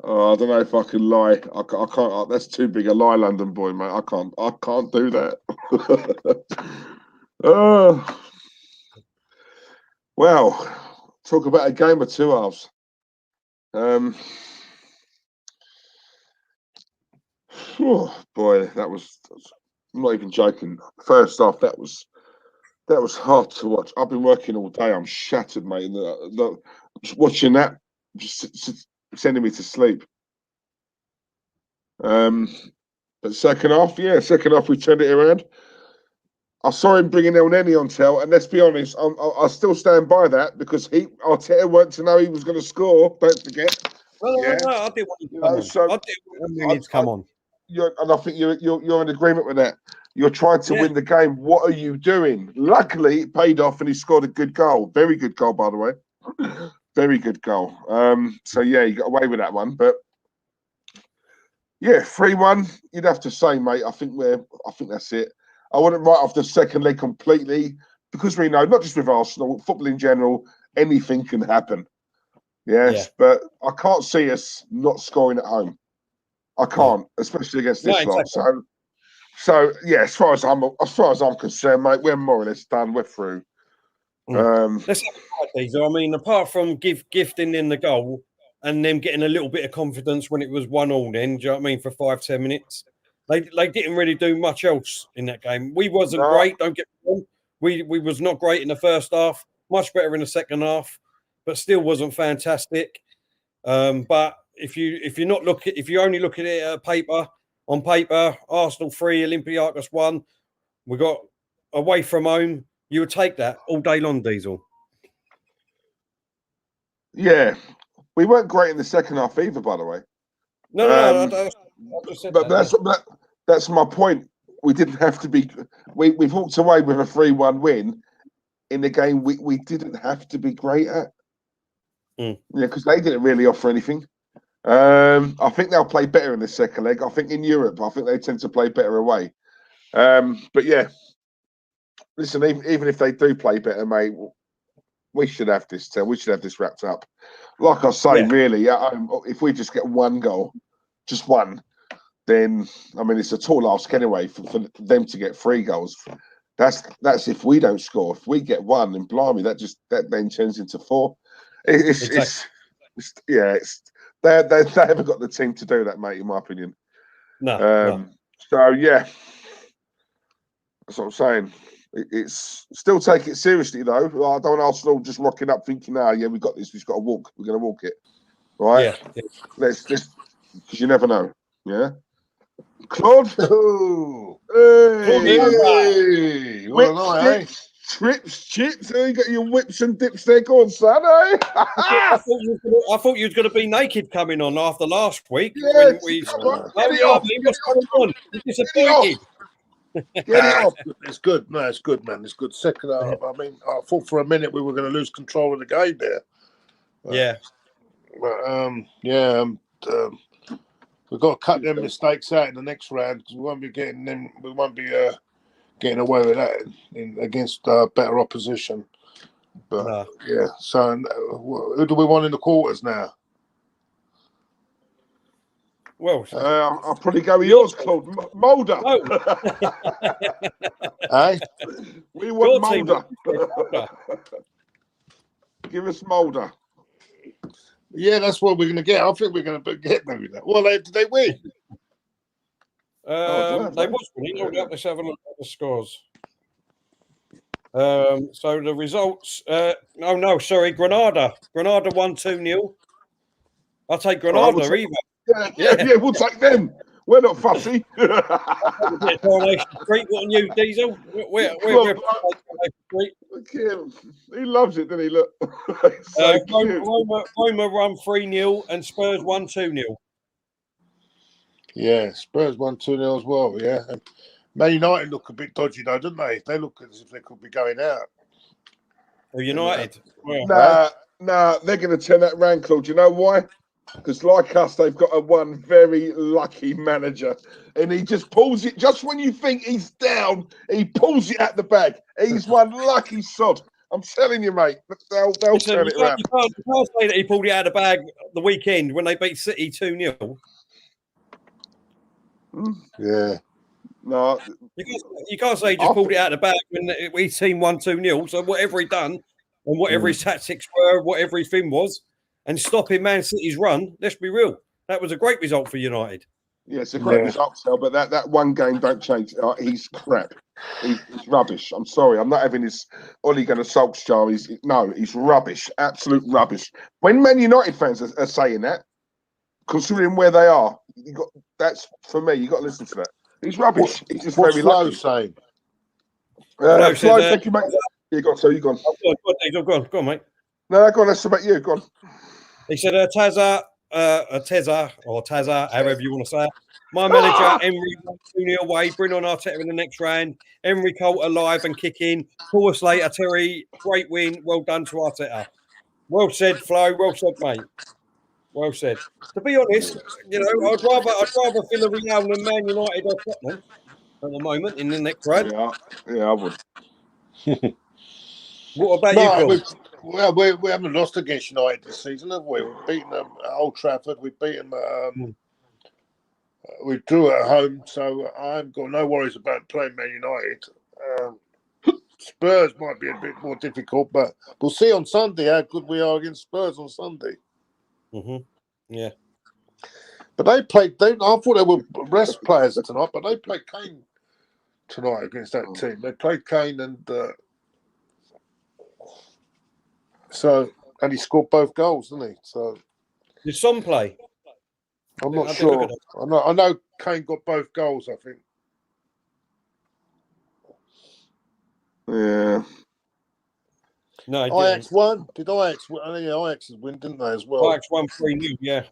Oh, I don't know if I can lie. I can't. That's too big a lie, London boy, mate. I can't do that. Well, talk about a game of two halves. Oh, boy, that was. I'm not even joking. First half, that was hard to watch. I've been working all day. I'm shattered, mate. Just watching that, just sending me to sleep. But second half, we turned it around. I saw him bringing El Neni on tail, and let's be honest, I still stand by that because Arteta weren't to know he was going to score. Don't forget. Well, no, I didn't want him to come on. And I think you're in agreement with that. You're trying to win the game. What are you doing? Luckily, it paid off, and he scored a good goal. Very good goal, by the way. Very good goal. So yeah, you got away with that one, but yeah, 3-1. You'd have to say, mate. I think that's it. I wouldn't write off the second leg completely because we know, not just with Arsenal, football in general, anything can happen. Yes, but I can't see us not scoring at home. I can't, especially against this lot. So yeah, as far as I'm concerned, mate, we're more or less done. We're through. Let's have these. I mean, apart from gifting in the goal and them getting a little bit of confidence when it was 1-1, then do you know what I mean? For 5-10 minutes, they didn't really do much else in that game. We wasn't great. Don't get me wrong. We was not great in the first half. Much better in the second half, but still wasn't fantastic. But if you only look at it on paper, Arsenal 3, Olympiacos 1, we got away from home. You would take that all day long, Diesel. Yeah, we weren't great in the second half either, by the way. No, I just said that's my point. We didn't have to be. We've walked away with a 3-1 win in the game we didn't have to be great at. Yeah, because they didn't really offer anything. I think they'll play better in the second leg. I think in Europe, I think they tend to play better away. But yeah, listen, even if they do play better, mate, we should have this. We should have this wrapped up. Like I say, really, if we just get one goal, just one, then I mean it's a tall ask anyway for them to get 3 goals. That's if we don't score. If we get one, then blimey, that then turns into 4. They haven't got the team to do that, mate. In my opinion. No. So yeah, that's what I'm saying. It's still take it seriously though. I don't want Arsenal just rocking up thinking, we got this. We've got to walk. We're going to walk it, right? Yeah. Let's because you never know. Yeah. Claude. Oh, hey. Whips, trips, chips. You got your whips and dips there. Go on, son. Eh? I thought you was going to be naked coming on after last week. Yes. When we Get it off. It's good. No, it's good, man. It's good. Second half. I mean, I thought for a minute we were going to lose control of the game there. We've got to cut them mistakes out in the next round because we won't be getting them. We won't be getting away with that against better opposition. But so who do we want in the quarters now? Well, I'll probably go with yours, Claude. Mulder. Hey? We want Mulder. Give us Mulder. Yeah, that's what we're going to get. I think we're going to get maybe that. Well, did they win? They was winning. Let's have a look at the scores. So the results. Granada. Granada won 2-0. I'll take Granada either. Yeah, we'll take them. We're not fussy. Coronation Street, what on you, Diesel? We're Street. Look at him. He loves it, doesn't he? Look. So Roma run 3-0 and Spurs won 2-0. Yeah, Spurs won 2-0 as well. Yeah, and Man United look a bit dodgy though, don't they? They look as if they could be going out. Oh, United. Nah, they're going to turn that round, Claude. You know why? Because like us, they've got a one very lucky manager, and he just pulls it. Just when you think he's down, he pulls it out the bag. He's one lucky sod. I'm telling you, mate. They'll turn it around. You can't say that he pulled it out of the bag the weekend when they beat City 2-0. Yeah. No, you can't say he just pulled it out of the bag when his team won 2-0. So whatever he done and whatever his tactics were, whatever everything was, and stopping Man City's run, let's be real, that was a great result for United. Yeah, it's a great result, but that one game don't change. He's crap. He's rubbish. I'm sorry. I'm not having this Ole Gunnar Solskjaer. He's rubbish. Absolute rubbish. When Man United fans are saying that, considering where they are, that's for me. You got to listen to that. He's rubbish. He's just very lucky. Saying? Flo, thank you, mate. You got so you gone. Go on, mate. No, go on. That's about you. Go on. He said, Tazza, however you want to say it. My manager, Emery, 2-0 away. Bring on Arteta in the next round. Emery Colt alive and kicking. Pull us later, Terry. Great win. Well done to Arteta. Well said, Flo. Well said, mate. Well said. To be honest, I'd rather Villarreal than Man United or Tottenham at the moment in the next round. Yeah, I would. What about you, Bill? Well, we haven't lost against United this season, have we? We've beaten them at Old Trafford. We've beaten them. We drew at home, so I've got no worries about playing Man United. Spurs might be a bit more difficult, but we'll see on Sunday how good we are against Spurs on Sunday. Yeah. But I thought they were rest players tonight, but they played Kane tonight against that team. They played Kane and he scored both goals, didn't he? So did Son play? I'm not sure. I know Kane got both goals, I think. Yeah. No, Ajax won. Did Ajax win? I think Ajax win, didn't they, as well? Ajax won 3-0, yeah.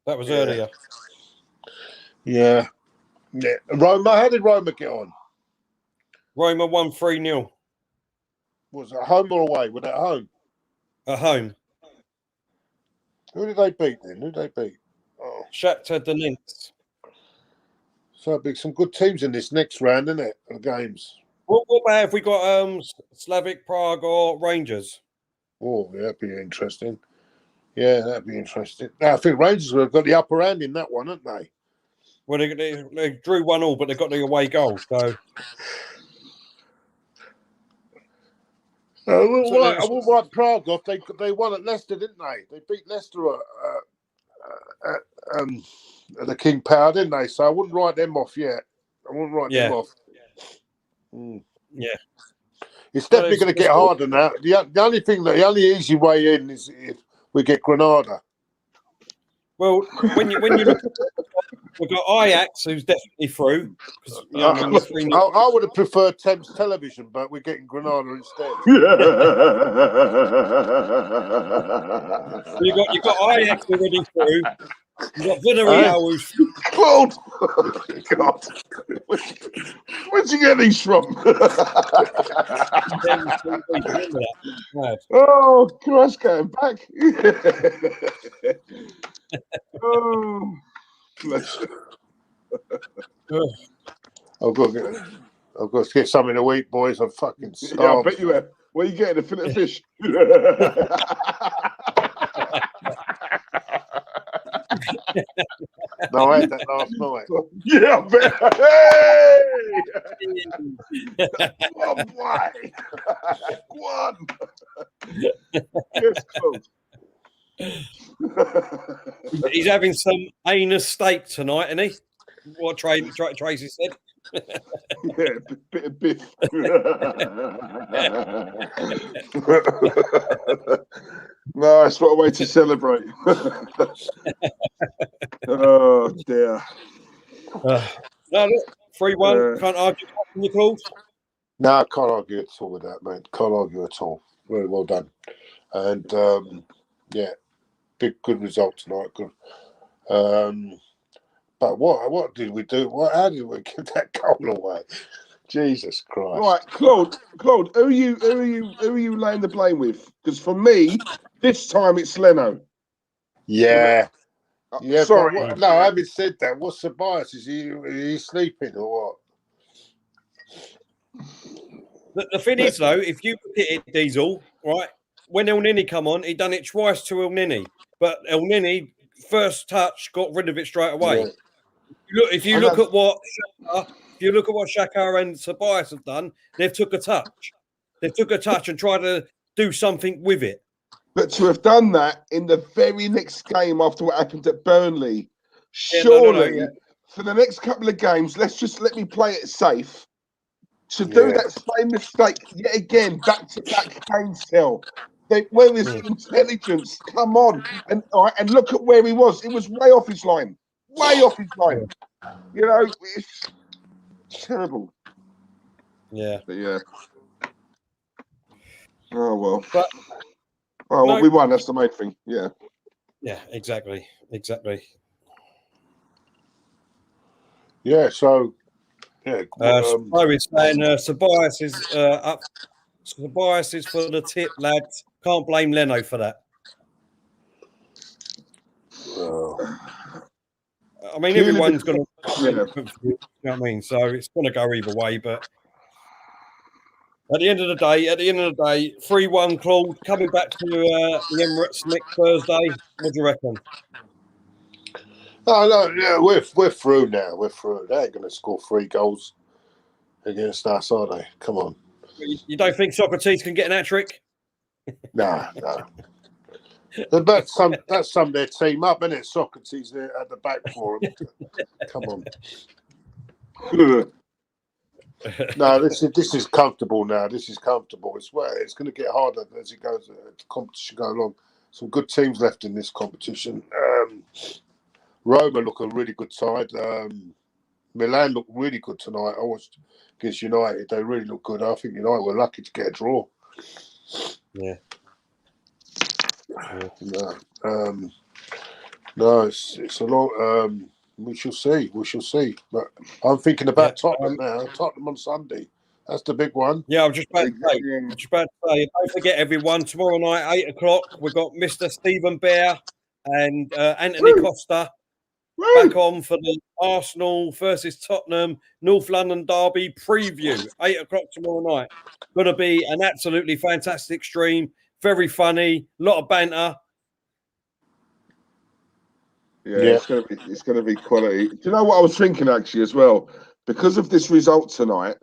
That was earlier. Yeah. Roma, how did Roma get on? Roma won 3-0. Was it at home or away? Was it at home? At home. Who did they beat then? Who did they beat? Oh. Shakhtar Donetsk. So it'll be some good teams in this next round, isn't it? Of games. What about if we got Slavic Prague or Rangers? Oh, yeah, that'd be interesting. Yeah, that'd be interesting. Now, I think Rangers have got the upper hand in that one, haven't they? Well, they drew 1-1, but they got the away goal. So, I wouldn't write Prague off. They won at Leicester, didn't they? They beat Leicester at the King Power, didn't they? So I wouldn't write them off yet. I wouldn't write them off. Yeah. It's definitely going to get harder now. The only easy way in is if we get Granada. Well, when you look at it, we've got Ajax, who's definitely through. I would have preferred Thames Television, but we're getting Granada instead. You got Ajax already through. You got Villarreal who's Claude. God, where'd you get these from? Oh, Christ, going back. Oh, bless you. I've got to get something to eat, boys. I'm fucking starved. Yeah, I bet you have. Where are you getting? A fillet of fish? No, I had that last night. Yeah, I bet. Hey! One way. One. Yes, close. He's having some anus steak tonight, isn't he? What Tracy said. Yeah, a bit of biff. Nice, what a way to celebrate. Oh dear. No, look, 3-1. Can't argue. Can you, Claude? No, I can't argue at all with that, mate. Can't argue at all. Very well done. And yeah, good result tonight. Good. But what did we do? How did we give that goal away? Jesus Christ! Right, Claude, who are you laying the blame with? Because for me, this time it's Leno. Yeah. Yeah, sorry. but no, I haven't said that. What's the bias? Is he sleeping or what? The thing is, though, if you look at it, Diesel, right, when El Nini come on, he done it twice to El Nini. But El Nini, first touch, got rid of it straight away. Yeah. If you look at what Xhaka and Ceballos have done, they've took a touch. They took a touch and tried to do something with it. But to have done that in the very next game after what happened at Burnley, surely for the next couple of games, let me play it safe. To do that same mistake yet again, back-to-back games, where is the intelligence? Come on, and look at where he was. It was way off his line. Way off his line. You know, it's terrible. Yeah. But yeah. Oh well. But we won. That's the main thing. Yeah. Yeah. Exactly. Yeah. So. Yeah. I was saying Ceballos is up. Ceballos is for the tip, lads. Can't blame Leno for that. I mean, everyone's going to, you know what I mean? So it's going to go either way. But at the end of the day, 3-1 Claude coming back to the Emirates next Thursday. What do you reckon? Oh no, yeah, we're through now. We're through. They ain't going to score 3 goals against us, are they? Come on. You don't think Socrates can get an hat-trick? No. That's some of their team up, isn't it? Socrates there at the back for them. Come on. No, this is comfortable now. This is comfortable. It's going to get harder as it goes. The competition go along. Some good teams left in this competition. Roma look a really good side. Milan look really good tonight. I watched against United. They really look good. I think United were lucky to get a draw. Yeah. No, it's a lot. We shall see. But I'm thinking about Tottenham now. Tottenham on Sunday. That's the big one. Yeah, I'm just about to say. Don't forget, everyone. Tomorrow night, 8:00, we've got Mr. Stephen Bear and Anthony Costa back on for the Arsenal versus Tottenham North London derby preview. 8:00 tomorrow night. Going to be an absolutely fantastic stream. Very funny, a lot of banter. Yeah, it's gonna be quality. Do you know what I was thinking actually as well? Because of this result tonight,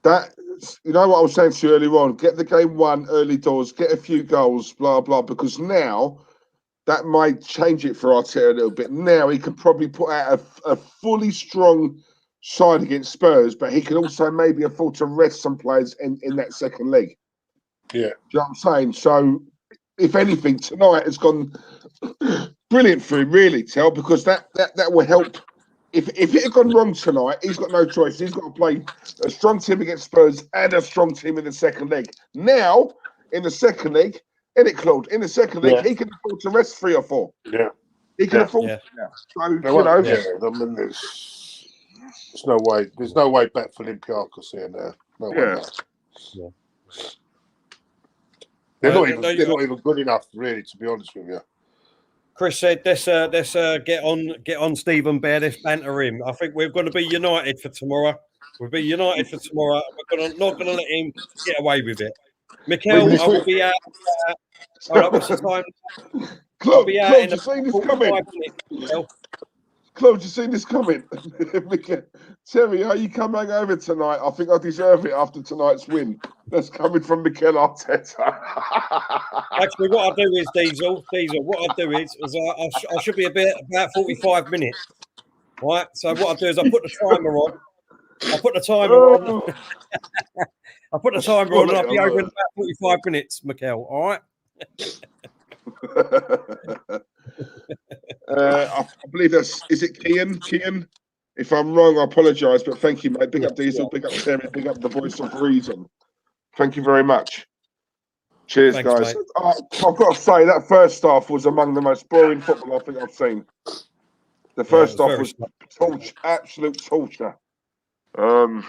you know what I was saying to you earlier on, get the game won early doors, get a few goals, blah blah, because now that might change it for Arteta a little bit. Now he can probably put out a fully strong side against Spurs, but he can also maybe afford to rest some players in that second leg. Yeah. Do you know what I'm saying? So, if anything, tonight has gone brilliant for him, really, because that will help. If it had gone wrong tonight, he's got no choice. He's got to play a strong team against Spurs and a strong team in the second leg. Now, in the second leg, Claude, in the second leg, he can afford to rest 3 or 4. Yeah. He can afford to. So, I mean, there's no way. There's no way back for Olympiacos here now. No way back. Yeah. They're not even good enough, really, to be honest with you. Chris said, "Let's get on Stephen Bear. Let's banter him. I think we're going to be united for tomorrow. We'll be united for tomorrow. We're not going to let him get away with it. Mikel, I will be out. What's the time? Claude, you've seen this coming. Claude, you've seen this coming. Terry, are you coming over tonight? I think I deserve it after tonight's win. That's coming from Mikel Arteta. Actually, what I do is, Diesel, what I do is I should be about 45 minutes. Right? So what I do is I put the timer on. I put the timer on and I'll be over in about 45 minutes, Mikel. All right? I believe is it Kian? Kian? If I'm wrong, I apologise, but thank you, mate. Big up Diesel, big up Terry, big up the voice of reason. Thank you very much. Cheers, Thanks, guys. mate. I've got to say, that first half was among the most boring football I think I've seen. The first half was absolute torture. I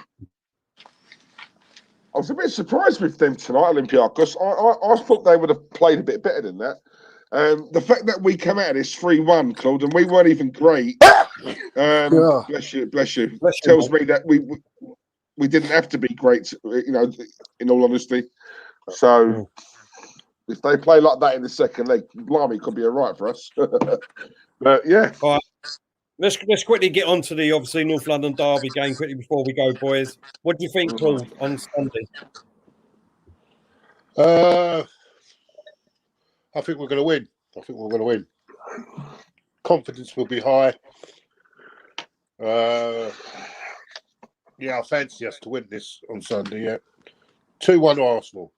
was a bit surprised with them tonight, Olympiacos. I thought they would have played a bit better than that. The fact that we come out of this 3-1, Claude, and we weren't even great. Bless you. Tells me that we didn't have to be great, in all honesty. So if they play like that in the second leg, blimey, could be all right for us. But yeah. All right. Let's quickly get on to the obviously North London derby game quickly before we go, boys. What do you think, Claude, on Sunday? I think we're going to win. Confidence will be high. I fancy us to win this on Sunday. Yeah, 2-1 Arsenal.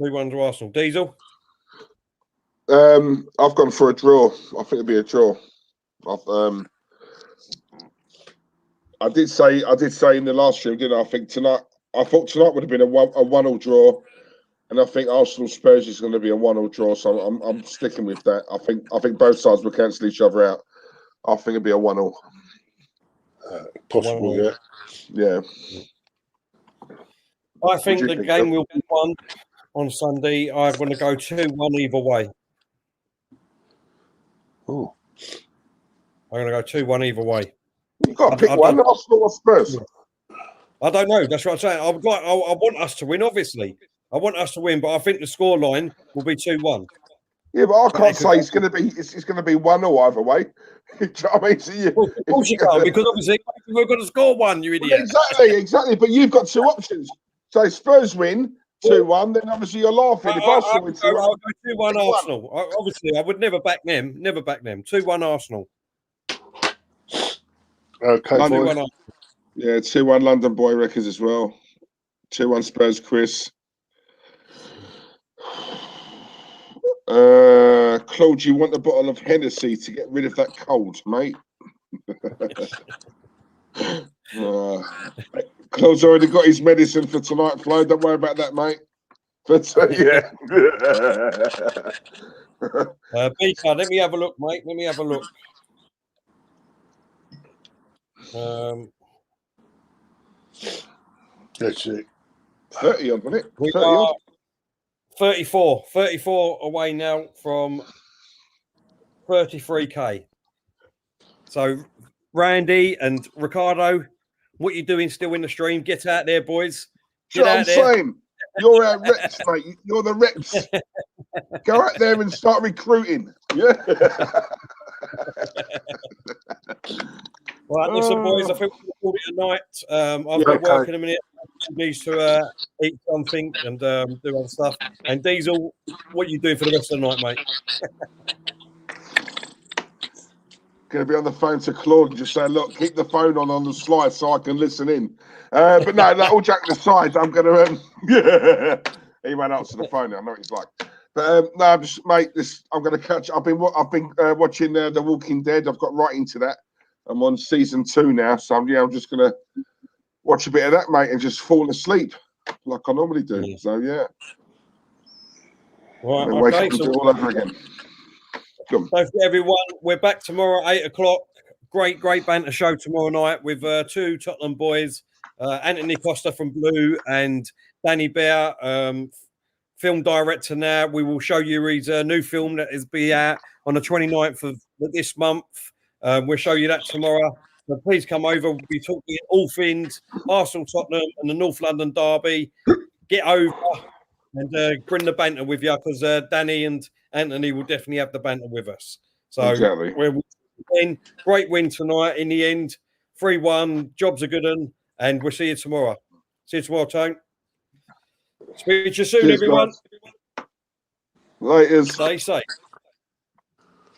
2-1 to Arsenal. Diesel. I've gone for a draw. I think it'll be a draw. I did say in the last stream, didn't I? I thought tonight would have been a 1-1 draw, and I think Arsenal Spurs is going to be a 1-1 draw. So I'm sticking with that. I think both sides will cancel each other out. I think it'll be a 1-1. Possible, 1-1. Yeah. I think the game will be won on Sunday. I'm going to go 2-1 either way. Oh, I'm going to go 2-1 either way. You've got to pick one, Arsenal or Spurs. I don't know. That's what I'm saying. I want us to win, obviously. I want us to win, but I think the scoreline will be 2-1. Yeah, but I can't say it's going to be 1-0 either way. Do you know what I mean? So of course you can't, because obviously we're going to score one, you idiot. Well, exactly. But you've got two options. So Spurs win 2-1, then obviously you're laughing. If Arsenal win 2-1, I'll go 2-1 Arsenal. Obviously, I would never back them. 2-1 Arsenal. okay. London, yeah, 2-1 London boy records as well. 2-1 Spurs, Chris. Claude, you want a bottle of Hennessy to get rid of that cold, mate? Claude's already got his medicine for tonight, Flo. Don't worry about that, mate. But yeah. Beaker, let me have a look, mate. Let me have a look. Let's see. 30 on, wasn't it? We are 34 away now from 33k. So, Randy and Ricardo, what you doing still in the stream? Get out there, boys. Get out there. Saying? You're our reps, mate. You're the reps. Go out there and start recruiting. Yeah. Right, listen, boys. I think we'll call it a night. I've got work in a minute. Needs to eat something and do other stuff. And Diesel, what are you doing for the rest of the night, mate? Going to be on the phone to Claude and just say, look, keep the phone on the slide so I can listen in. But no, all joking aside, I'm going to. He won't answer the phone. I know what he's like. But no, I'm just, mate. I'm going to catch. I've been watching The Walking Dead. I've got right into that. I'm on season 2 now, so I'm just going to watch a bit of that, mate, and just fall asleep like I normally do. Yeah. So yeah. Right. And wake up and do it all over again. So for everyone, we're back tomorrow at 8:00. Great banter show tomorrow night with 2 Tottenham boys, Anthony Costa from Blue and Danny Bear, film director now. We will show you his new film that is be out on the 29th of this month. We'll show you that tomorrow. So please come over. We'll be talking all things Arsenal, Tottenham, and the North London derby. Get over and bring the banter with you, because Danny and Anthony will definitely have the banter with us. So exactly. We're in. Great win tonight in the end. 3-1. Jobs are good, and we'll see you tomorrow. See you tomorrow, Tone. Speak to you soon, everyone. Guys. Laters. Stay safe.